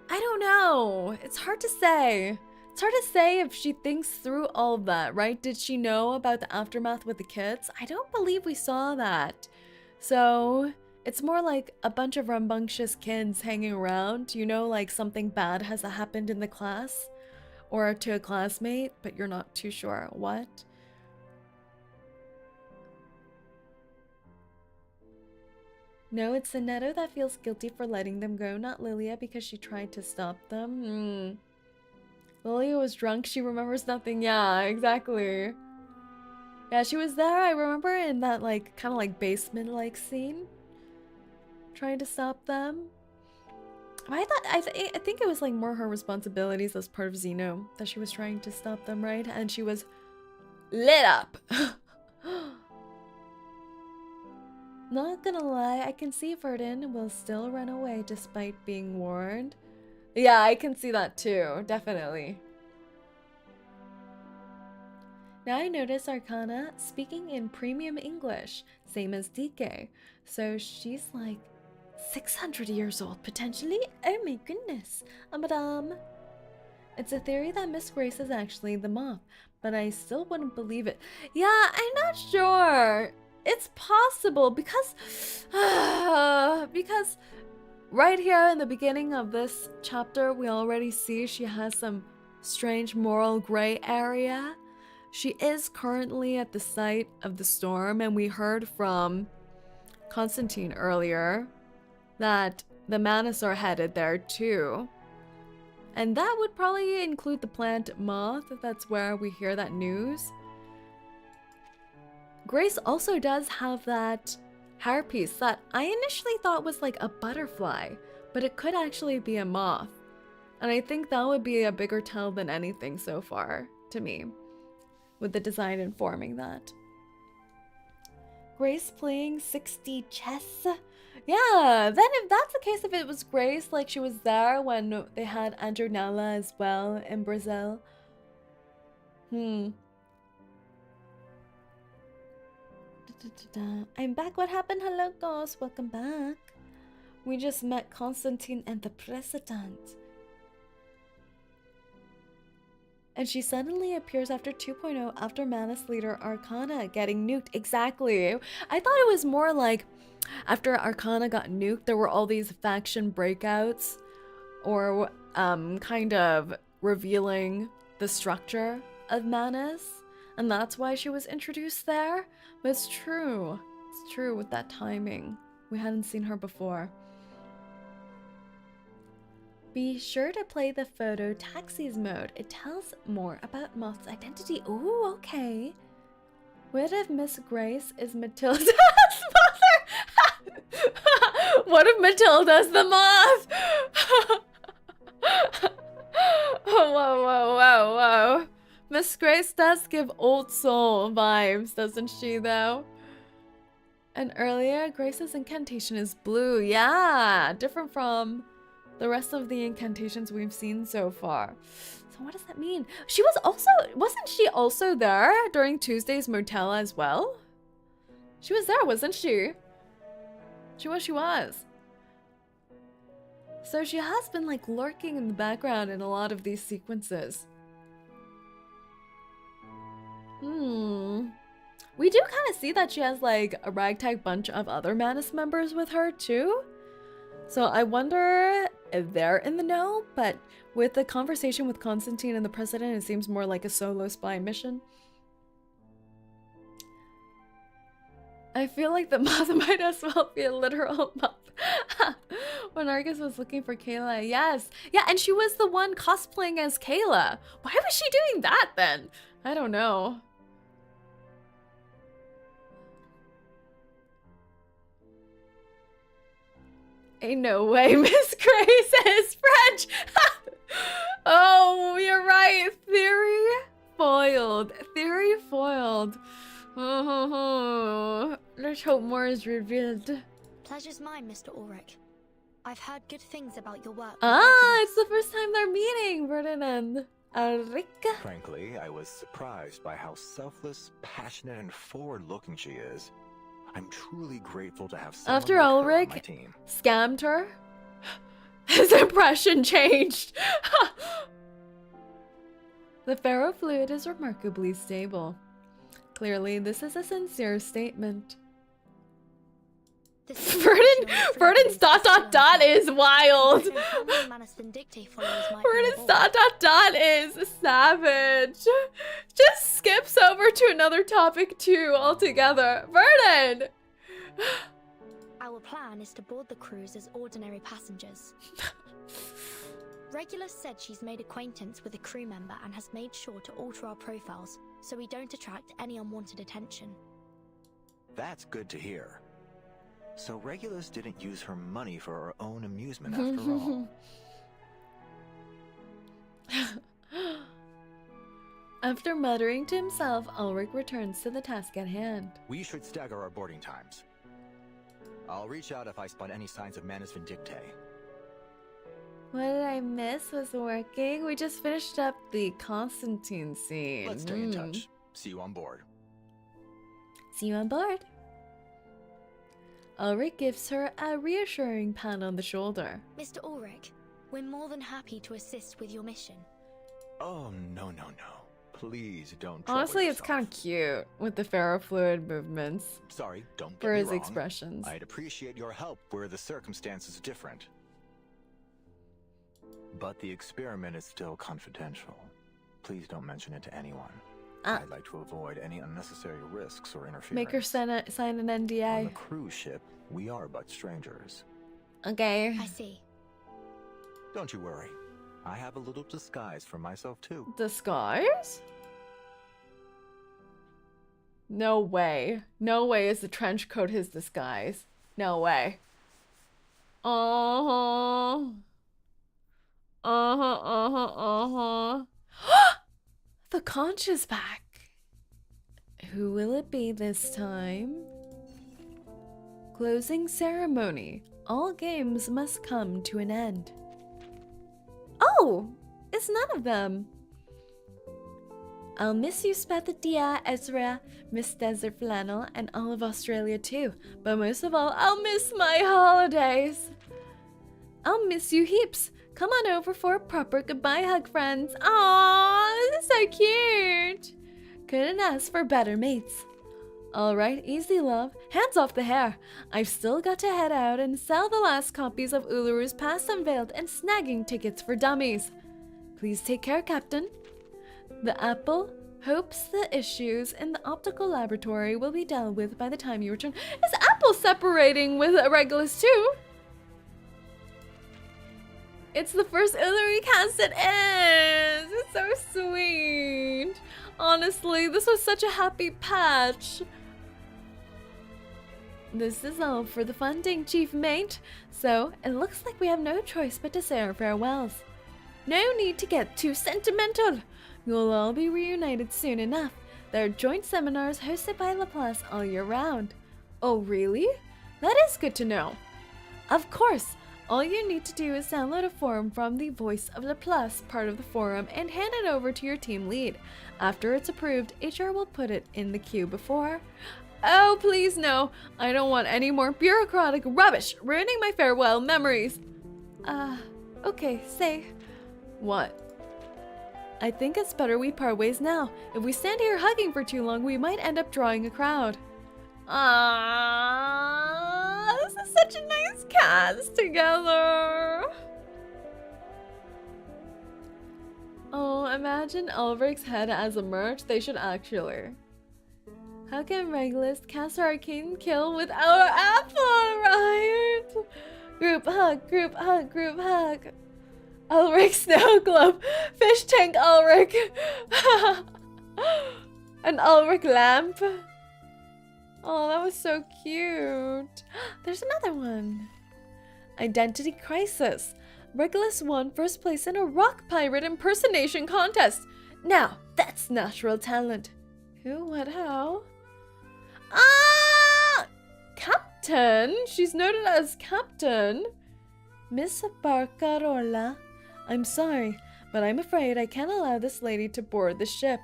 A: don't know. It's hard to say. It's hard to say if she thinks through all of that, right? Did she know about the aftermath with the kids? I don't believe we saw that. So it's more like a bunch of rambunctious kids hanging around, you know, like something bad has happened in the class or to a classmate, but you're not too sure what. No, it's Neto that feels guilty for letting them go, not Lilia, because she tried to stop them. Lilia was drunk, she remembers nothing. Yeah, exactly. Yeah, she was there, I remember, in that like kind of like basement-like scene, trying to stop them. I think it was like more her responsibilities as part of Xeno that she was trying to stop them, right? And she was lit up. Not gonna lie, I can see Verdun will still run away despite being warned. Yeah, I can see that too, definitely. Now I notice Arcana speaking in premium English, same as DK. So she's like 600 years old, potentially? Oh my goodness. Madame. It's a theory that Miss Grace is actually the Moth, but I still wouldn't believe it. Yeah, I'm not sure. It's possible because right here in the beginning of this chapter, we already see she has some strange moral gray area. She is currently at the site of the storm, and we heard from Constantine earlier that the Manus are headed there too. And that would probably include the plant moth. That's where we hear that news. Grace also does have that hairpiece that I initially thought was like a butterfly, but it could actually be a moth. And I think that would be a bigger tell than anything so far to me, with the design informing that. Grace playing 60 chess. Yeah, then if that's the case, if it was Grace, like she was there when they had Andronella as well in Brazil. I'm back. What happened? Hello, ghost. Welcome back. We just met Constantine and the president. And she suddenly appears after 2.0 after Manus leader Arcana getting nuked. Exactly. I thought it was more like after Arcana got nuked, there were all these faction breakouts or kind of revealing the structure of Manus. And that's why she was introduced there. But it's true. It's true with that timing. We hadn't seen her before. Be sure to play the photo taxis mode. It tells more about Moth's identity. Ooh, okay. What if Miss Grace is Matilda's mother? What if Matilda's the moth? Whoa, whoa, whoa, whoa. Miss Grace does give old soul vibes, doesn't she, though? And earlier, Grace's incantation is blue. Yeah, different from the rest of the incantations we've seen so far. So what does that mean? She was also, wasn't she also there during Tuesday's motel as well? She was there, wasn't she? She was. So she has been like lurking in the background in a lot of these sequences. We do kind of see that she has like a ragtag bunch of other Manus members with her too. So I wonder if they're in the know, but with the conversation with Constantine and the president, it seems more like a solo spy mission. I feel like the moth might as well be a literal moth. When Argus was looking for 𝐒𝐤, yes. Yeah, and she was the one cosplaying as 𝐒𝐤. Why was she doing that then? I don't know. Ain't no way Miss Grace is French. Oh, you're right. Theory foiled. Theory foiled. Let's hope more is revealed.
C: Pleasure's mine, Mr. Ulrich. I've heard good things about your work.
A: Ah, it's the first time they're meeting, Vernon and Ulrich.
M: Frankly, I was surprised by how selfless, passionate, and forward-looking she is. I'm truly grateful to have someone
A: After
M: like her on
A: Ulrich
M: my team.
A: scammed her, his impression changed. The ferrofluid is remarkably stable. Clearly, this is a sincere statement. Vernon's ... is wild. Vernon's ... is savage. Just skips over to another topic too altogether. Vernon!
C: Our plan is to board the cruise as ordinary passengers. Regulus said she's made acquaintance with a crew member and has made sure to alter our profiles so we don't attract any unwanted attention.
M: That's good to hear. So Regulus didn't use her money for her own amusement after all.
A: After muttering to himself, Ulrich returns to the task at hand.
M: We should stagger our boarding times. I'll reach out if I spot any signs of Manus Vindictae.
A: What did I miss was working? We just finished up the Constantine scene.
M: Let's stay in touch. See you on board.
A: See you on board. Ulrich gives her a reassuring pat on the shoulder.
C: Mr. Ulrich, we're more than happy to assist with your mission.
M: Oh, no. Please don't.
A: Honestly, it's kind of cute with the ferrofluid movements.
M: Sorry, don't get
A: for
M: me
A: his
M: wrong.
A: expressions.
M: I'd appreciate your help were the circumstances different. But the experiment is still confidential. Please don't mention it to anyone. I'd like to avoid any unnecessary risks or interference.
A: Make her sign an NDA.
M: On the cruise ship, we are but strangers.
A: Okay.
C: I see.
M: Don't you worry. I have a little disguise for myself too.
A: Disguise? No way. No way is the trench coat his disguise. No way. Uh-huh. The conch is back. Who will it be this time? Closing ceremony. All games must come to an end. Oh, it's none of them. I'll miss you, Spathetia, Ezra, Miss Desert Flannel, and all of Australia too. But most of all, I'll miss my holidays. I'll miss you heaps. Come on over for a proper goodbye hug, friends. Aww, this is so cute. Couldn't ask for better mates. Alright, easy love. Hands off the hair. I've still got to head out and sell the last copies of Uluru's Past Unveiled and snagging tickets for dummies. Please take care, Captain. The Apple hopes the issues in the optical laboratory will be dealt with by the time you return. Is Apple separating with Regulus too? It's the first Uluru cast it is! It's so sweet! Honestly, this was such a happy patch. This is all for the funding, Chief Mate. So, it looks like we have no choice but to say our farewells. No need to get too sentimental. You'll all be reunited soon enough. There are joint seminars hosted by Laplace all year round. Oh, really? That is good to know. Of course, all you need to do is download a form from the Voice of Laplace part of the forum and hand it over to your team lead. After it's approved, HR will put it in the queue before... Oh, please no. I don't want any more bureaucratic rubbish ruining my farewell memories. Okay, say. What? I think it's better we part ways now. If we stand here hugging for too long, we might end up drawing a crowd. Ah, this is such a nice cast together. Oh, imagine Ulrich's head as a merch. They should actually. How can Regulus cast our arcane kill without our apple, right? Group hug, group hug, group hug. Ulrich snow globe, fish tank Ulrich. An Ulrich lamp. Oh, that was so cute. There's another one. Identity crisis. Regulus won first place in a rock pirate impersonation contest. Now, that's natural talent. Who, what, how? Ah! Captain? She's noted as Captain. Miss Barcarola. I'm sorry, but I'm afraid I can't allow this lady to board the ship.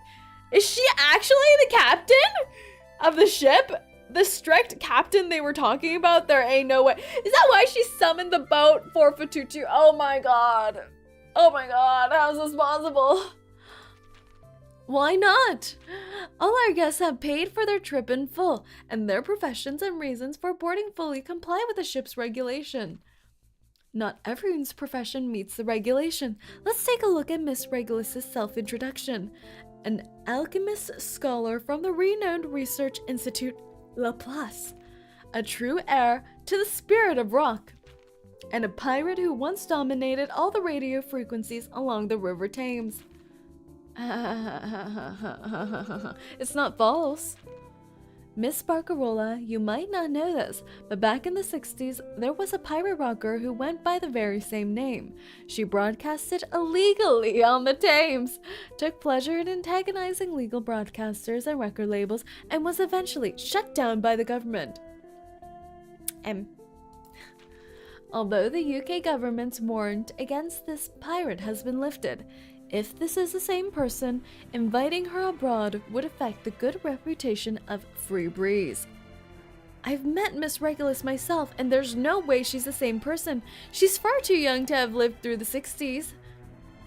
A: Is she actually the captain of the ship? The strict captain they were talking about? There ain't no way. Is that why she summoned the boat for Tutu? Oh my god. Oh my god, how's this possible? Why not? All our guests have paid for their trip in full, and their professions and reasons for boarding fully comply with the ship's regulation. Not everyone's profession meets the regulation. Let's take a look at Miss Regulus's self-introduction. An alchemist scholar from the renowned research institute Laplace, a true heir to the spirit of rock, and a pirate who once dominated all the radio frequencies along the River Thames. It's not false. Miss Barcarola, you might not know this, but back in the 60s, there was a pirate rocker who went by the very same name. She broadcasted illegally on the Thames, took pleasure in antagonizing legal broadcasters and record labels, and was eventually shut down by the government. Although the UK government's warrant against this pirate has been lifted, if this is the same person, inviting her abroad would affect the good reputation of Free Breeze. I've met Miss Regulus myself, and there's no way she's the same person. She's far too young to have lived through the 60s.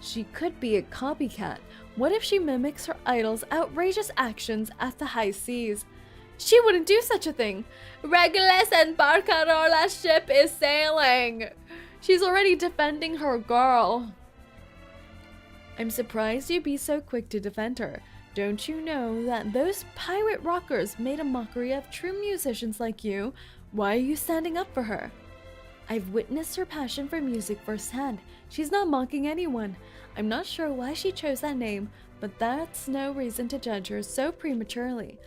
A: She could be a copycat. What if she mimics her idol's outrageous actions at the high seas? She wouldn't do such a thing. Regulus and Barcarola's ship is sailing. She's already defending her girl. I'm surprised you'd be so quick to defend her. Don't you know that those pirate rockers made a mockery of true musicians like you? Why are you standing up for her? I've witnessed her passion for music firsthand. She's not mocking anyone. I'm not sure why she chose that name, but that's no reason to judge her so prematurely.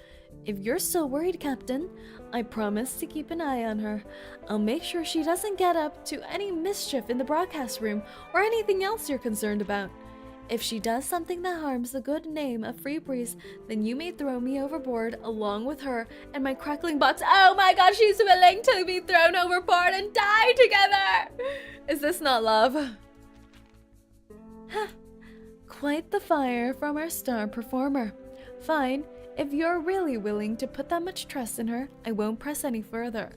A: If you're still worried, Captain, I promise to keep an eye on her. I'll make sure she doesn't get up to any mischief in the broadcast room or anything else you're concerned about. If she does something that harms the good name of Free Breeze, then you may throw me overboard along with her and my crackling bots. Oh my god, she's willing to be thrown overboard and die together! Is this not love? Quite the fire from our star performer. Fine, if you're really willing to put that much trust in her, I won't press any further.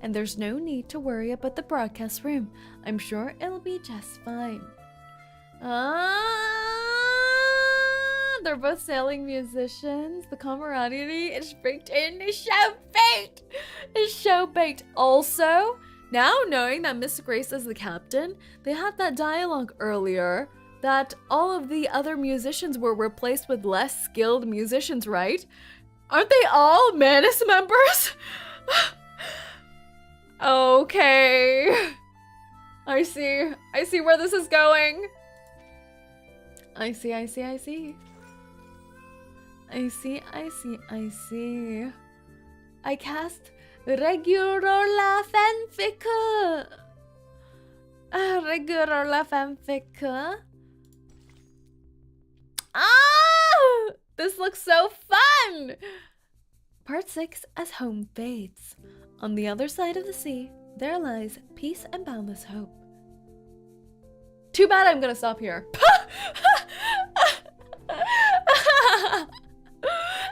A: And there's no need to worry about the broadcast room. I'm sure it'll be just fine. They're both sailing musicians. The camaraderie is baked in. It's so baked. It's so baked. Also, now knowing that Miss Grace is the captain, they had that dialogue earlier that all of the other musicians were replaced with less skilled musicians, right? Aren't they all Manus members? Okay. I see where this is going. I see. I cast Regular fanfic. Regular fanfic. This looks so fun! Part 6 as home fades. On the other side of the sea, there lies peace and boundless hope. Too bad I'm gonna stop here.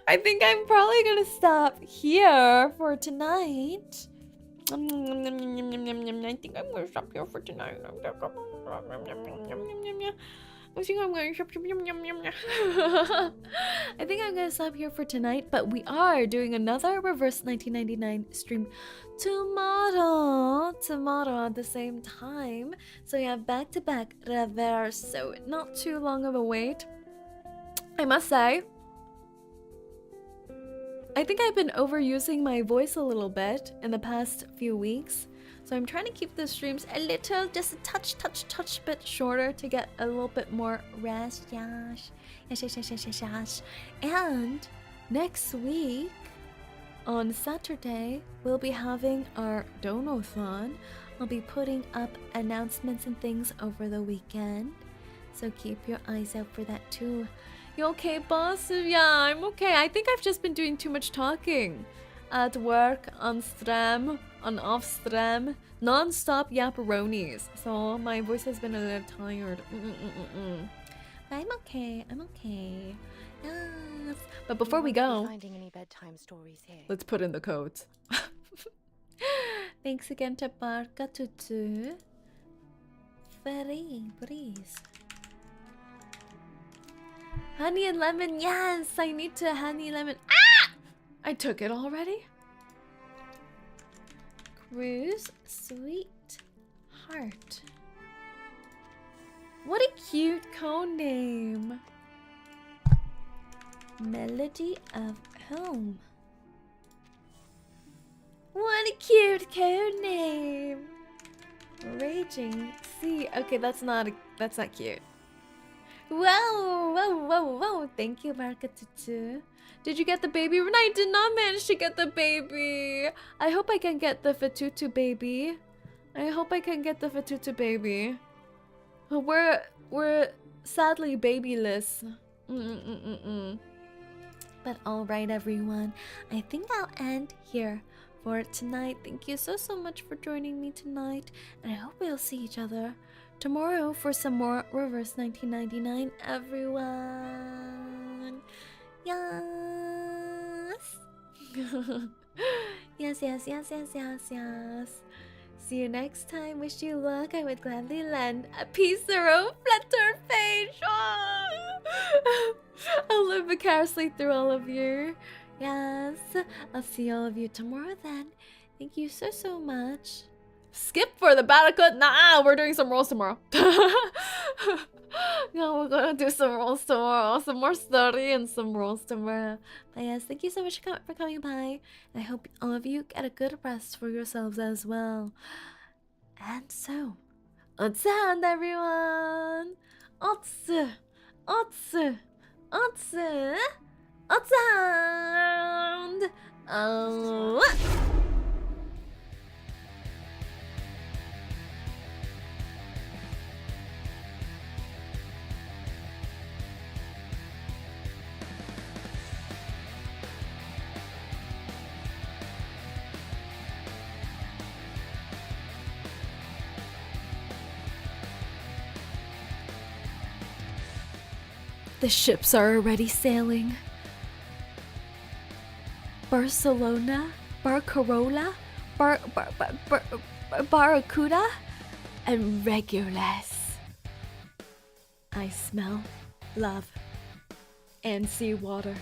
A: I think I'm probably gonna stop here for tonight. I think I'm gonna stop here for tonight. I think I'm gonna stop here for tonight, but we are doing another Reverse 1999 stream tomorrow at the same time. So we have back-to-back Reverse, so not too long of a wait. I must say, I think I've been overusing my voice a little bit in the past few weeks. So I'm trying to keep the streams a little, just a touch bit shorter to get a little bit more rest. Yes. And next week, on Saturday, we'll be having our Donathon. I'll be putting up announcements and things over the weekend. So keep your eyes out for that too. You okay, boss? Yeah, I'm okay. I think I've just been doing too much talking. At work, on stream, on off-stream, non-stop yapperonis. So my voice has been a little tired. But I'm okay. Yes. But before we go,
Q: finding any bedtime stories here.
A: Let's put in the codes. Thanks again to Barca, Tutu, Free Breeze. Honey and lemon, yes! I need to honey lemon. Ah! I took it already. Cruise, sweet heart. What a cute code name. Melody of Home. What a cute code name. Raging Sea. Okay, that's not cute. Whoa. Thank you, Barca Tutu. Did you get the baby? I did not manage to get the baby. I hope I can get the Tutu baby. We're sadly babyless. But alright, everyone. I think I'll end here for tonight. Thank you so much for joining me tonight. And I hope we'll see each other tomorrow for some more Reverse 1999, everyone. Yes. Yes. See you next time. Wish you luck. I would gladly lend a piece of flutter page. I'll live vicariously through all of you. Yes. I'll see all of you tomorrow then. Thank you so much. Skip for the battle cut. Nah, we're doing some rolls tomorrow. No, we're gonna do some rolls tomorrow, some more study and some rolls tomorrow. But yes, thank you so much for coming by. And I hope all of you get a good rest for yourselves as well. And so, __, everyone. __, oh. The ships are already sailing. Barcelona, Barcarola, Barracuda, and Regulus. I smell love and seawater.